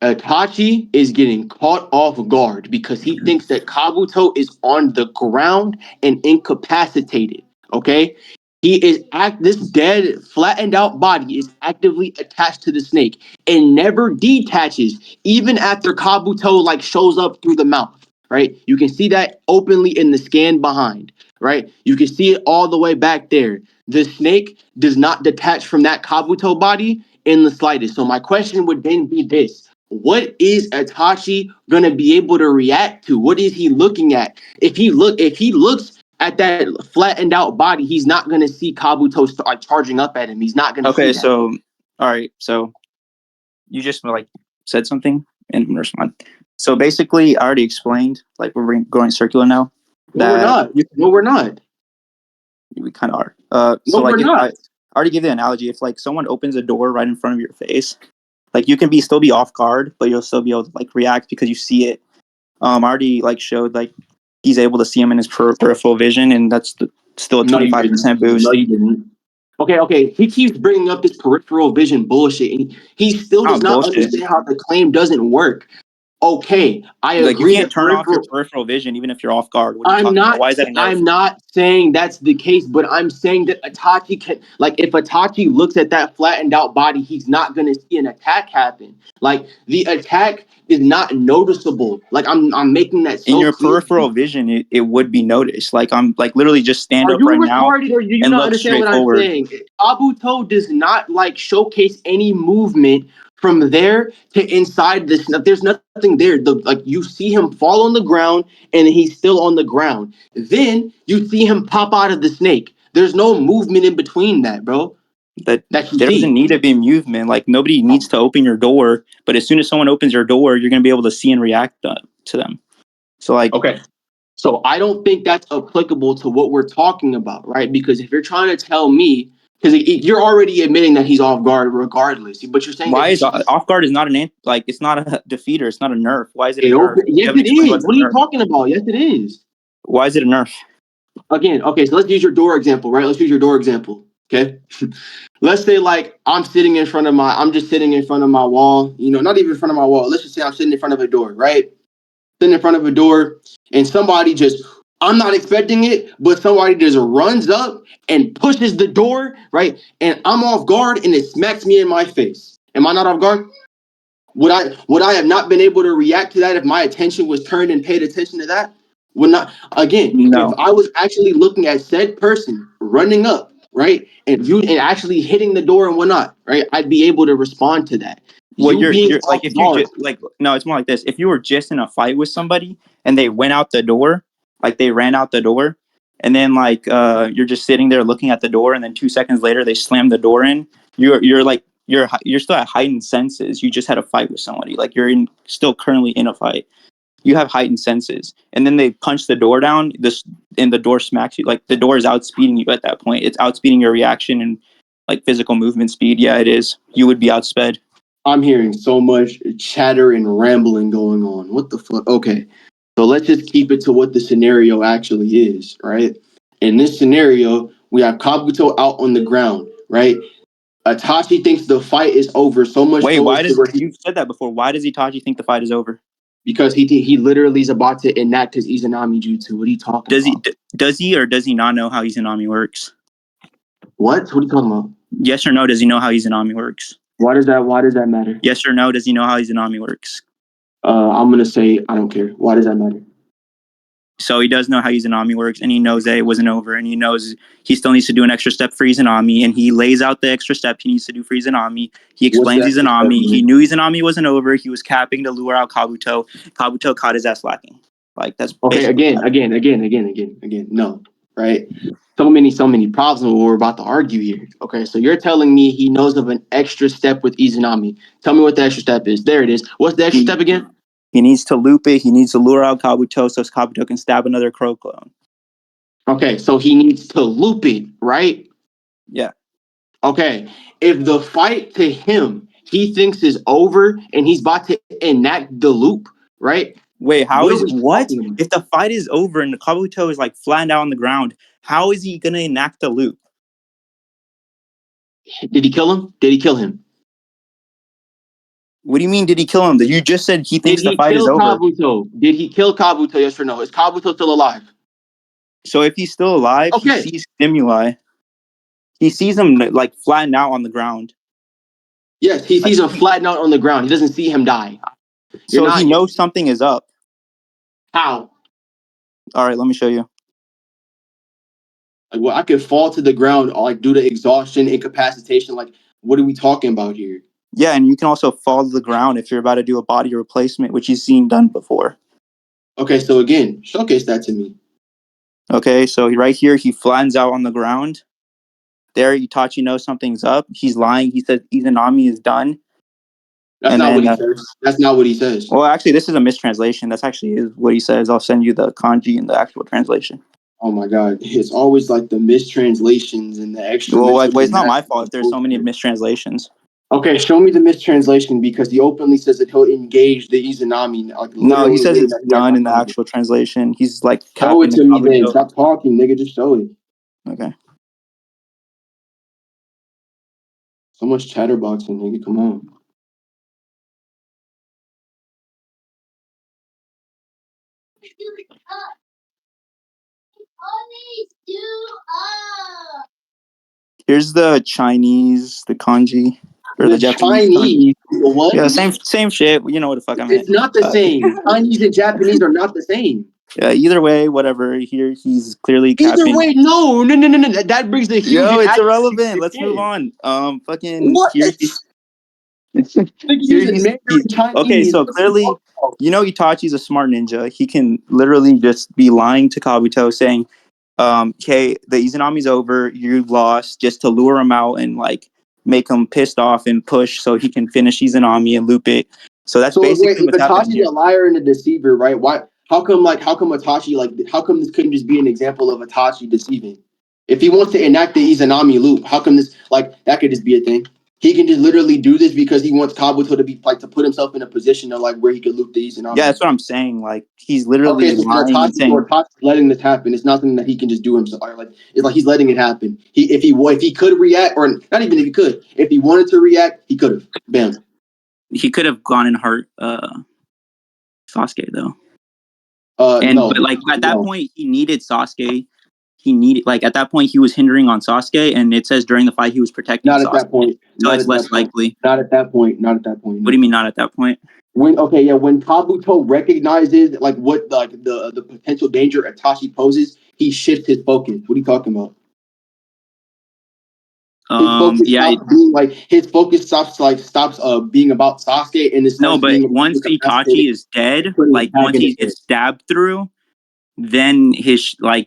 Itachi is getting caught off guard because he thinks that Kabuto is on the ground and incapacitated. Okay, this dead, flattened out body is actively attached to the snake and never detaches, even after Kabuto like shows up through the mouth. Right, you can see that openly in the scan behind. Right, you can see it all the way back there. The snake does not detach from that Kabuto body in the slightest. So my question would then be this: what is Itachi gonna be able to react to? What is he looking at? If he looks at that flattened out body, he's not gonna see Kabuto like charging up at him. He's not gonna see Okay, that. so all right, so you just like said something and respond. So basically, I already explained. Like we're going circular now. No, we're not. No, we're not. We kind of are. So No, like we're if not. I already give the analogy. If like someone opens a door right in front of your face, like you can still be off guard, but you'll still be able to like react because you see it. I already like showed like he's able to see him in his peripheral vision, and that's still a 25% boost. No, you didn't. Okay. He keeps bringing up this peripheral vision bullshit, and he still does not understand how the claim doesn't work. Okay, I agree. Like you can't turn off your peripheral vision even if you're off guard. What are you talking about? Why is that a nerf? I'm not saying that's the case, but I'm saying that Itachi can, like, if Itachi looks at that flattened out body, he's not gonna see an attack happen. Like the attack is not noticeable. Like I'm making that so in your clear. peripheral vision, it would be noticed. Like I'm like literally just stand up right now or do you and not look understand straight what forward. I'm saying? Kabuto does not like showcase any movement from there to inside this. There's nothing there. Like you see him fall on the ground and he's still on the ground. Then you see him pop out of the snake. There's no movement in between that, bro. That there doesn't need to be movement. Like nobody needs to open your door, but as soon as someone opens your door, you're gonna be able to see and react to them. So like, okay. So I don't think that's applicable to what we're talking about, right? Because if you're trying to tell me, because you're already admitting that he's off guard regardless, but you're saying why is off guard is not it's not a defeater, it's not a nerf. Why is it a nerf? Yes, it is. What are you talking about? Yes, it is. Why is it a nerf? Again, okay, so let's use your door example, right? Let's use your door example. Okay. Let's say like I'm just sitting in front of my wall, not even in front of my wall. Let's just say I'm sitting in front of a door, right? Sitting in front of a door, and somebody I'm not expecting it, but somebody just runs up and pushes the door, right? And I'm off guard and it smacks me in my face. Am I not off guard? Would I have not been able to react to that if my attention was turned and paid attention to that? Would not. Again, no. If I was actually looking at said person running up, right, and actually hitting the door and whatnot, right, I'd be able to respond to that. Well, you're like if you just like no, it's more like this. If you were just in a fight with somebody and they went out the door, like they ran out the door, and then like you're just sitting there looking at the door, and then 2 seconds later they slam the door in. You're still at heightened senses. You just had a fight with somebody. Like you're still currently in a fight. You have heightened senses, and then they punch the door down. And the door smacks you. Like the door is outspeeding you at that point. It's outspeeding your reaction and like physical movement speed. Yeah, it is. You would be outsped. I'm hearing so much chatter and rambling going on. What the fuck? Okay. So let's just keep it to what the scenario actually is, right? In this scenario, we have Kabuto out on the ground, right? Itachi thinks the fight is over so much. Wait, you've said that before. Why does Itachi think the fight is over? Because he literally is about to enact his Izanami jutsu. What are you talking about? Does he or does he not know how Izanami works? What? What are you talking about? Yes or no, does he know how Izanami works? Why does that matter? Yes or no, does he know how Izanami works? I'm gonna say I don't care. Why does that matter? So he does know how Izanami works, and he knows that it wasn't over, and he knows he still needs to do an extra step for Izanami, and he lays out the extra step he needs to do for Izanami. He explains Izanami. He knew Izanami wasn't over. He was capping to lure out Kabuto. Kabuto caught his ass lacking. Like that's okay. Again. No, right? So many problems with what we're about to argue here. Okay, so you're telling me he knows of an extra step with Izanami. Tell me what the extra step is. There it is. What's the extra step again? He needs to loop it. He needs to lure out Kabuto so Kabuto can stab another crow clone. Okay, so he needs to loop it, right? Yeah. Okay, if the fight to him he thinks is over and he's about to enact the loop, right? Wait, if the fight is over and the Kabuto is like flattened out on the ground, how is he gonna enact the loop? Did he kill him? Did he kill him? What do you mean, did he kill him? You just said he thinks the fight is over. Kabuto? Did he kill Kabuto, yes or no? Is Kabuto still alive? So if he's still alive, he sees stimuli. He sees him like flattened out on the ground. Yes, he sees him flattened out on the ground. He doesn't see him die. So he knows something is up. How? All right, let me show you. Like, well, I could fall to the ground like due to exhaustion, incapacitation. Like, what are we talking about here? Yeah, and you can also fall to the ground if you're about to do a body replacement, which you've seen done before. Okay, so again, showcase that to me. Okay, so right here, he flattens out on the ground. There, Itachi knows something's up. He's lying. He says Izanami is done. That's And not what then, he says. That's not what he says. well, actually, this is a mistranslation. That's actually is what he says. I'll send you the kanji and the actual translation. Oh my god, it's always like the mistranslations and the extra. Well, it's not my fault if there's so many mistranslations. Okay, show me the mistranslation because he openly says that he'll engage the Izanami. Like No, he literally, says it's that he done in the has actual translation. He's like show it capping the to me then. Kabuto. Stop talking, nigga. Just show it. Okay. So much chatterboxing, nigga. Come on. Here's the Chinese, the kanji, or the The Japanese kanji. Chinese, what? Yeah, same shit. You know what the fuck I meant. It's not the same. Chinese and Japanese are not the same. Yeah, either way, whatever. Here, he's clearly Either capping. way, no. That brings a huge. Yo, it's irrelevant. Let's move on. Fucking What? here. Nigga using Mandarin Chinese. Okay, so clearly, you know, Itachi's a smart ninja. He can literally just be lying to Kabuto, saying, "Okay, the Izanami's over. You lost," just to lure him out and like make him pissed off and push so he can finish Izanami and loop it. So that's basically wait, what's if happening Itachi's here. a liar and a deceiver, right? Why? How come Itachi how come this couldn't just be an example of Itachi deceiving? If he wants to enact the Izanami loop, how come this that could just be a thing? He can just literally do this because he wants Kabuto to be to put himself in a position of where he could loop the Izanami. Yeah, that's what I'm saying. Like he's literally so lying and saying Itachi's letting this happen. It's nothing that he can just do himself. It's like he's letting it happen. If he could react, or not even if he could, if he wanted to react, he could have. Bam. he could have gone and hurt Sasuke though. No, But like at that point, he needed Sasuke. At that point he was hindering on Sasuke, and it says during the fight he was protecting not Sasuke. at that point. So it's less likely. Not at that point. Not at that point. What do you mean not at that point? When Kabuto recognizes what the potential danger Itachi poses, he shifts his focus. What are you talking about? His focus stops being about Sasuke and it starts no, but being once Itachi is dead, like once he gets stabbed through, then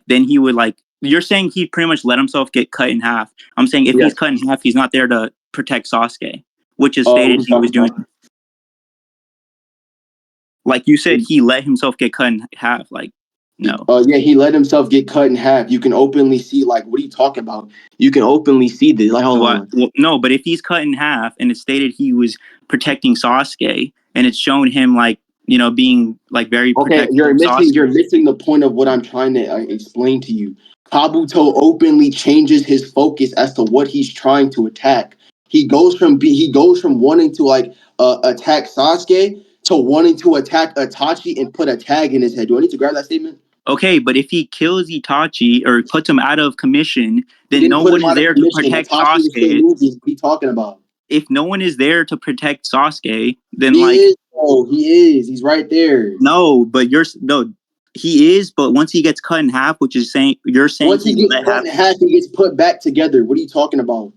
then he would you're saying he pretty much let himself get cut in half. I'm saying if he's cut in half, he's not there to protect Sasuke, which is stated he was doing. Like you said, he let himself get cut in half. Like, no. He let himself get cut in half. You can openly see, what are you talking about? You can openly see this. Hold on. Well, no, but if he's cut in half and it's stated he was protecting Sasuke and it's shown him being very protective. You're missing the point of what I'm trying to explain to you. Kabuto openly changes his focus as to what he's trying to attack. He goes from wanting to attack Sasuke to wanting to attack Itachi and put a tag in his head. Do I need to grab that statement? Okay, but if he kills Itachi or puts him out of commission, then no one is there to protect Sasuke. What are you talking about? If no one is there to protect Sasuke, then he is. He's right there. No, but he is. But once he gets cut in half, which is saying once he gets cut in half, he gets put back together. What are you talking about?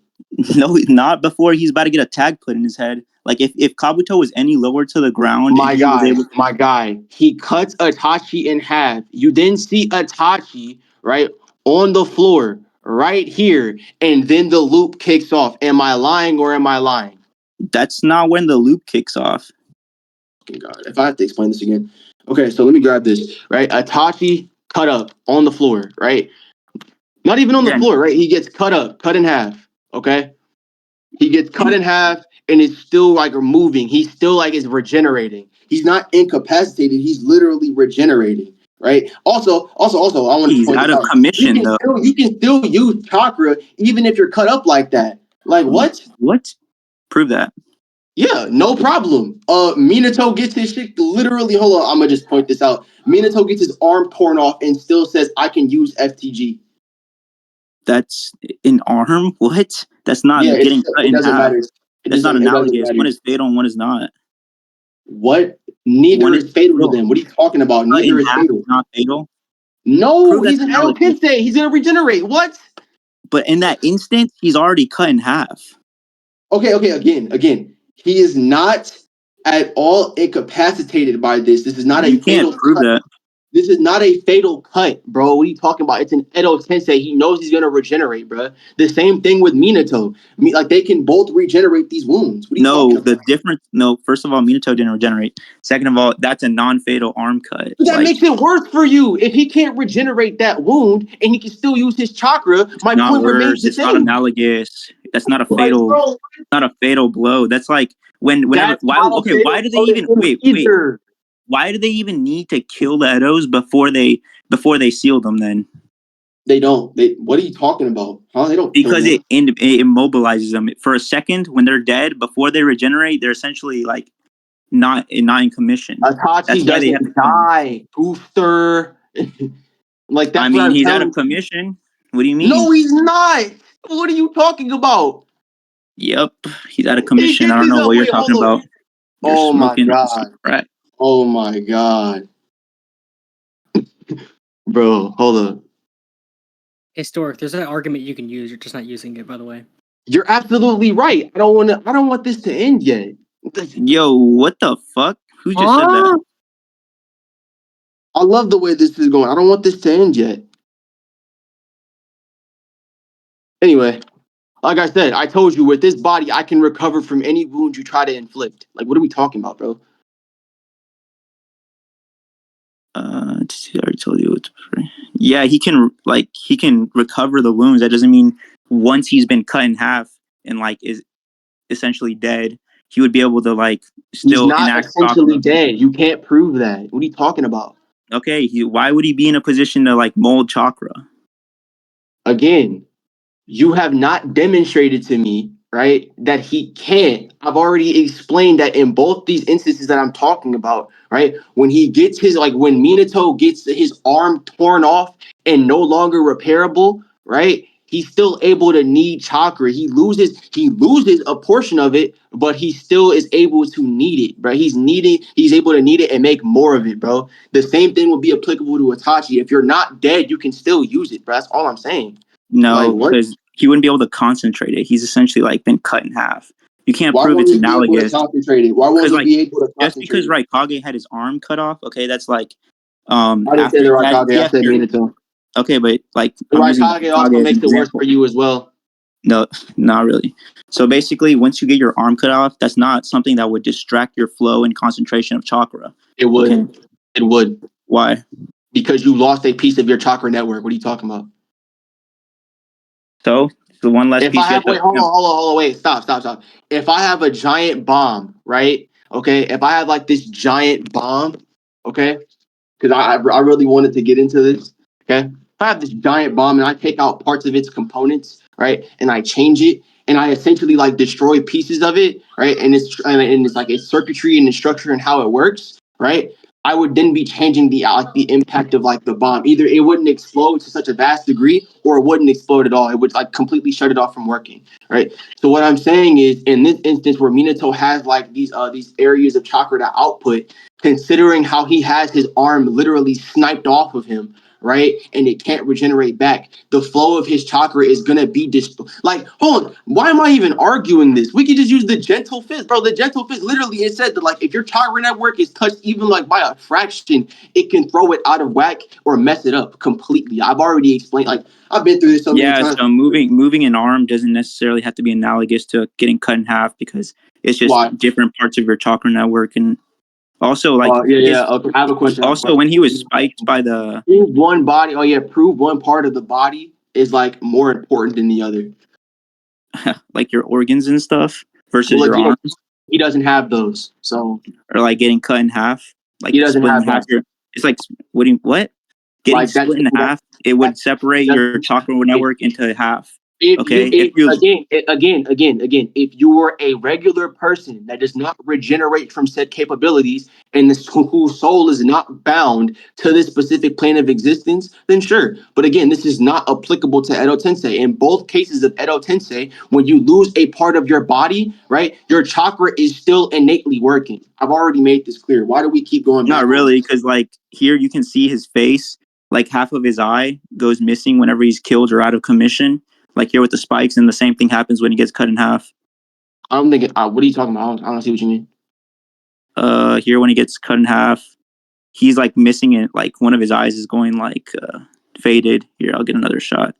No, not before he's about to get a tag put in his head. Like if Kabuto was any lower to the ground, my guy, he cuts Itachi in half. You then see Itachi right on the floor, right here, and then the loop kicks off. Am I lying or am I lying? That's not when the loop kicks off. Oh God, if I have to explain this again. Okay, so let me grab this. Right, Itachi cut up on the floor. Right, not even on the floor. Right, he gets cut in half. Okay, he gets cut in half and is still moving. He's still is regenerating. He's not incapacitated. He's literally regenerating. Right. Also, I want to point out this of commission though. You can still use chakra even if you're cut up like that. What? What? Prove that. Yeah, no problem. Minato gets his shit literally. Hold on, I'm gonna just point this out. Minato gets his arm torn off and still says, "I can use FTG." That's an arm? What? That's not getting cut in half. Matter. That's not analogous. One is fatal and one is not. What? Neither is fatal to them. What are you talking about? Neither is fatal. Not fatal. No, he's an Edo Tensei. He's gonna regenerate. What? But in that instant, he's already cut in half. Okay. Again, he is not at all incapacitated by this. This is not you can't prove that. This is not a fatal cut, bro. What are you talking about? It's an Edo Tensei. He knows he's gonna regenerate, bro. The same thing with Minato. Like they can both regenerate these wounds. What are you talking about? The difference. No, first of all, Minato didn't regenerate. Second of all, that's a non-fatal arm cut. But that makes it worse for you. If he can't regenerate that wound and he can still use his chakra, my not point remains worse. the It's same. not analogous. That's not a fatal. Bro, Not a fatal blow. That's like whenever. that's Why? not a Okay. fatal Why do they blow to even him wait? either. Why do they even need to kill the Edos before they seal them? Then They don't. What are you talking about? Huh? They don't kill because them. it immobilizes them for a second when they're dead before they regenerate. They're essentially like not in commission. That's Itachi why they have to doesn't kill them. die. Booster. Like that's I what mean, I'm he's out telling of you. commission. What do you mean? No, he's not. What are you talking about? Yep, he's out of He commission. I gets don't his know what you're wait, hold talking on. about. You're Oh my smoking some god. crack. Oh my god. Bro, hold on. Historic, there's an argument you can use. You're just not using it, by the way. You're absolutely right. I don't want this to end yet. Yo, what the fuck? Who just said that? I love the way this is going. I don't want this to end yet. Anyway, like I said, I told you with this body, I can recover from any wound you try to inflict. Like, what are we talking about, bro? I already told you what. Yeah, he can recover the wounds. That doesn't mean once he's been cut in half and like is essentially dead, he would be able to like He's still not enact essentially chakra. dead. You can't prove that. What are you talking about? Okay, why would he be in a position to like mold chakra? Again, you have not demonstrated to me, right, that he can't. I've already explained that in both these instances that I'm talking about, right? When he gets when Minato gets his arm torn off and no longer repairable, right? He's still able to need chakra. He loses a portion of it, but he still is able to need it, bro. He's able to need it and make more of it, bro. The same thing would be applicable to Itachi. If you're not dead, you can still use it, bro. That's all I'm saying. No, Like, what? because he wouldn't be able to concentrate it. He's essentially like been cut in half. You can't Why prove won't it's he be able to analogous. concentrate it? Why won't he Like be able to just concentrate because it? Raikage had his arm cut off, okay, that's like I didn't say after the you had Raikage. I said Minato. okay, but like The I'm using Raikage also Raikage as an makes it worse example. for you as well. No, not really. So basically, once you get your arm cut off, that's not something that would distract your flow and concentration of chakra. It would. Okay. It would. Why? Because you lost a piece of your chakra network. What are you talking about? So the one less If piece I you have, have to. hold on, wait, stop. If I have a giant bomb, right? Okay, if I have like this giant bomb, okay, because I really wanted to get into this, okay. If I have this giant bomb and I take out parts of its components, right, and I change it, and I essentially like destroy pieces of it, right, and it's like its circuitry and the structure and how it works, right. I would then be changing the impact of like the bomb. Either it wouldn't explode to such a vast degree, or it wouldn't explode at all. It would like completely shut it off from working, right? So what I'm saying is, in this instance where Minato has like these areas of chakra to output, considering how he has his arm literally sniped off of him, right? And it can't regenerate back. The flow of his chakra is gonna be like, hold on, why am I even arguing this? We could just use the gentle fist, bro. The gentle fist, literally, it said that like if your chakra network is touched even like by a fraction, it can throw it out of whack or mess it up completely. I've already explained, like I've been through this so many times. So moving an arm doesn't necessarily have to be analogous to getting cut in half because it's just different parts of your chakra network. And also like Okay, I have a question. Also, when he was spiked by the prove one body, prove one part of the body is like more important than the other. like your organs and stuff versus your arms. He doesn't have those, so or like getting cut in half, like he doesn't split in have half. that. It's like what? Getting Like split in half, it would separate your chakra network into half. Okay. Again, if you were a regular person that does not regenerate from said capabilities and whose soul is not bound to this specific plane of existence, then sure. But again, this is not applicable to Edo Tensei. In both cases of Edo Tensei, when you lose a part of your body, right, your chakra is still innately working. I've already made this clear. Why do we keep going back? Not really, because like here you can see his face, like half of his eye goes missing whenever he's killed or out of commission. Like here with the spikes, and the same thing happens when he gets cut in half. I'm thinking, what are you talking about? I don't see what you mean. Here when he gets cut in half, he's like missing it. Like one of his eyes is going like faded. Here, I'll get another shot.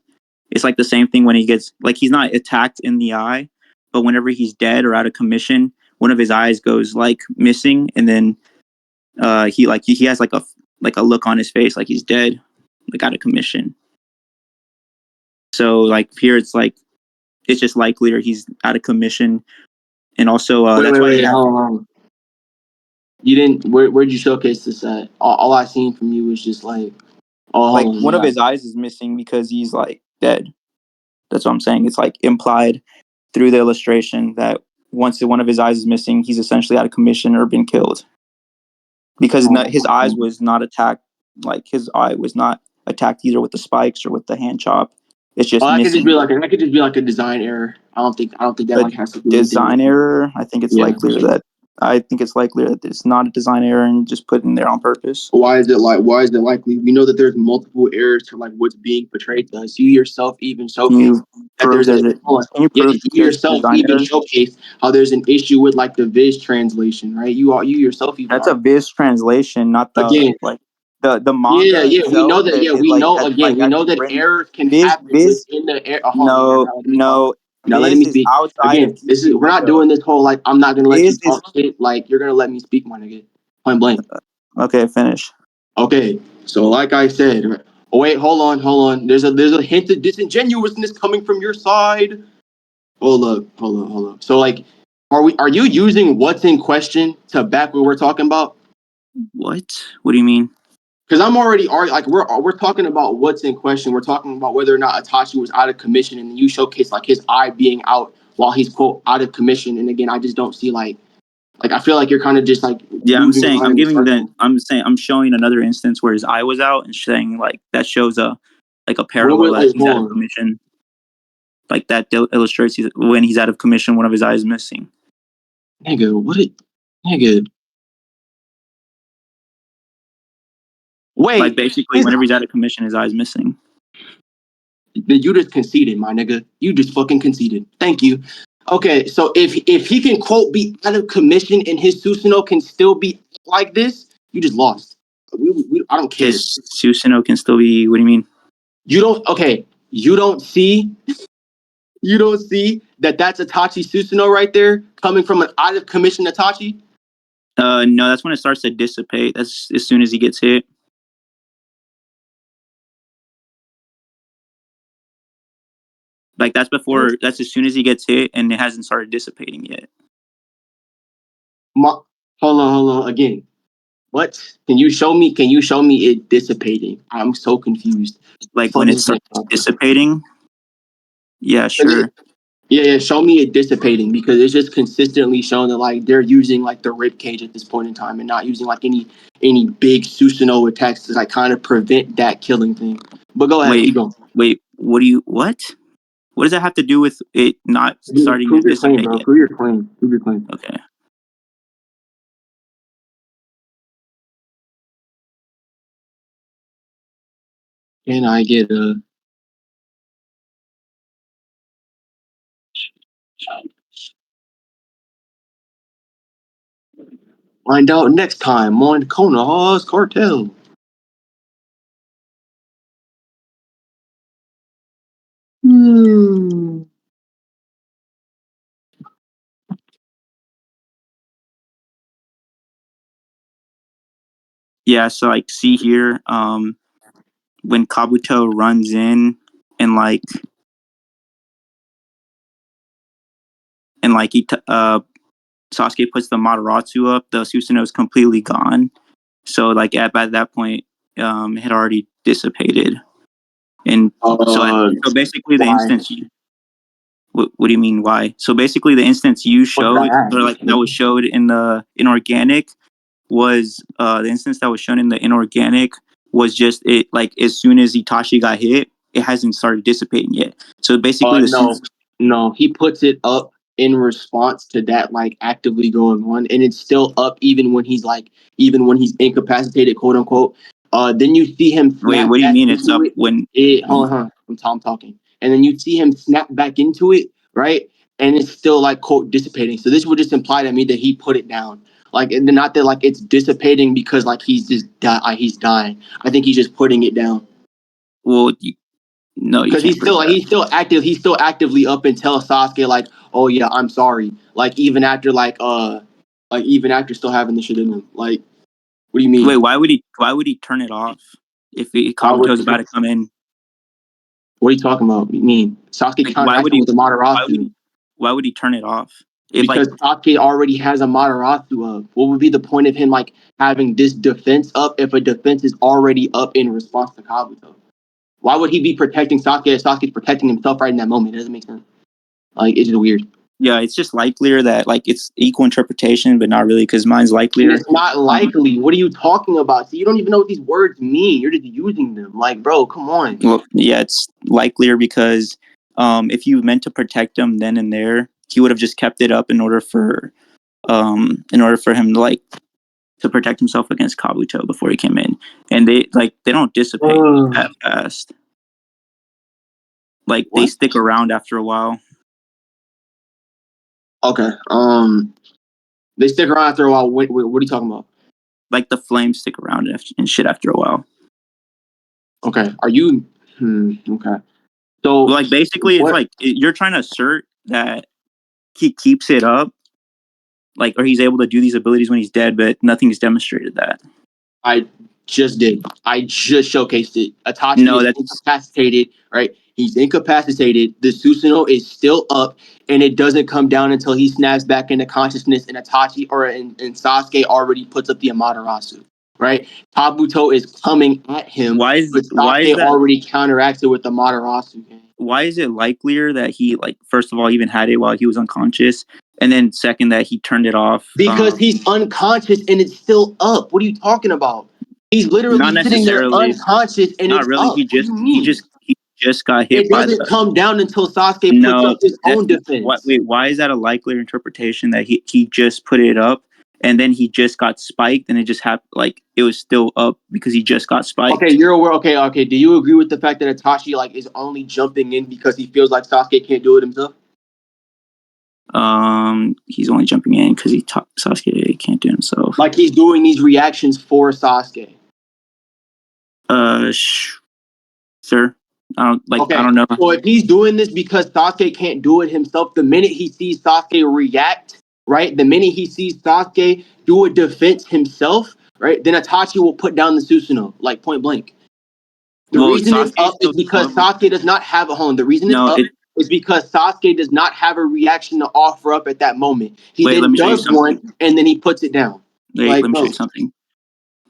It's like the same thing when he gets like he's not attacked in the eye, but whenever he's dead or out of commission, one of his eyes goes like missing, and then he has like a look on his face like he's dead, like out of commission. So like here it's just likelier he's out of commission, and also that's why he has. Hold on. You didn't. Where'd you showcase this at? All I seen from you was just like, oh, Like hold on, one of his eyes is missing because he's like dead. That's what I'm saying. It's like implied through the illustration that once one of his eyes is missing, he's essentially out of commission or been killed. Because his eyes was not attacked. Like his eye was not attacked either with the spikes or with the hand chop. It's just that missing. could just be like a design error. I don't think that like has to do with design error. I think it's likelier that it's not a design error and just put in there on purpose. Why is it likely? We know that there's multiple errors to like what's being portrayed to us. You yourself even showcase that there's you yourself even showcase how there's an issue with like the Viz translation, right? You yourself even that's a Viz translation, not the like the manga. Yeah, we know that. Yeah, we know that errors can happen within the air. Now let me speak. Again, we're not doing this whole like I'm not gonna let you talk shit. Like you're gonna let me speak, my nigga. Point blank. Okay, finish. Okay, so like I said, oh wait, hold on. There's a hint of disingenuousness coming from your side. Hold up. So like, are you using what's in question to back what we're talking about? What? What do you mean? Because I'm already like we're talking about what's in question. We're talking about whether or not Itachi was out of commission, and you showcase like his eye being out while he's quote out of commission. And again, I just don't see like I feel like you're kind of just like I'm showing another instance where his eye was out and saying like that shows a parallel that he's out of commission. Like that illustrates when he's out of commission, one of his eyes is missing. Nigga. Wait. Like basically, whenever he's out of commission, his eye's missing. You just conceded, my nigga. You just fucking conceded. Thank you. Okay, so if he can quote be out of commission and his Susanoo can still be like this, you just lost. I don't care. His Susanoo can still be. What do you mean? You don't see that that's Itachi Susanoo right there coming from an out of commission Itachi? No, that's when it starts to dissipate. That's as soon as he gets hit. Like that's as soon as he gets hit and it hasn't started dissipating yet. Hold on again. What? Can you show me it dissipating? I'm so confused. Like when it starts dissipating? Yeah, sure. Yeah, show me it dissipating because it's just consistently shown that like they're using like the rib cage at this point in time and not using like any big Susanoo attacks to like kind of prevent that killing thing. But go ahead, keep going. Wait, what? What does that have to do with it not starting to dissipate yet? Prove your claim. Okay. Can I get a... Find out next time on Konoha's Cartel. Yeah, so like see here, when Kabuto runs in and like Sasuke puts the Mataratsu up, the Susanoo is completely gone. So like at that point, it had already dissipated. And so basically the instance what do you mean why? So basically the instance you showed or like that was showed in the inorganic was the instance that was shown in the inorganic was just it like as soon as Itachi got hit, it hasn't started dissipating yet. So basically no, he puts it up in response to that like actively going on, and it's still up even when he's incapacitated, quote unquote. Then you see him. Wait, what do you mean it's up when? Hold on, I'm talking, and then you see him snap back into it, right? And it's still like quote dissipating. So this would just imply to me that he put it down. Like, and not that like it's dissipating because like he's just he's dying. I think he's just putting it down. Well, no, you Because can't put it that. he's still active. He's still actively up and tell Sasuke like, oh yeah, I'm sorry. Like even after even after still having the shit in him. Like, what do you mean? Wait, why would he turn it off if Kabuto's about to come in? What are you talking about? What do you mean? Sasuke Like, counteracted with the Amaterasu. Why would he turn it off? Because Sasuke already has a Amaterasu up. What would be the point of him like having this defense up if a defense is already up in response to Kabuto? Why would he be protecting Sasuke if Sasuke's protecting himself right in that moment? It doesn't make sense. Like, it's just weird. Yeah, it's just likelier that like it's equal interpretation, but not really because mine's likelier. And it's not likely. What are you talking about? So you don't even know what these words mean. You're just using them. Like, bro, come on. Well, yeah, it's likelier because if you meant to protect him then and there, he would have just kept it up in order for him to like to protect himself against Kabuto before he came in. And they don't dissipate that fast. Like they stick around after a while. Okay. They stick around after a while. What are you talking about? Like the flames stick around and shit after a while. Okay. Are you? Okay. So like basically, it's like you're trying to assert that he keeps it up, like, or he's able to do these abilities when he's dead, but nothing's demonstrated that. I just did. I just showcased it. Itachi is incapacitated, right? He's incapacitated. The Susanoo is still up, and it doesn't come down until he snaps back into consciousness, and Itachi and Sasuke already puts up the Amaterasu, right? Kabuto is coming at him, but Sasuke already counteracted with the Amaterasu. Why is it likelier that he, like, first of all, even had it while he was unconscious, and then second, that he turned it off? Because he's unconscious and it's still up. What are you talking about? He's literally sitting there unconscious and it's really. up. He just got hit. It doesn't come down until Sasuke puts up his own defense. Why is that a likelier interpretation that he just put it up and then he just got spiked and it just happened, like it was still up because he just got spiked? Okay, you're aware. Okay. Do you agree with the fact that Itachi like is only jumping in because he feels like Sasuke can't do it himself? He's only jumping in because Sasuke can't do himself. Like he's doing these reactions for Sasuke. Sir, I don't know. So if he's doing this because Sasuke can't do it himself, the minute he sees Sasuke react, right? The minute he sees Sasuke do a defense himself, right? Then Itachi will put down the Susanoo, like point blank. The reason it's up is because Sasuke does not have a home. The reason it's up is because Sasuke does not have a reaction to offer up at that moment. He then does one and then he puts it down. Let me show you something.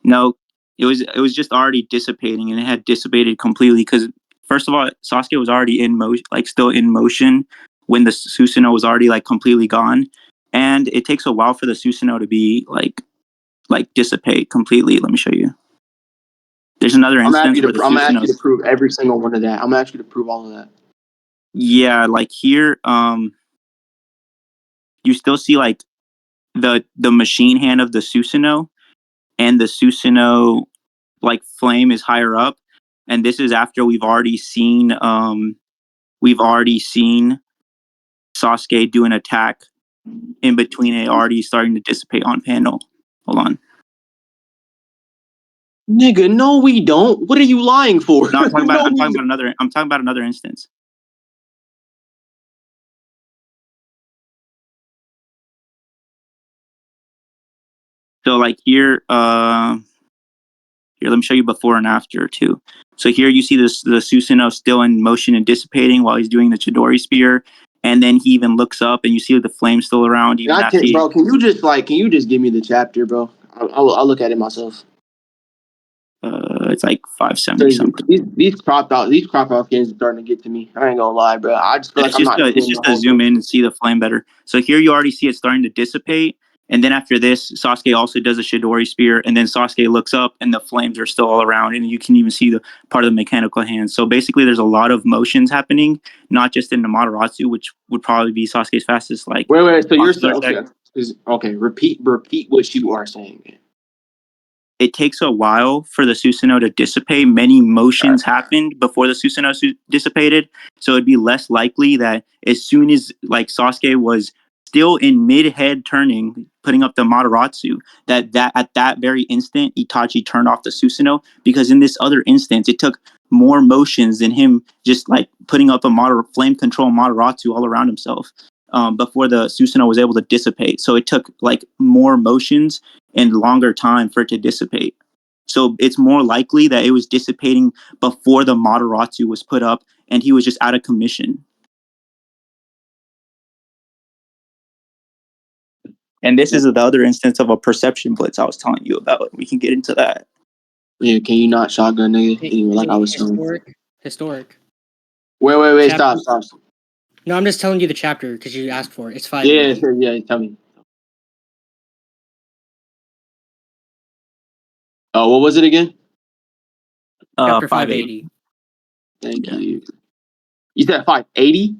No, it was just already dissipating, and it had dissipated completely because first of all, Sasuke was already in motion, like still in motion when the Susanoo was already like completely gone, and it takes a while for the Susanoo to be like dissipate completely. Let me show you. There's another instance where I'm gonna ask you to prove every single one of that. I'm gonna ask you to prove all of that. Yeah, like here, you still see like the machine hand of the Susanoo, and the Susanoo like flame is higher up, and this is after we've already seen Sasuke do an attack in between it already starting to dissipate on panel. Hold on. Nigga, no, we don't. What are you lying for? No, I'm talking about another instance. So like here, let me show you before and after too. So here you see the Susanoo still in motion and dissipating while he's doing the Chidori spear, and then he even looks up and you see the flame still around. Even bro, can you just give me the chapter, bro? I'll look at it myself. It's like 570 something. These crop out games are starting to get to me. I ain't gonna lie, bro. I just feel like it's just to zoom in and see the flame better. So here you already see it starting to dissipate, and then after this, Sasuke also does a Chidori spear, and then Sasuke looks up, and the flames are still all around, and you can even see the part of the mechanical hand. So basically, there's a lot of motions happening, not just in the Amaterasu, which would probably be Sasuke's fastest. Like wait. So you're saying okay? Repeat what you are saying. It takes a while for the Susanoo to dissipate. Many motions happened before the Susanoo dissipated, so it'd be less likely that as soon as like Sasuke was still in mid-head turning, putting up the Mataratsu, that at that very instant, Itachi turned off the Susanoo, because in this other instance, it took more motions than him just like putting up a flame control Mataratsu all around himself before the Susanoo was able to dissipate. So it took like more motions and longer time for it to dissipate. So it's more likely that it was dissipating before the Mataratsu was put up and he was just out of commission. And this is the other instance of a perception blitz I was telling you about. We can get into that. Yeah, can you not shotgun nigga? Hey, Anyway, like I was saying. Historic. Wait, Chapter- stop. No, I'm just telling you the chapter because you asked for it. It's 5. Yeah, sure, yeah, tell me. Oh, what was it again? Chapter 580. 580. Thank you. You said 580?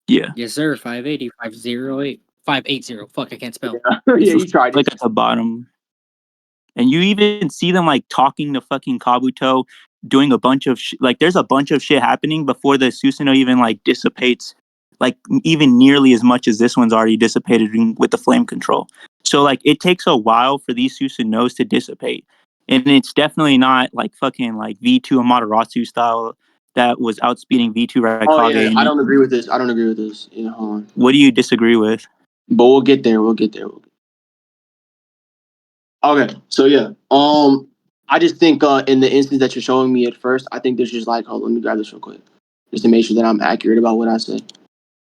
Yeah. Yes, sir. 580. 508. 580. Fuck, I can't spell. Yeah, you tried Like it. at the bottom. And you even see them like talking to fucking Kabuto, doing a bunch of like there's a bunch of shit happening before the Susanoo even like dissipates, like even nearly as much as this one's already dissipated with the flame control. So like it takes a while for these Susanos to dissipate. And it's definitely not like fucking like V2 Amaterasu style that was outspeeding V2 Raikage. Oh yeah, I don't agree with this. Yeah, hold on. What do you disagree with? But we'll get there. Okay, so yeah. I just think in the instance that you're showing me at first, I think there's just like, hold on, let me grab this real quick. Just to make sure that I'm accurate about what I said.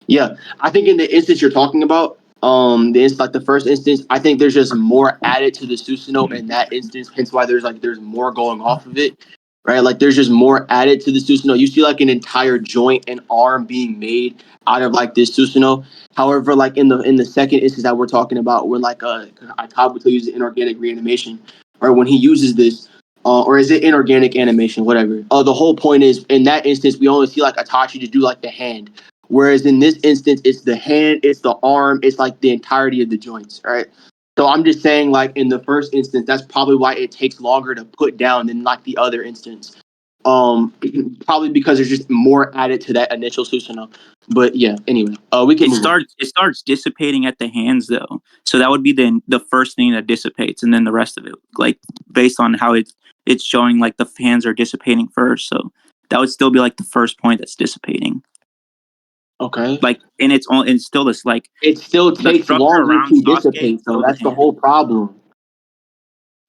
Yeah, I think in the instance you're talking about, like the first instance, I think there's just more added to the Susanoo in that instance. Hence why there's more going off of it, right? Like there's just more added to the Susanoo. You see like an entire joint and arm being made out of like this Susanoo. However, like in the second instance that we're talking about, where like Kabuto uses inorganic reanimation, or when he uses this. Or is it inorganic animation? Whatever. The whole point is, in that instance, we only see like Itachi to do like the hand. Whereas in this instance, it's the hand, it's the arm, it's like the entirety of the joints, right? So I'm just saying, like in the first instance, that's probably why it takes longer to put down than like the other instance. Probably because there's just more added to that initial Susanoo. But yeah, anyway, we can move on. It starts dissipating at the hands though. So that would be the first thing that dissipates, and then the rest of it, like based on how it's showing, like the hands are dissipating first. So that would still be like the first point that's dissipating. Okay. Like, and it's still this like it still takes longer to dissipate, so that's the whole problem.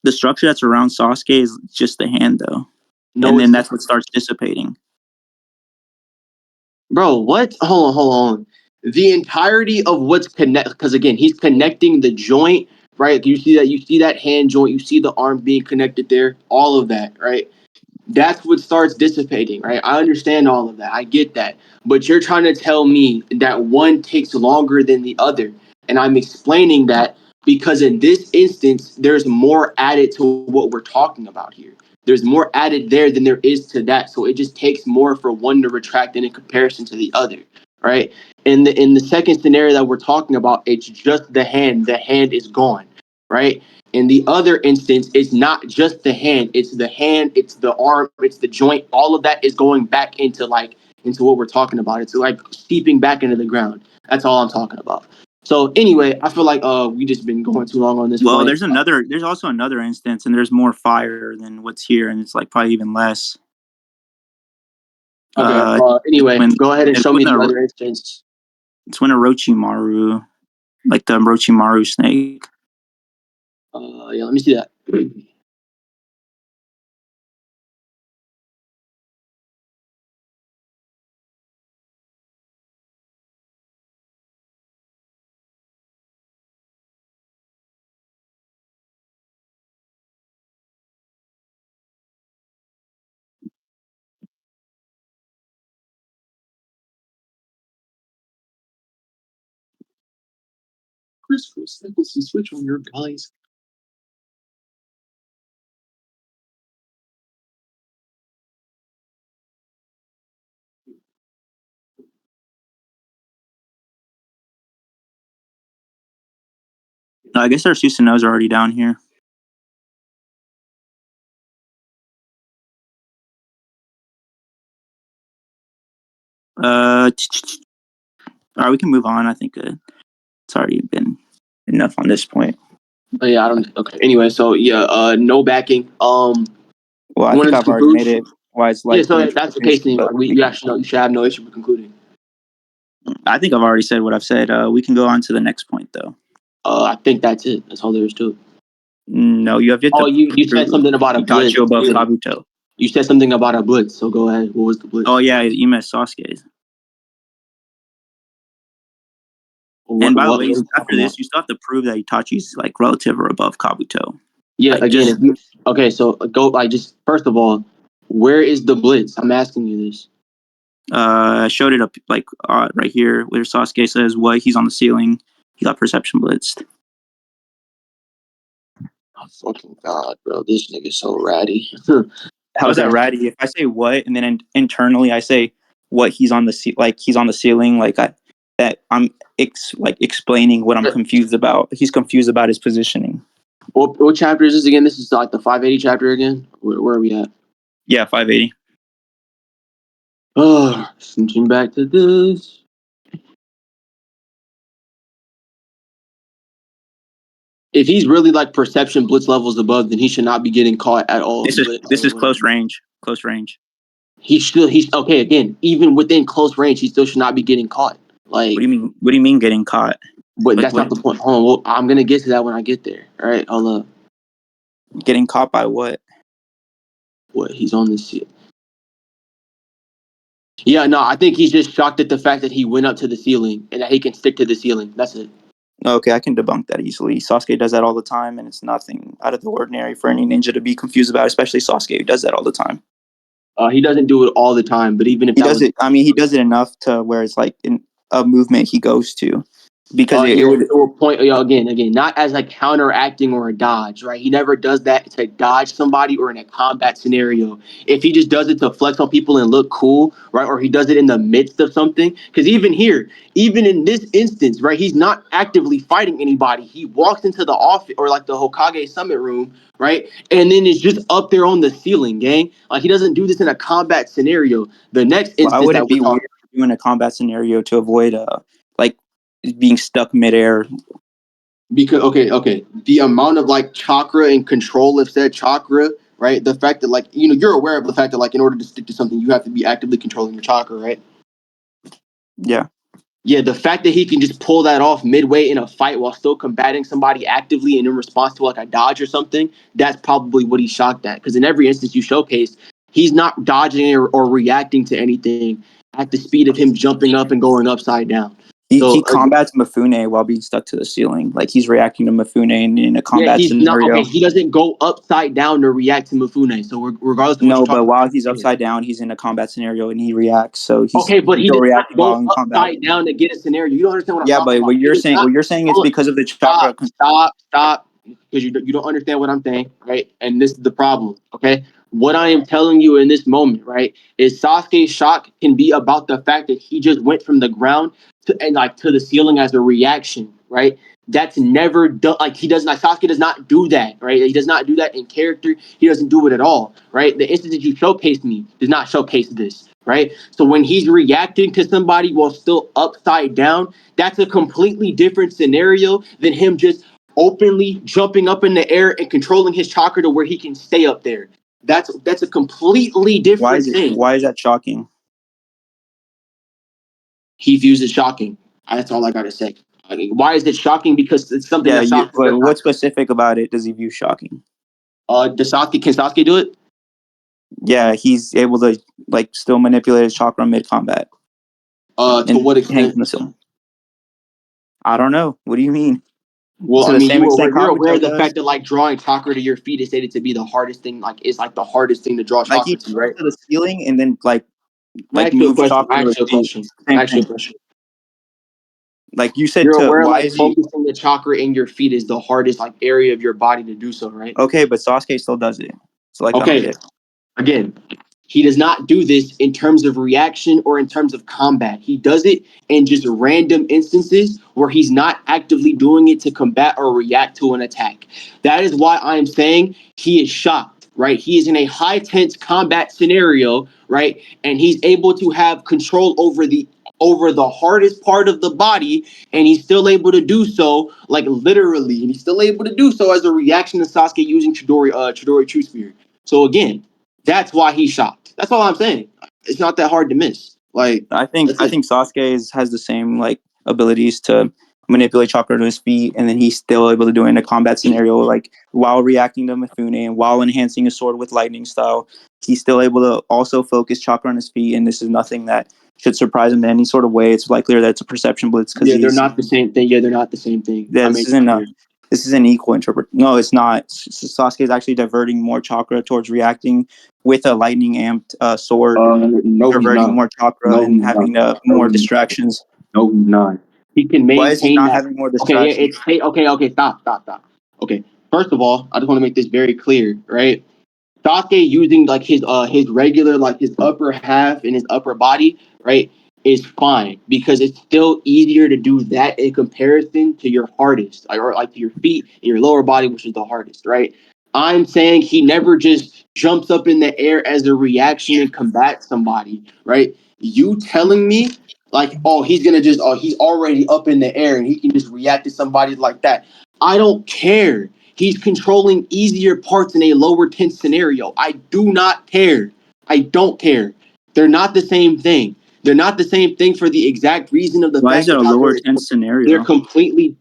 The structure that's around Sasuke is just the hand though, No, and then that's what starts dissipating. Bro, what? Hold on. The entirety of what's connect, because again, he's connecting the joint, right? You see that hand joint, you see the arm being connected there, all of that, right? That's what starts dissipating, right? I understand all of that. I get that. But you're trying to tell me that one takes longer than the other. And I'm explaining that because in this instance, there's more added to what we're talking about here. There's more added there than there is to that. So it just takes more for one to retract in comparison to the other, right? In the second scenario that we're talking about, it's just the hand. The hand is gone, right? In the other instance, it's not just the hand, it's the arm, it's the joint. All of that is going back into what we're talking about. It's like seeping back into the ground. That's all I'm talking about. So anyway, I feel like we just been going too long on this. Well, point. there's also another instance, and there's more fire than what's here, and it's like probably even less. Okay. Anyway, go ahead and show me the other instance. It's when Orochimaru, like the Orochimaru snake. Yeah, let me see that. Chris, what's the switch on your guys? No, I guess our Susanoo's are already down here. All right, we can move on. I think. already been enough on this point. Oh, yeah, I don't. Okay. Anyway, so yeah, no backing. Well, I One think of I've the already made conclusion. it why it's Yeah, likely so that's the case. Then but you actually you should have no issue with concluding. I think I've already said what I've said. We can go on to the next point, though. I think that's it. That's all there is to it. No, you have yet to. Oh, you said something about a blitz. Itachi above Kabuto. You said something about a blitz. So go ahead. What was the blitz? Oh yeah, you missed Sasuke. And by the way, after this, you still have to prove that Itachi's like relative or above Kabuto. Yeah, like, again, just, okay, so go like just first of all, where is the blitz? I'm asking you this. I showed it up like right here where Sasuke says what he's on the ceiling. He got perception blitzed. Oh, fucking God, bro, this nigga's so ratty. How's that ratty? If I say what and then internally I say what he's on the he's on the ceiling, like I'm explaining what I'm confused about. He's confused about his positioning. What chapter is this again? This is like the 580 chapter again. Where are we at? Yeah, 580. Oh, switching back to this. If he's really like perception blitz levels above, then he should not be getting caught at all. This is close range. Close range. He's okay. Again, even within close range, he still should not be getting caught. Like, what do you mean? What do you mean getting caught? But that's not the point. Hold on, well, I'm gonna get to that when I get there. All right, hold up. Getting caught by what? What? He's on the ceiling. Yeah, no, I think he's just shocked at the fact that he went up to the ceiling and that he can stick to the ceiling. That's it. Okay, I can debunk that easily. Sasuke does that all the time, and it's nothing out of the ordinary for any ninja to be confused about, especially Sasuke, who does that all the time. He doesn't do it all the time, but even if he does it, I mean, he does it enough to where it's like in a movement he goes to. Because it would point again, not as a counteracting or a dodge, right? He never does that to dodge somebody or in a combat scenario. If he just does it to flex on people and look cool, right? Or he does it in the midst of something. Because even here, even in this instance, right, he's not actively fighting anybody. He walks into the office or like the Hokage summit room, right? And then is just up there on the ceiling, gang. Like he doesn't do this in a combat scenario. The next instance, why would it be weird to do in a combat scenario to avoid like being stuck midair? Because okay, the amount of like chakra and control of said chakra, right? The fact that like you're aware of the fact that like in order to stick to something, you have to be actively controlling your chakra, right? Yeah. Yeah, the fact that he can just pull that off midway in a fight while still combating somebody actively and in response to like a dodge or something, that's probably what he's shocked at. Because in every instance you showcased, he's not dodging or reacting to anything at the speed of him jumping up and going upside down. He combats Mifune while being stuck to the ceiling. Like he's reacting to Mifune in a combat scenario. Not, okay, he doesn't go upside down to react to Mifune. So regardless of but while he's upside down, he's in a combat scenario and he reacts. So he's but he still does not reacting go while in combat. Upside down to get a scenario. You don't understand what I'm talking about. Yeah, but what you're saying it's because of the chakra. Stop. Because you don't understand what I'm saying, right? And this is the problem, okay? What I am telling you in this moment, right, is Sasuke's shock can be about the fact that he just went from the ground to the ceiling as a reaction, right? That's never done. Like Sasuke does not do that, right? He does not do that in character. He doesn't do it at all, right? The instance that you showcased me does not showcase this, right? So when he's reacting to somebody while still upside down, that's a completely different scenario than him just openly jumping up in the air and controlling his chakra to where he can stay up there. That's a completely different thing. Why is that shocking? He views it shocking. That's all I gotta say. I mean, why is it shocking? Because it's something that Sasuke does not. What's specific about it does he view shocking? Can Sasuke do it? Yeah, he's able to like still manipulate his chakra mid combat. To what extent? I don't know. What do you mean? Well, I mean, you're aware of the fact that like drawing chakra to your feet is stated to be the hardest thing. Like, it's like the hardest thing to draw chakra to, right? To the ceiling and then like move chakra. Actual question. Like you said, you're aware like focusing the chakra in your feet is the hardest like area of your body to do so, right? Okay, but Sasuke still does it. So like, okay, again, he does not do this in terms of reaction or in terms of combat. He does it in just random instances where he's not actively doing it to combat or react to an attack. That is why I'm saying he is shocked, right? He is in a high tense combat scenario, right? And he's able to have control over the over the hardest part of the body, and he's still able to do so, like literally, and he's still able to do so as a reaction to Sasuke using Chidori True Spirit. So again, that's why he's shocked. That's all I'm saying. It's not that hard to miss. Like I think Sasuke has the same like abilities to manipulate chakra to his feet, and then he's still able to do it in a combat scenario, like while reacting to Mifune and while enhancing his sword with lightning style. He's still able to also focus chakra on his feet, and this is nothing that should surprise him in any sort of way. It's likely that it's a perception blitz because they're not the same thing. Yeah, they're not the same thing. Yeah, this is an equal interpret. No, it's not. Sasuke is actually diverting more chakra towards reacting with a lightning amped sword, no, diverting more chakra and having more distractions. No, he's not. He can maintain. Why is he not that. having more distractions? Okay. Stop. Okay, first of all, I just want to make this very clear, right? Sasuke using like his regular, like his upper half and his upper body, right, is fine because it's still easier to do that in comparison to your hardest, or like to your feet and your lower body, which is the hardest, right? I'm saying he never just jumps up in the air as a reaction and combat somebody, right? You telling me like, oh, he's already up in the air and he can just react to somebody like that. I don't care. He's controlling easier parts in a lower tense scenario. I do not care. I don't care. They're not the same thing. They're not the same thing for the exact reason of the Why fact is it a lower tense scenario? They're completely.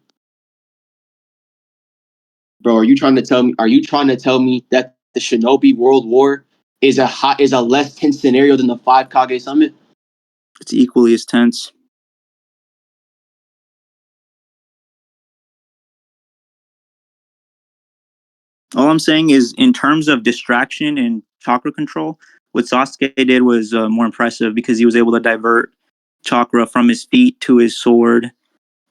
Bro, are you trying to tell me that the Shinobi World War is a less tense scenario than the 5 Kage Summit? It's equally as tense. All I'm saying is, in terms of distraction and chakra control, what Sasuke did was more impressive because he was able to divert chakra from his feet to his sword,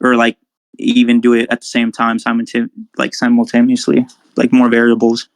or like even do it at the same time, simultaneously, like more variables.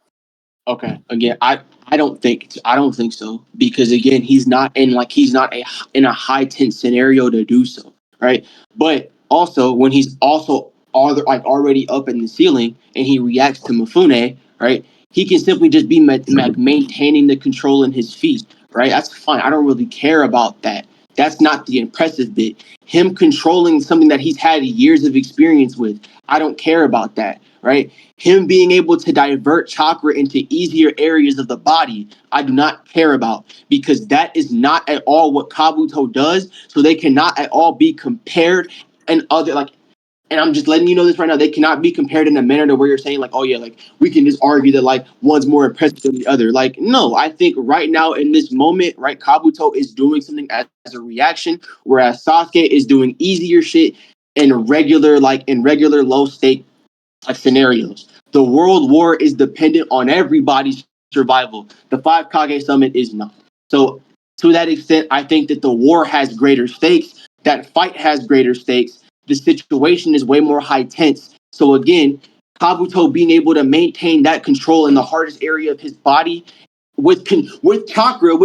Okay, again, I don't think so because again, he's not in a high tense scenario to do so, right? But also when he's also already up in the ceiling and he reacts to Mifune, right? He can simply just be maintaining the control in his feet, right? That's fine. I don't really care about that. That's not the impressive bit. Him controlling something that he's had years of experience with, I don't care about that, right? Him being able to divert chakra into easier areas of the body, I do not care about because that is not at all what Kabuto does. So they cannot at all be compared and I'm just letting you know this right now. They cannot be compared in a manner to where you're saying like, oh yeah, like we can just argue that like one's more impressive than the other. Like, no, I think right now in this moment, right, Kabuto is doing something as a reaction, whereas Sasuke is doing easier shit in regular low stake scenarios. The world war is dependent on everybody's survival. The 5 Kage Summit is not. So to that extent, I think that the war has greater stakes. That fight has greater stakes. The situation is way more high tense. So again, Kabuto being able to maintain that control in the hardest area of his body with chakra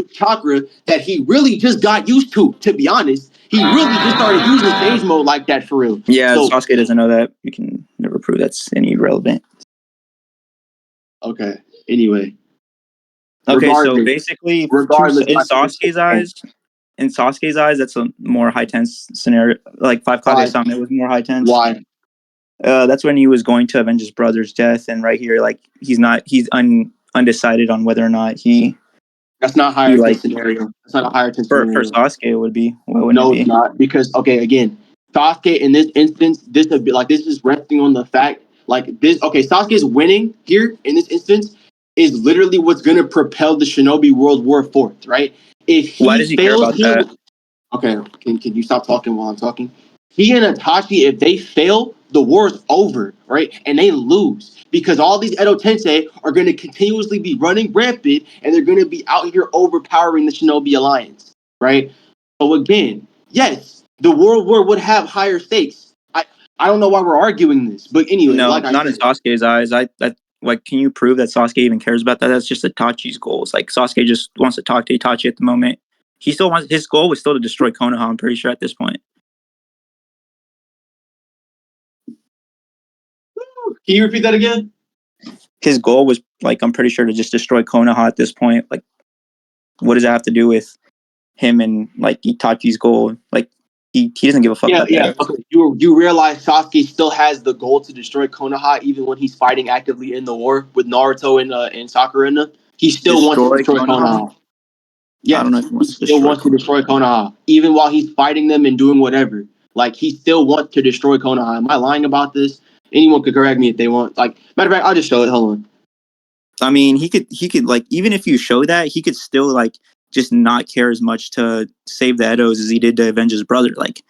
that he really just got used to be honest. He really just started using stage mode like that for real. Yeah, so, Sasuke doesn't know that. We can never prove that's any relevant. Okay. Anyway. Okay, so basically, in Sasuke's eyes, that's a more high tense scenario. Like 5 Kage Summit was more high tense. Why? That's when he was going to avenge his brother's death, and right here, like he's undecided on whether or not he. That's not higher tense scenario. That's not a higher tense scenario. For Sasuke, it would be. Why wouldn't it be? It's not because again, Sasuke in this instance, this is resting on the fact like this. Okay, Sasuke's winning here in this instance is literally what's going to propel the Shinobi World War forth, right? If he Why does he fails, care about that? Okay, can you stop talking while I'm talking? He and Itachi, if they fail, the war's over, right? And they lose because all these Edo Tensei are going to continuously be running rampant and they're going to be out here overpowering the Shinobi Alliance, right? So again, yes, the World War would have higher stakes. I don't know why we're arguing this, but anyway, no, not in Sasuke's eyes. Can you prove that Sasuke even cares about that? That's just Itachi's goals. Like Sasuke just wants to talk to Itachi at the moment. He still wants, his goal was still to destroy Konoha, I'm pretty sure at this point. Can you repeat that again? His goal was I'm pretty sure to just destroy Konoha at this point. Like, what does that have to do with him and Itachi's goal? Like, He doesn't give a fuck about the arrows. Okay. You realize Sasuke still has the goal to destroy Konoha even when he's fighting actively in the war with Naruto and Sakura and them. He still wants to destroy Konoha. Yes, I don't know if he wants to still destroy wants to destroy Konoha, even while he's fighting them and doing whatever. Like, he still wants to destroy Konoha. Am I lying about this? Anyone could correct me if they want. Like, matter of fact, I'll just show it. Hold on. I mean, he could like, even if you show that, he could still like just not care as much to save the Edos as he did to avenge his brother. Like,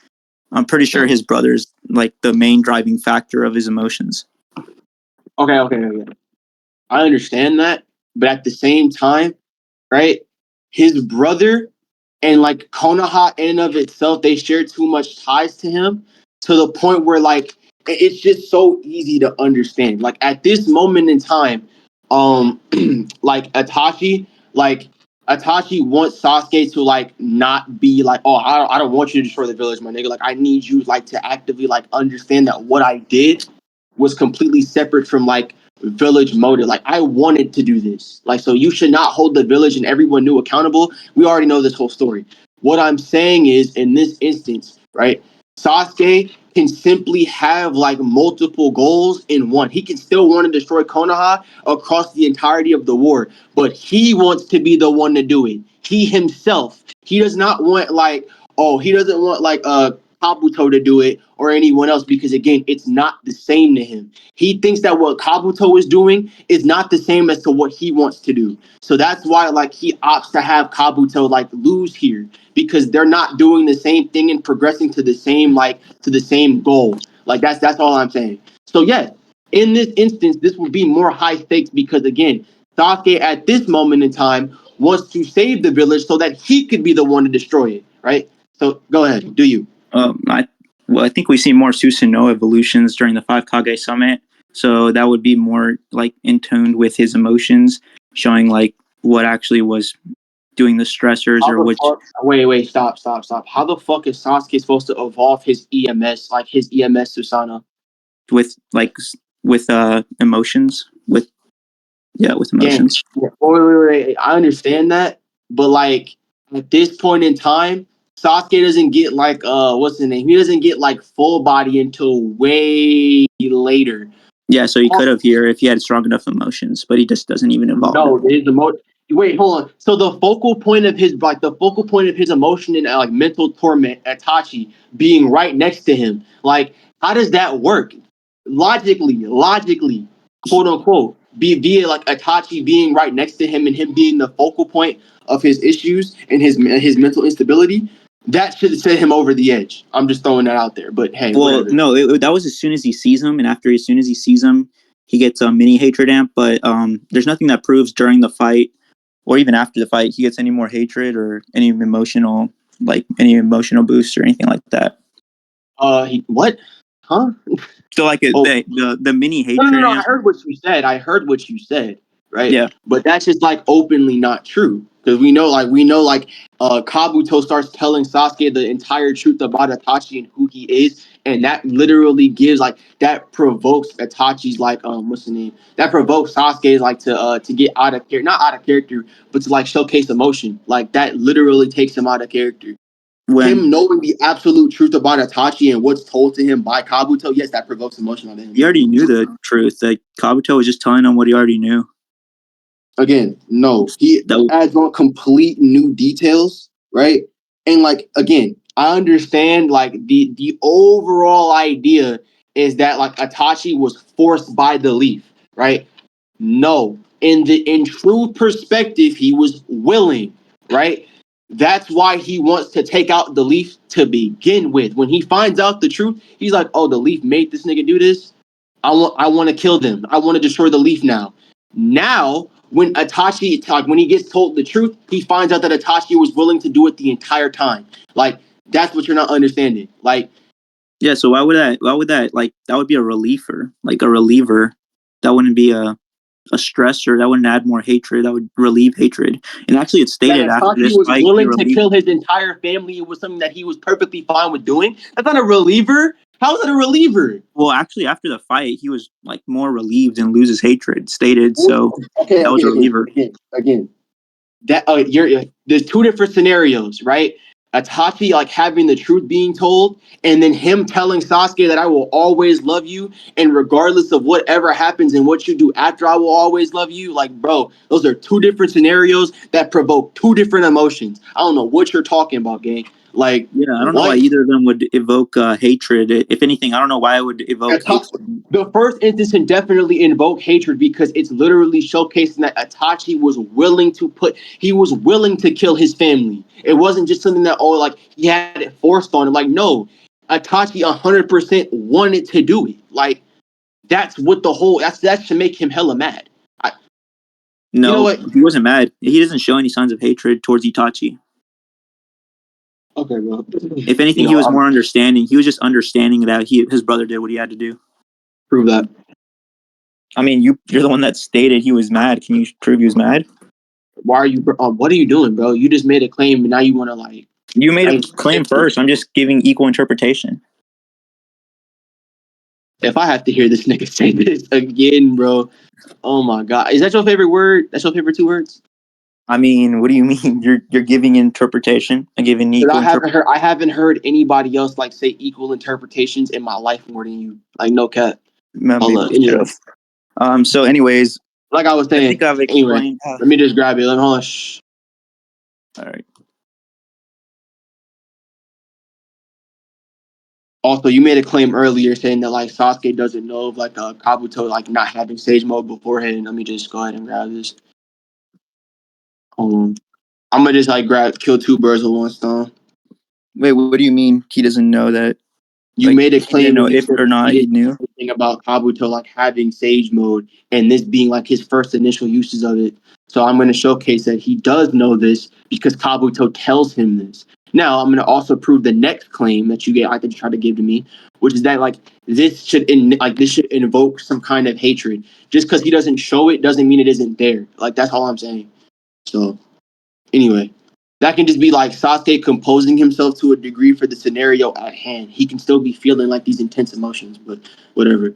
I'm pretty sure his brother's like the main driving factor of his emotions. Okay. I understand that, but at the same time, right? His brother and like Konoha in and of itself, they share too much ties to him to the point where like it's just so easy to understand. Like at this moment in time, like Itachi wants Sasuke to like not be like, oh, I don't want you to destroy the village, my nigga. Like I need you like to actively like understand that what I did was completely separate from like village motive. Like I wanted to do this. Like so you should not hold the village and everyone new accountable. We already know this whole story. What I'm saying is in this instance, right? Sasuke can simply have like multiple goals in one. He can still want to destroy Konoha across the entirety of the war, but he wants to be the one to do it. He himself. He does not want like, oh, he doesn't want like Kabuto to do it or anyone else because again, it's not the same to him. He thinks that what Kabuto is doing is not the same as to what he wants to do. So that's why like he opts to have Kabuto like lose here because they're not doing the same thing and progressing to the same goal. Like that's all I'm saying. So yeah, in this instance, this will be more high stakes because again, Sasuke at this moment in time wants to save the village so that he could be the one to destroy it, right? So go ahead, do you? I think we see more Susanoo evolutions during the 5 Kage Summit. So that would be more like in tune with his emotions, showing like what actually was doing the stressors or which. Wait, stop. How the fuck is Sasuke supposed to evolve his EMS, like his EMS Susanoo? With emotions, with emotions. Yeah. Wait. I understand that, but like at this point in time, Sasuke doesn't get like what's the name? He doesn't get like full body until way later. Yeah, so he could have here if he had strong enough emotions, but he just doesn't even evolve. No, there's the most. Wait, hold on. So the focal point of his emotion and like mental torment, Itachi being right next to him. Like, how does that work? Logically, quote unquote, via like Itachi being right next to him and him being the focal point of his issues and his mental instability. That should set him over the edge. I'm just throwing that out there. But hey, well, whatever. no, that was as soon as he sees him, and as soon as he sees him, he gets a mini hatred amp. But there's nothing that proves during the fight or even after the fight he gets any more hatred or any emotional boost or anything like that. What? Huh? So like the mini hatred. No. I heard what you said. Right? Yeah. But that's just like openly not true because we know Kabuto starts telling Sasuke the entire truth about Itachi and who he is, and that literally gives that provokes Itachi's what's the name? That provokes Sasuke to get out of character, not out of character, but to showcase emotion. Like that literally takes him out of character. Him knowing the absolute truth about Itachi and what's told to him by Kabuto, yes, that provokes emotion on him. He already knew the truth. Like Kabuto was just telling him what he already knew. Again, no, he adds on complete new details, right? And again, I understand the overall idea is that Itachi was forced by the leaf, right? No, in true perspective, he was willing, right? That's why he wants to take out the leaf to begin with. When he finds out the truth, he's like, "Oh, the leaf made this nigga do this. I want to kill them. I want to destroy the leaf now." Now, when Itachi, when he gets told the truth, he finds out that Itachi was willing to do it the entire time. That's what you're not understanding. Yeah, so why would that that would be a reliever. That wouldn't be a stressor. That wouldn't add more hatred. That would relieve hatred. And actually it stated that after this was fight, willing to kill his entire family. It was something that he was perfectly fine with doing. That's not a reliever. How is that a reliever? Well, actually, after the fight, he was more relieved and loses hatred. Stated, so that was a reliever. Again, that there's two different scenarios, right? Itachi like having the truth being told, and then him telling Sasuke that I will always love you, and regardless of whatever happens and what you do after, I will always love you. Like, bro, those are two different scenarios that provoke two different emotions. I don't know what you're talking about, gang. Like, Yeah, I don't know what? why either of them would evoke hatred. If anything, I don't know why it would evoke hatred. The first instance can definitely invoke hatred because it's literally showcasing that Itachi was willing to kill his family. It wasn't just something that, like he had it forced on him. Like, no, Itachi 100% wanted to do it. Like, that's what that should make him hella mad. No, you know what? He wasn't mad. He doesn't show any signs of hatred towards Itachi. Okay, bro. If anything, he was more understanding. He was just understanding that his brother did what he had to do. Prove that. I mean, you're the one that stated he was mad. Can you prove he was mad? Why are you? What are you doing, bro? You just made a claim, and now you want to like. You made a claim first. I'm just giving equal interpretation. If I have to hear this nigga say this again, bro, oh my god, is that your favorite word? That's your favorite two words? I mean, what do you mean? You're giving interpretation. I'm giving equal interpretation. I haven't heard anybody else like say equal interpretations in my life more than you. Like, no cap. So, anyways, like I was saying, I think I've explained. Anyway, let me just grab it. Hold on. Shh. All right. Also, you made a claim earlier saying that like Sasuke doesn't know of like Kabuto like not having Sage Mode beforehand. Let me just go ahead and grab this. Hold on. I'm gonna just like kill two birds with one stone. Wait, what do you mean he doesn't know that? You made a claim. He didn't know if or not he knew. Thing about Kabuto like having Sage Mode and this being like his first initial uses of it. So I'm going to showcase that he does know this because Kabuto tells him this. Now I'm going to also prove the next claim that you try to give to me, which is that like this should invoke some kind of hatred. Just because he doesn't show it doesn't mean it isn't there. Like, that's all I'm saying. So anyway. That can just be like Sasuke composing himself to a degree for the scenario at hand. He can still be feeling like these intense emotions, but whatever.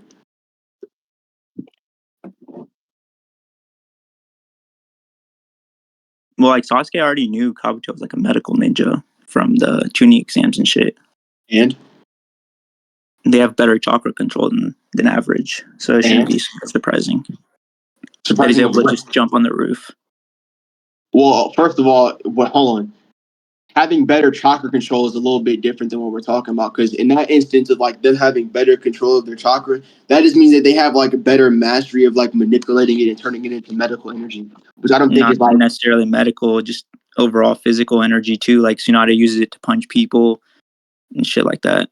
Well, like Sasuke already knew Kabuto was like a medical ninja from the Chunin exams and shit. And they have better chakra control than average, so it shouldn't be surprising. That he's able to just jump on the roof. Well, first of all, hold on. Having better chakra control is a little bit different than what we're talking about, because in that instance of like them having better control of their chakra, that just means that they have like a better mastery of like manipulating it and turning it into medical energy, which I don't think is like necessarily medical, just overall physical energy too. Like Tsunade uses it to punch people and shit like that.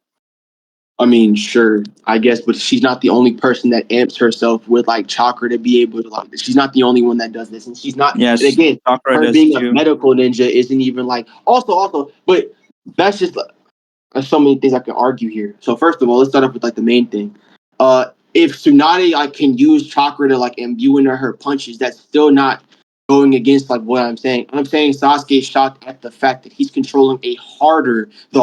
I mean, sure, I guess, but she's not the only person that amps herself with like chakra to be able to like. She's not the only one that does this, and she's not. Yes, and again, her being a medical ninja isn't even like also, but that's just there's so many things I can argue here. So first of all, let's start off with like the main thing. If Tsunade like can use chakra to like imbue into her punches, that's still not going against like what I'm saying. I'm saying Sasuke is shocked at the fact that he's controlling the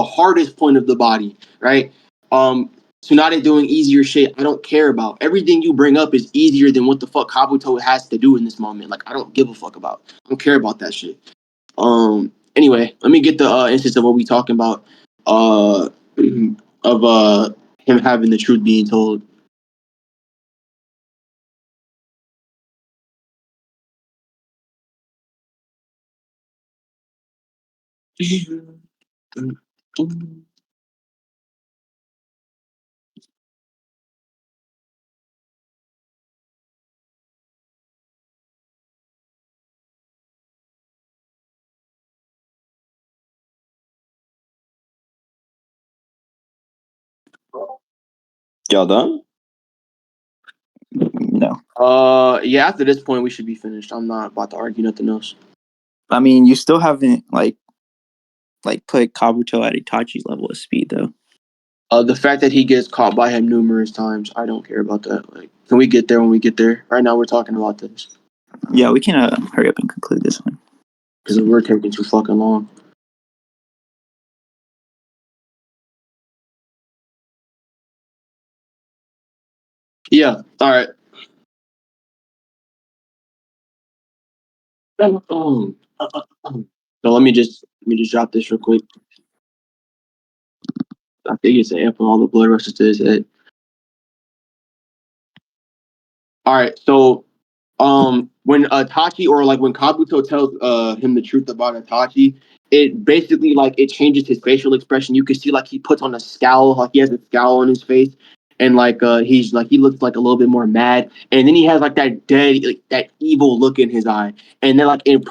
hardest point of the body, right? Tsunade doing easier shit I don't care about. Everything you bring up is easier than what the fuck Kabuto has to do in this moment. Like, I don't give a fuck about. I don't care about that shit. Anyway, let me get the instance of what we talking about. Of him having the truth being told. Y'all done? No. Yeah, after this point we should be finished. I'm not about to argue nothing else. I mean, you still haven't like put Kabuto at Itachi's level of speed though. The fact that he gets caught by him numerous times, I don't care about that. Like, can we get there when we get there? Right now we're talking about this. Yeah, we can hurry up and conclude this one. Because we're taking too fucking long. Yeah, alright. So let me just drop this real quick. I think it's an ample all the blood rushes to his head. All right, so when Itachi or like when Kabuto tells him the truth about Itachi, it basically like it changes his facial expression. You can see like he puts on a scowl, like he has a scowl on his face, and like he's like he looks like a little bit more mad, and then he has like that dead, like that evil look in his eye, and then like it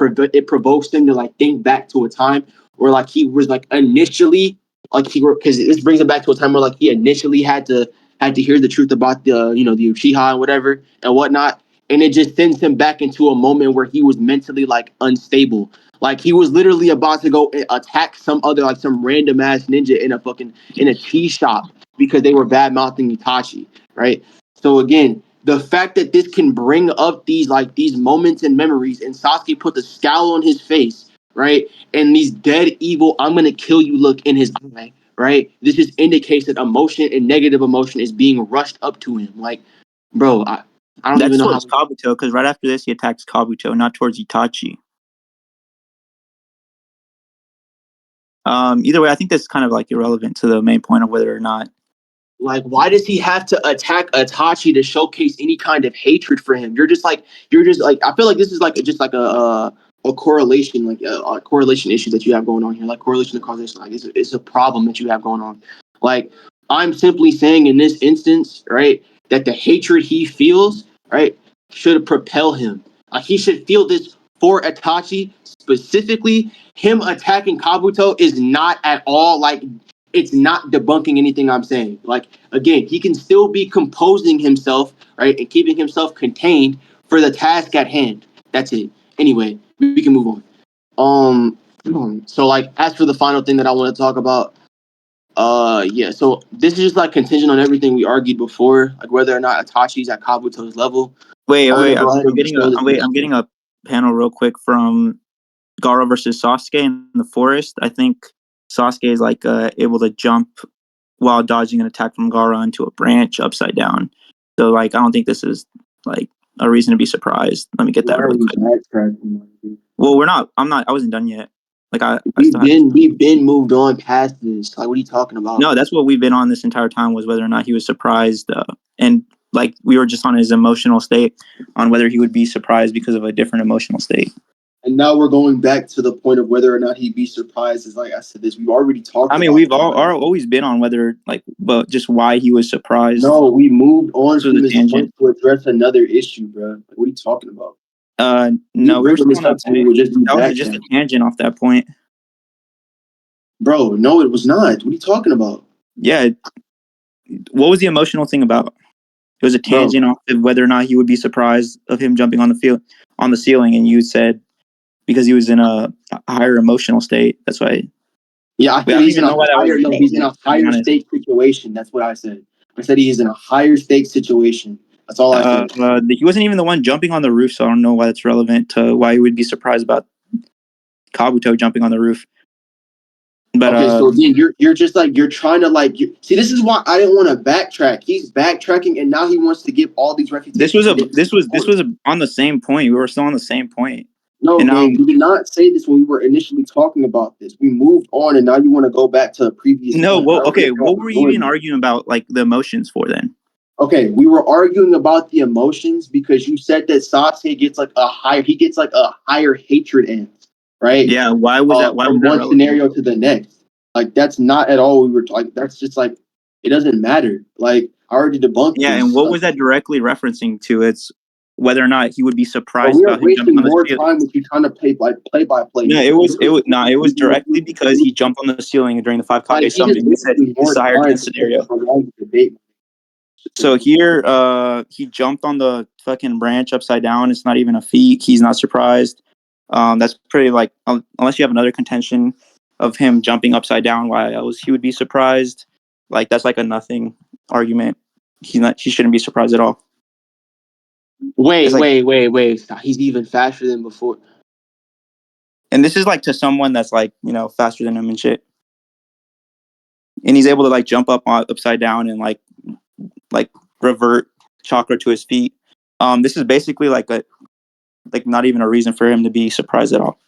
provokes him to like think back to a time where like he was like initially like because this brings him back to a time where like he initially had to hear the truth about the the Uchiha and whatever and whatnot, and it just sends him back into a moment where he was mentally like unstable. Like he was literally about to go attack some other like some random ass ninja in a tea shop because they were bad mouthing Itachi, right? So again, the fact that this can bring up these moments and memories, and Sasuke put the scowl on his face, right? And these dead evil, I'm gonna kill you look in his eye, right? This just indicates that emotion and negative emotion is being rushed up to him. Like, bro, I don't That's even know towards Kabuto, because right after this he attacks Kabuto, not towards Itachi. Either way, I think that's kind of like irrelevant to the main point of whether or not. Like, why does he have to attack Itachi to showcase any kind of hatred for him? You're just like, I feel like this is like just like a correlation, like a correlation issue that you have going on here, like correlation and causation. Like, it's a problem that you have going on. Like, I'm simply saying in this instance, right, that the hatred he feels, right, should propel him. Like, he should feel this for Itachi specifically. Him attacking Kabuto is not at all like, it's not debunking anything I'm saying. Like, again, he can still be composing himself, right, and keeping himself contained for the task at hand. That's it. Anyway, we can move on. So like, as for the final thing that I want to talk about, yeah. So this is just like contingent on everything we argued before, like whether or not Itachi's at Kabuto's level. Wait, I'm wait, gonna go ahead and bestow this. I'm getting a panel real quick from Gaara versus Sasuke in the forest. I think Sasuke is like able to jump while dodging an attack from Gaara into a branch upside down. So like I don't think this is like a reason to be surprised. Let me get that real quick. Well, we're not. I'm not. I wasn't done yet. Like I still have. We've been moved on past this. Like, what are you talking about? No, that's what we've been on this entire time, was whether or not he was surprised, and like we were just on his emotional state, on whether he would be surprised because of a different emotional state. And now we're going back to the point of whether or not he'd be surprised. Is like I said, we've already talked. I mean, about we've always been on whether like, but just why he was surprised. No, we moved on So from the this tangent. point to address another issue, bro. Like, what are you talking about? No, we were still on that point. Just That was just a tangent off that point. Bro, no, it was not. What are you talking about? Yeah. What was the emotional thing about? It was a tangent off of whether or not he would be surprised of him jumping on the ceiling, and you said because he was in a higher emotional state. That's why. Yeah, I think he's in a higher honest. stake situation. That's what I said. I said he is in a higher stake situation. That's all I said. He wasn't even the one jumping on the roof, so I don't know why that's relevant to why he would be surprised about Kabuto jumping on the roof. But okay, so again, you're just like you're trying to like see. This is why I didn't want to backtrack. He's backtracking, and now he wants to give all these refutations. This was on the same point. We were still on the same point. No, man, we did not say this when we were initially talking about this. We moved on, and now you want to go back to a previous. No, well, okay. What were you even arguing about, like the emotions for then? Okay, we were arguing about the emotions because you said that Sasuke gets like a higher hatred end, right? Yeah. Why was that? Why from was that one relevant? scenario to the next? Like that's not at all what we were talking. That's just like it doesn't matter. Like I already debunked. Yeah, this. and what was that directly referencing to? It's whether or not he would be surprised we are about him wasting jumping on more the ceiling. time with you trying to play by play. No, it was directly because he jumped on the ceiling during the 5 Kage summit. You said it's a higher chance scenario. So here, he jumped on the fucking branch upside down. It's not even a feat. He's not surprised. That's pretty like unless you have another contention of him jumping upside down, why else he would be surprised? Like that's like a nothing argument. He shouldn't be surprised at all. Wait. He's even faster than before. And this is like to someone that's like, faster than him and shit. And he's able to like jump up upside down and like revert chakra to his feet. This is basically like not even a reason for him to be surprised at all.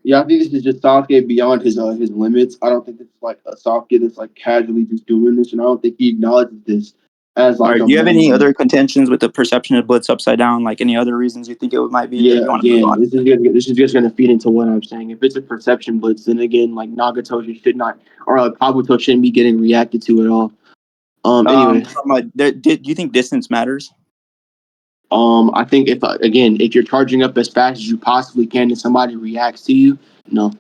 Yeah, I think this is just Sasuke beyond his limits. I don't think this is like a Sasuke that's like casually just doing this, and I don't think he acknowledges this as All like right. a Do you have any more. other contentions with the perception of Blitz upside down? Like any other reasons you think it might be, or Yeah, you want to move again, on? this is just gonna feed into what I'm saying. If it's a perception blitz, then again, like Nagatoshi should not, or Kabuto shouldn't be getting reacted to at all. Anyway, Do you think distance matters? I think if you're charging up as fast as you possibly can and somebody reacts to you, no.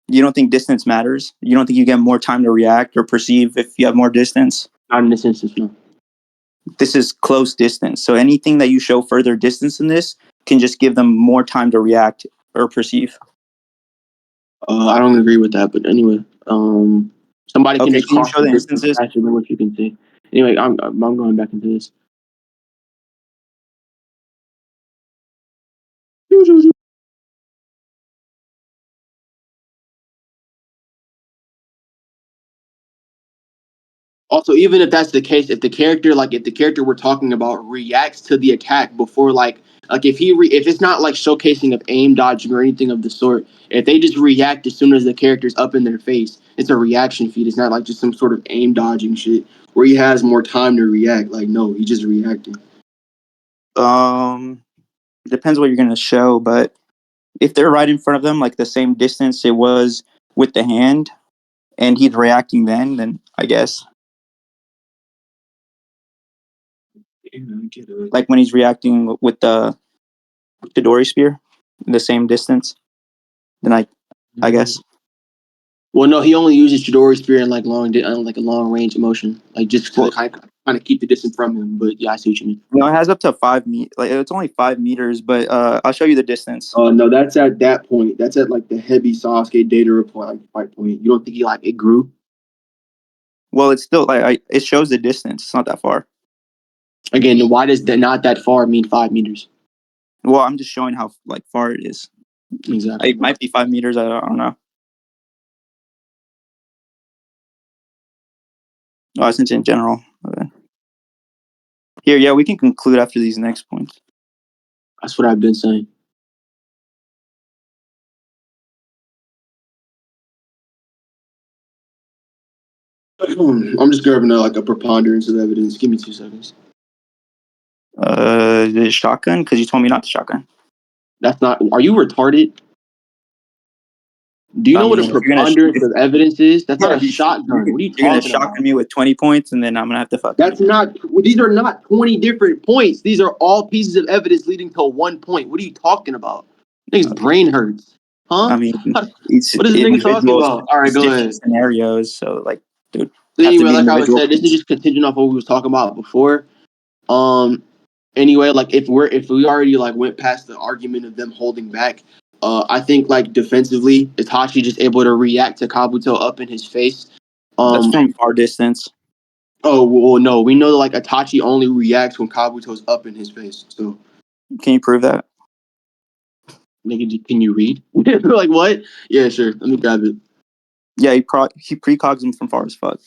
You don't think distance matters? You don't think you get more time to react or perceive if you have more distance? Not in this instance, no. This is close distance. So anything that you show further distance in this can just give them more time to react or perceive. I don't agree with that, but anyway, somebody can Okay, just can you cross show the the distance instances? faster than what you can see. Anyway, I'm going back into this. Also, even if that's the case, if the character we're talking about reacts to the attack before if it's not like showcasing of aim dodging or anything of the sort, if they just react as soon as the character's up in their face, it's a reaction feed. It's not like just some sort of aim dodging shit where he has more time to react. Like, no, he just reacting. Depends what you're gonna show, but if they're right in front of them, like the same distance it was with the hand, and he's reacting then I guess. Like when he's reacting with the Chidori spear, the same distance, then I guess. Well, no, he only uses Chidori spear in like a long range motion, like just to kind of keep the distance from him. But yeah, I see what you mean. No, it has up to 5 meters. Like it's only 5 meters, but I'll show you the distance. Oh no, that's at that point. That's at like the heavy Sasuke data fight point. You don't think it grew? Well, it's still it shows the distance. It's not that far. Again, why does that not that far mean 5 meters? Well, I'm just showing how far it is. Exactly. It might be 5 meters. I don't know. Oh, since in general. Okay. Here, yeah, we can conclude after these next points. That's what I've been saying. I'm just grabbing a preponderance of evidence. Give me 2 seconds. The shotgun? Because you told me not to shotgun. That's not. Are you retarded? Do you know what a preponderance of evidence is? That's not a shotgun. What are you You're gonna talking shotgun about? me with 20 points, and then I'm gonna have to fuck. That's not. These are not 20 different points. These are all pieces of evidence leading to 1 point. What are you talking about? Nigga's brain hurts, huh? I mean, it's what is this nigga talking about? All right, go ahead. Scenarios, so dude. So anyway, like I was said, this is just contingent off what we was talking about before. Anyway, like if we already went past the argument of them holding back, I think defensively, Itachi just able to react to Kabuto up in his face. That's from far distance. Oh well, no, we know that Itachi only reacts when Kabuto's up in his face. So can you prove that? Nigga, can you read? Like what? Yeah, sure. Let me grab it. Yeah, he precogs him from far as fuck.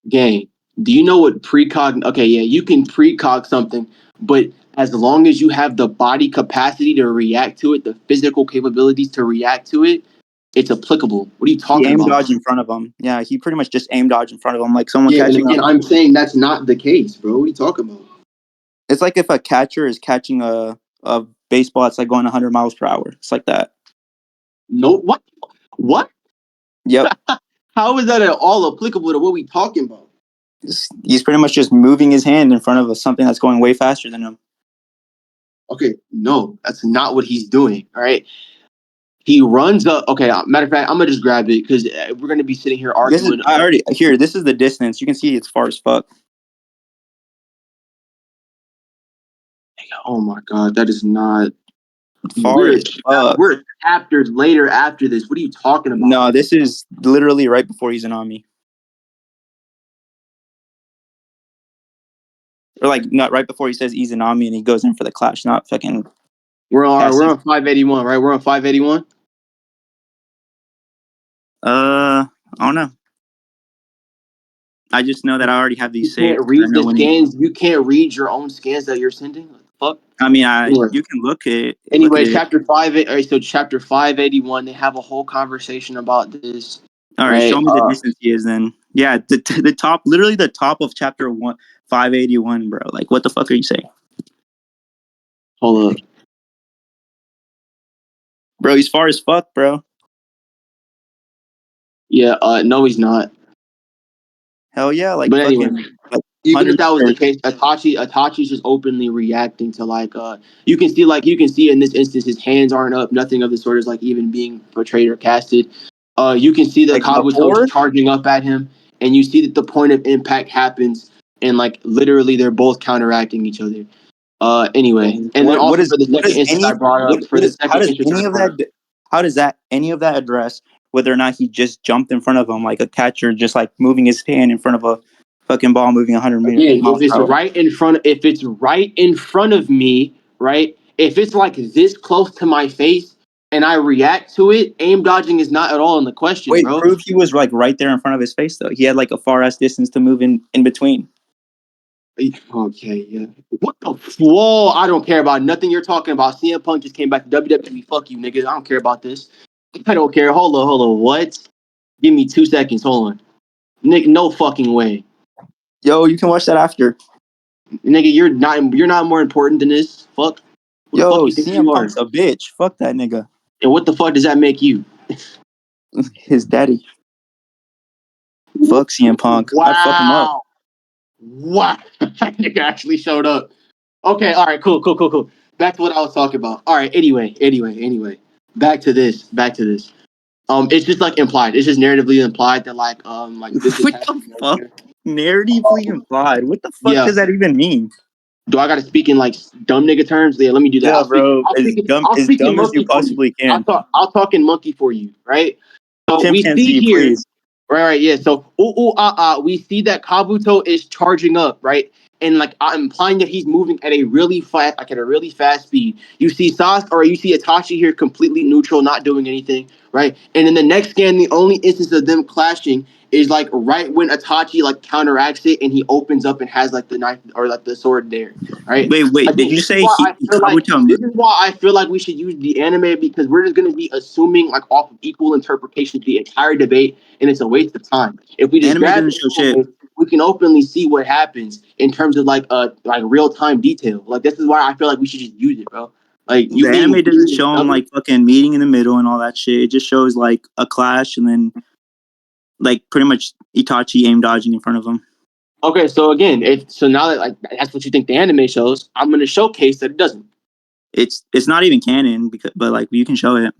Gang, do you know what precog? Okay, yeah, you can precog something, but as long as you have the body capacity to react to it, the physical capabilities to react to it, it's applicable. What are you talking about? He aim dodge in front of him. Yeah, he pretty much just aim dodge in front of him, like someone catching. And again, I'm saying that's not the case, bro. What are you talking about? It's like if a catcher is catching a baseball, it's like going 100 miles per hour. It's like that. No, what? What? Yep. How is that at all applicable to what we talking about? He's pretty much just moving his hand in front of something that's going way faster than him. Okay, no, that's not what he's doing. All right. He runs up. Okay, matter of fact, I'm gonna just grab it because we're gonna be sitting here arguing. This is the distance. You can see it's far as fuck. Oh my god, that is not far as fuck. We're chapters later after this. What are you talking about? No, this is literally right before he's an Ami. Or not right before he says Izanami and he goes in for the clash, not fucking. We're on 581, right? We're on 581. I don't know. I just know that I already have these saved. You can't read the scans. You can't read your own scans that you're sending. What the I mean, Anyway. you can look at Anyway, it. chapter 5. All right, so chapter 581. They have a whole conversation about this. All right, show me the distance he is then. Yeah, the top, literally the top of chapter 581, bro. Like, what the fuck are you saying, Hold up. bro? He's far as fuck, bro. Yeah. No, he's not. Hell yeah, like But anyway, fucking like even if 100 that was the meters. case, Itachi's just openly reacting to you can see in this instance his hands aren't up, nothing of the sort is like even being portrayed or casted. You can see that Like Kabuto's before, charging up at him, and you see that the point of impact happens, and like literally they're both counteracting each other. Anyway, and then what also is for the what second is instance any I brought what, up for what the is how second does instance any I of brought up. that how does that any of that address whether or not he just jumped in front of him like a catcher, just like moving his hand in front of a fucking ball moving 100 Again, miles per hour? if it's right in front of me, right? If it's like this close to my face and I react to it, aim dodging is not at all in the question, Wait, bro. prove he was like right there in front of his face though. He had like a far ass distance to move in between. Okay, yeah. What the? Whoa, I don't care about nothing you're talking about. CM Punk just came back to WWE. Fuck you, niggas. I don't care about this. I don't care. Hold on. What? Give me 2 seconds. Hold on. Nick, no fucking way. Yo, you can watch that after. Nigga, you're not more important than this. Fuck. Who the fuck Yo, you think CM you are? Punk's a bitch. Fuck that nigga. And what the fuck does that make you? His daddy. Fuck CM Punk. I'd fuck him up. Wow. That nigga actually showed up. Okay, all right, cool. Back to what I was talking about. All right, anyway. Back to this. It's just like implied. It's just narratively implied that like this is What the happening right fuck? here. Narratively implied. What the fuck Yeah. does that even mean? Do I gotta speak in like dumb nigga terms? Yeah, let me do that. Yeah, bro. I'll As speak in dumb as you monkey for you. possibly can. I'll talk in monkey for you, right? So we see Chimpanzee, here, please. right, yeah. So we see that Kabuto is charging up, right? And like I'm implying that he's moving at a really fast speed. You see you see Itachi here completely neutral, not doing anything, right? And in the next scan, the only instance of them clashing is like right when Itachi like counteracts it and he opens up and has like the knife or like the sword there, right? Wait. Did Again, you say Kabuto? this is why I feel like we should use the anime because we're just going to be assuming like off of equal interpretation the entire debate, and it's a waste of time. If we just Anime grab doesn't the show shit. anime, we can openly see what happens in terms of like real time detail. Like this is why I feel like we should just use it, bro. Like you The being anime doesn't show them dumb. like fucking meeting in the middle and all that shit. It just shows like a clash and then like pretty much Itachi aim dodging in front of him. Okay, so again, now that like that's what you think the anime shows, I'm going to showcase that it doesn't. It's not even canon but like you can show it.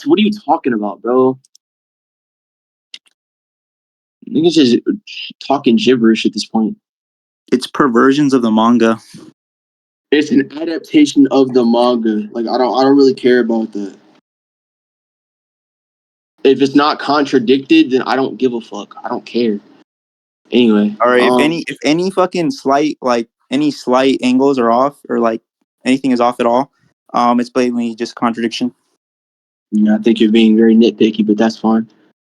What are you talking about, bro? Niggas just talking gibberish at this point. It's perversions of the manga. It's an adaptation of the manga. Like I don't really care about that. If it's not contradicted, then I don't give a fuck. I don't care. Anyway. All right, if any fucking slight angles are off or like anything is off at all, it's blatantly just contradiction. Yeah, I think you're being very nitpicky, but that's fine.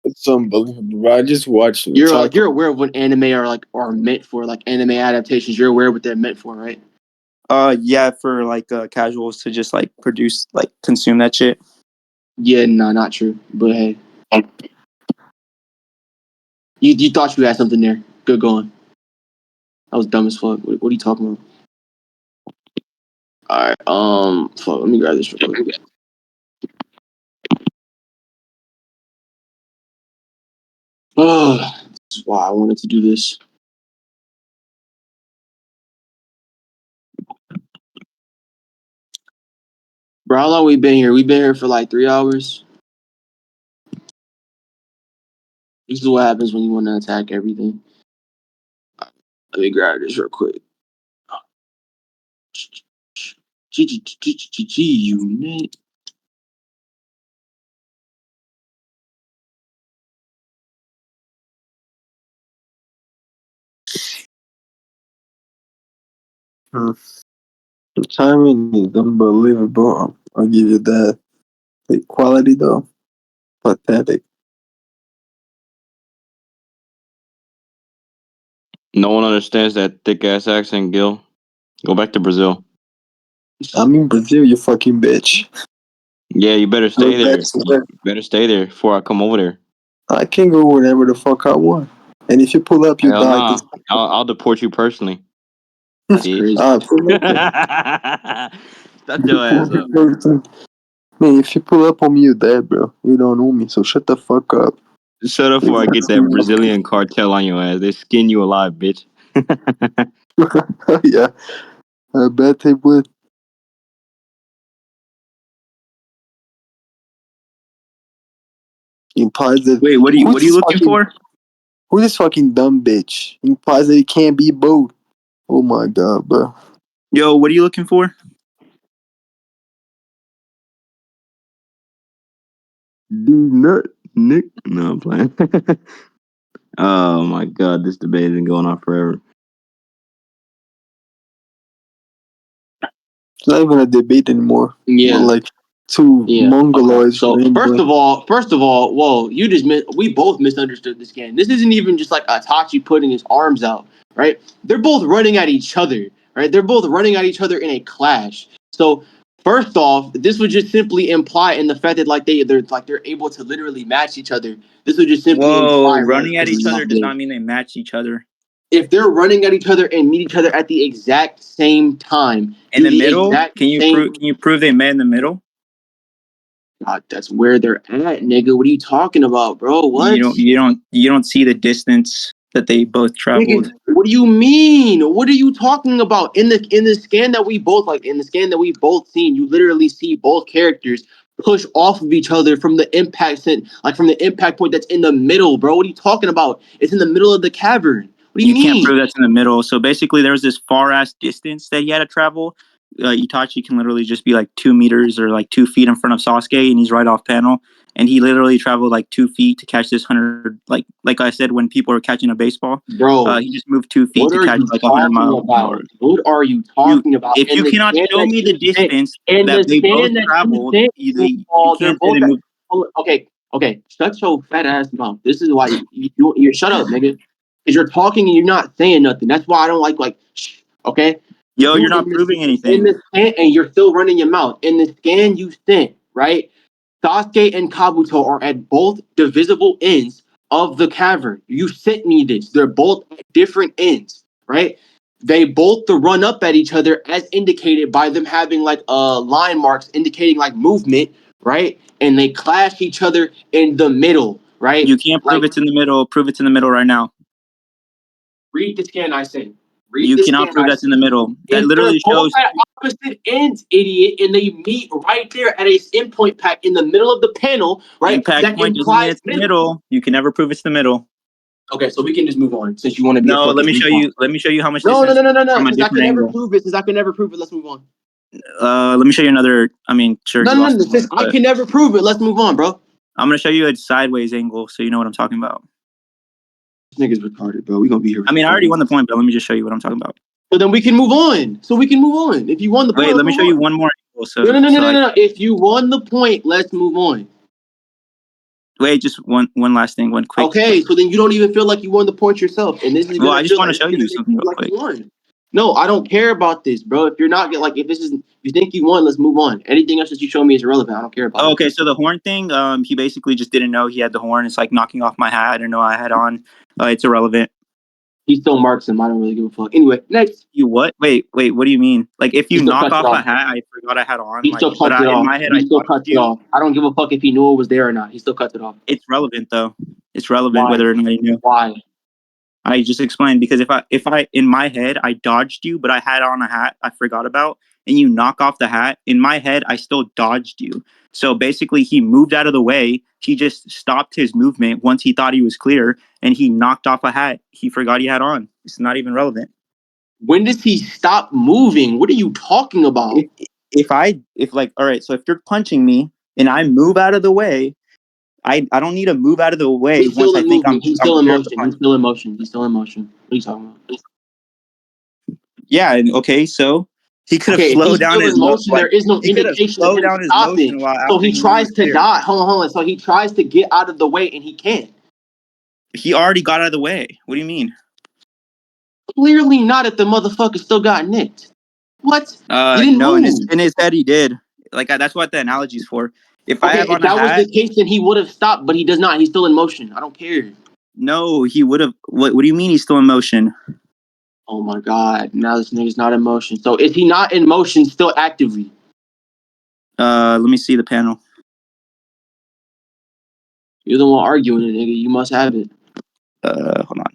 It's unbelievable. I just watched. You're aware of what anime are meant for, like anime adaptations. You're aware of what they're meant for, right? Yeah, for like casuals to just like produce like consume that shit. Yeah, no, not true. But hey, you thought you had something there. Good going. That was dumb as fuck. What are you talking about? All right. Fuck. Let me grab this real quick. Oh, this is why I wanted to do this. Bro, how long we been here? We've been here for like 3 hours. This is what happens when you want to attack everything. Let me grab this real quick. Unit. The timing is unbelievable. I'll give you that. The quality though, pathetic. No one understands that thick ass accent, Gil. Go back to Brazil. I'm in Brazil, you fucking bitch. Yeah, you better stay there. That's You better stay there before I come over there. I can go wherever the fuck I want. And if you pull up, you Hell die. nah. I'll deport you personally. That's Bitch. crazy. Pull up. Shut your ass up. Man, if you pull up on me, you dead, bro. You don't know me, so shut the fuck up. Shut up before I get that Brazilian cartel on your ass. They skin you alive, bitch. Yeah, I bet they would. Implies that. Wait, what are you looking fucking, for? Who's this fucking dumb bitch? Implies that it can't be both. Oh my god, bro. Yo, what are you looking for? Do nut, Nick. No, I'm playing. Oh my god, this debate has been going on forever. It's not even a debate anymore. Yeah. We're like two mongoloids. So first of all, whoa, we both misunderstood this game. This isn't even just like Itachi putting his arms out, right? They're both running at each other, right? They're both running at each other in a clash. So first off, this would just simply imply in the fact that they're able to literally match each other. This would just simply imply running at each other does not mean they match each other. If they're running at each other and meet each other at the exact same time, In the middle, can you prove they met in the middle? God, that's where they're at, nigga. What are you talking about, bro? What? You don't see the distance that they both traveled. Nigga, what do you mean? What are you talking about? In the scan that we both seen, you literally see both characters push off of each other from the impact point that's in the middle, bro. What are you talking about? It's in the middle of the cavern. What do you mean? Can't prove that's in the middle. So basically, there was this far ass distance that he had to travel. Itachi can literally just be like 2 meters or like 2 feet in front of Sasuke, and he's right off panel. And he literally traveled like 2 feet to catch this 100. Like I said, when people were catching a baseball, bro, he just moved 2 feet to catch like 100 miles an hour. What are you talking about? If you cannot show me the distance that they both traveled, you can't say they moved. Okay, shut your fat ass mouth. This is why you shut up, nigga. Because you're talking and you're not saying nothing. That's why I don't like shh, okay? Yo, you're not proving anything. In the scan, and you're still running your mouth. In the scan you sent, right? Sasuke and Kabuto are at both divisible ends of the cavern. You sent me this. They're both at different ends, right? They both run up at each other as indicated by them having like line marks indicating like movement, right? And they clash each other in the middle, right? You can't prove it's in the middle. Prove it's in the middle right now. Read the scan I sent. You cannot prove that's in the middle. That literally shows at opposite ends, idiot, and they meet right there at a endpoint pack in the middle of the panel, right? Impact point doesn't mean it's the middle. You can never prove it's the middle. Okay, so we can just move on since you want to be. No, let me show you. Let me show you how much. No. From a Since I can never angle. prove it. Since I can never prove it, let's move on. Let me show you another. I mean, sure. No. Since I can never prove it, let's move on, bro. I'm gonna show you a sideways angle so you know what I'm talking about. This nigga's retarded, bro. We gonna be here. I mean, I already won the point, but let me just show you what I'm talking about. So then we can move on. If you won the point, wait, let me show you one more angle. So no. If you won the point, let's move on. Wait, just one last thing, one quick. Okay, so then you don't even feel like you won the point yourself, and this is. Well, I just want to show you something real quick. No, I don't care about this, bro. If you're not if you think you won, let's move on. Anything else that you show me is irrelevant. I don't care about. Okay, so the horn thing, he basically just didn't know he had the horn. It's like knocking off my hat. I didn't know I had on. It's irrelevant. He still marks him. I don't really give a fuck. Anyway, next. You what? Wait. What do you mean? Like if you knock off a hat, I forgot I had on. He still cuts it off. In my head, he still cuts it off. I don't give a fuck if he knew it was there or not. He still cuts it off. It's relevant though. It's relevant whether or not you knew. Why? I just explained because if I in my head I dodged you, but I had on a hat I forgot about, and you knock off the hat, in my head I still dodged you. So basically he moved out of the way. He just stopped his movement once he thought he was clear, and he knocked off a hat he forgot he had on. It's not even relevant. When does he stop moving? What are you talking about? If all right, so if you're punching me and I move out of the way, I don't need to move out of the way once I think He's still in motion. He's still in motion. What are you talking about? Yeah, and okay, so he could have slowed down his motion. There is no indication of him stopping. So he tries to dodge. Hold on. So he tries to get out of the way and he can't. He already got out of the way. What do you mean? Clearly not if the motherfucker still got nicked. What? He didn't No, move. in his head he did. Like that's what the analogy's for. If I Okay, have if on a that was hat, the case, then he would have stopped, but he does not. He's still in motion. I don't care. no, he would have. What do you mean he's still in motion? Oh my god! Now this nigga's not in motion. So is he not in motion still actively? Let me see the panel. You're the one arguing it, nigga. You must have it. Hold on.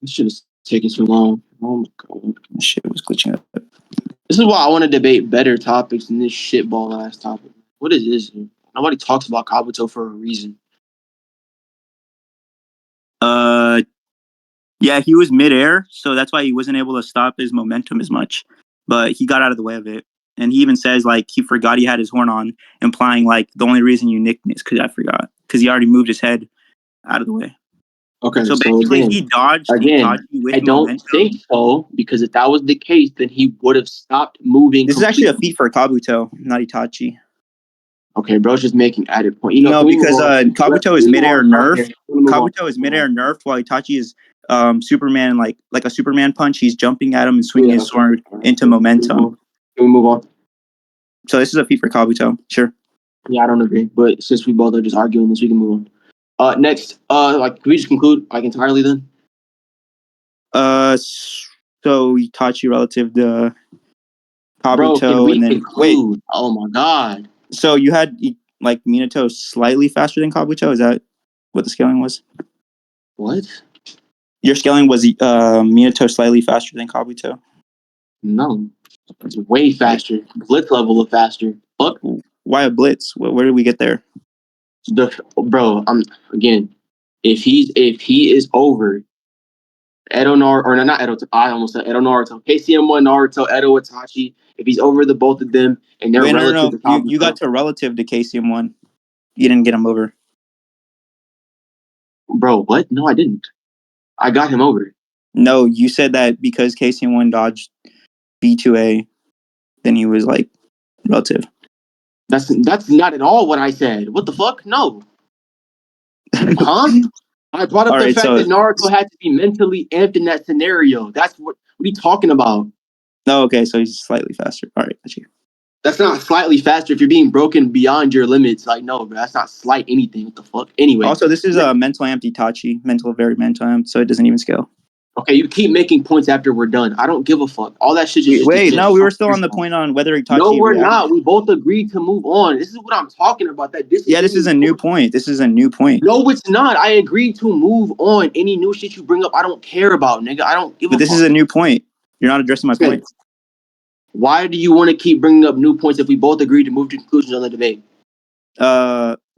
This shit is taking too long. Oh my god! This shit was glitching up. This is why I want to debate better topics than this shitball ass topic. What is this? Dude? Nobody talks about Kabuto for a reason. Yeah, he was midair, so that's why he wasn't able to stop his momentum as much. But he got out of the way of it. And he even says like he forgot he had his horn on, implying like the only reason you nicked me is because I forgot. Because he already moved his head out of the way. Okay, So basically he dodged Itachi with I don't momentum. think so, because if that was the case, then he would have stopped moving. This is actually a feat for Kabuto, not Itachi. Okay, bro's just making added point. You know, No, because Kabuto is midair nerf. Kabuto is midair nerfed while Itachi is Superman, like a Superman punch. He's jumping at him and swinging his sword into momentum. Can we move on? So this is a feat for Kabuto, sure. Yeah, I don't agree, but since we both are just arguing this, we can move on. Next, like, can we just conclude like entirely then? So Itachi relative to Kabuto, Bro, can we and then conclude? wait. Oh my god. So you had like Minato slightly faster than Kabuto. Is that what the scaling was? What? Your scaling was Minato slightly faster than Kabuto. No, it's way faster. Blitz level of faster. Fuck. Why a blitz? Where did we get there? Bro, again. If he is over Edo Naruto, or not Edo, I almost said Edo Naruto, KCM1 Naruto, Edo Itachi. If he's over the both of them and they're relative to Kabuto, you got to relative to KCM1. You didn't get him over. Bro, what? No, I didn't. I got him over. No, you said that because KCM1 dodged B2A, then he was like relative. That's not at all what I said. What the fuck? No. Huh? I brought up the fact that Naruto had to be mentally amped in that scenario. That's what are you talking about? Oh, okay, so he's slightly faster. All right, got you. That's not slightly faster if you're being broken beyond your limits. Like, no, bro, that's not slight anything. What the fuck? Anyway. Also, this is a mental amped Itachi. Very mental amped, so it doesn't even scale. Okay, you keep making points after we're done. I don't give a fuck. All that shit just... Wait, no, we were still on the point on whether Itachi... No, we're not. We both agreed to move on. This is what I'm talking about. This is a new point. This is a new point. No, it's not. I agreed to move on. Any new shit you bring up, I don't care about, nigga. I don't give a fuck. But this is a new point. You're not addressing my point. Why do you want to keep bringing up new points if we both agreed to move to conclusions on the debate?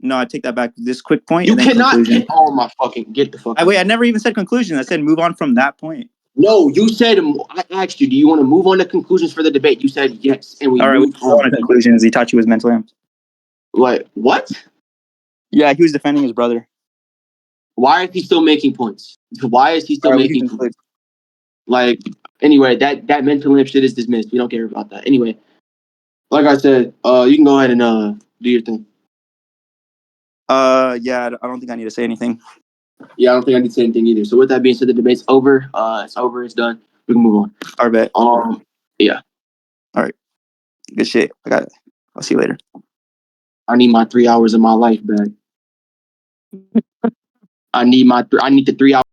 No, I take that back. This quick point. You cannot get my fucking... Get the fuck out. Wait, I never even said conclusion. I said move on from that point. No, you said... I asked you, do you want to move on to conclusions for the debate? You said yes, and we moved on to conclusions. Itachi was mentally amped. What? Yeah, he was defending his brother. Why is he still making points? Why is he still making points? Like, anyway, that mental amp shit is dismissed. We don't care about that. Anyway, like I said, you can go ahead and do your thing. Yeah, I don't think I need to say anything. Yeah, I don't think I need to say anything either. So with that being said, the debate's over. It's over. It's done. We can move on. All right, bet. Yeah. All right. Good shit. I got it. I'll see you later. I need my 3 hours of my life back. I need the 3 hours.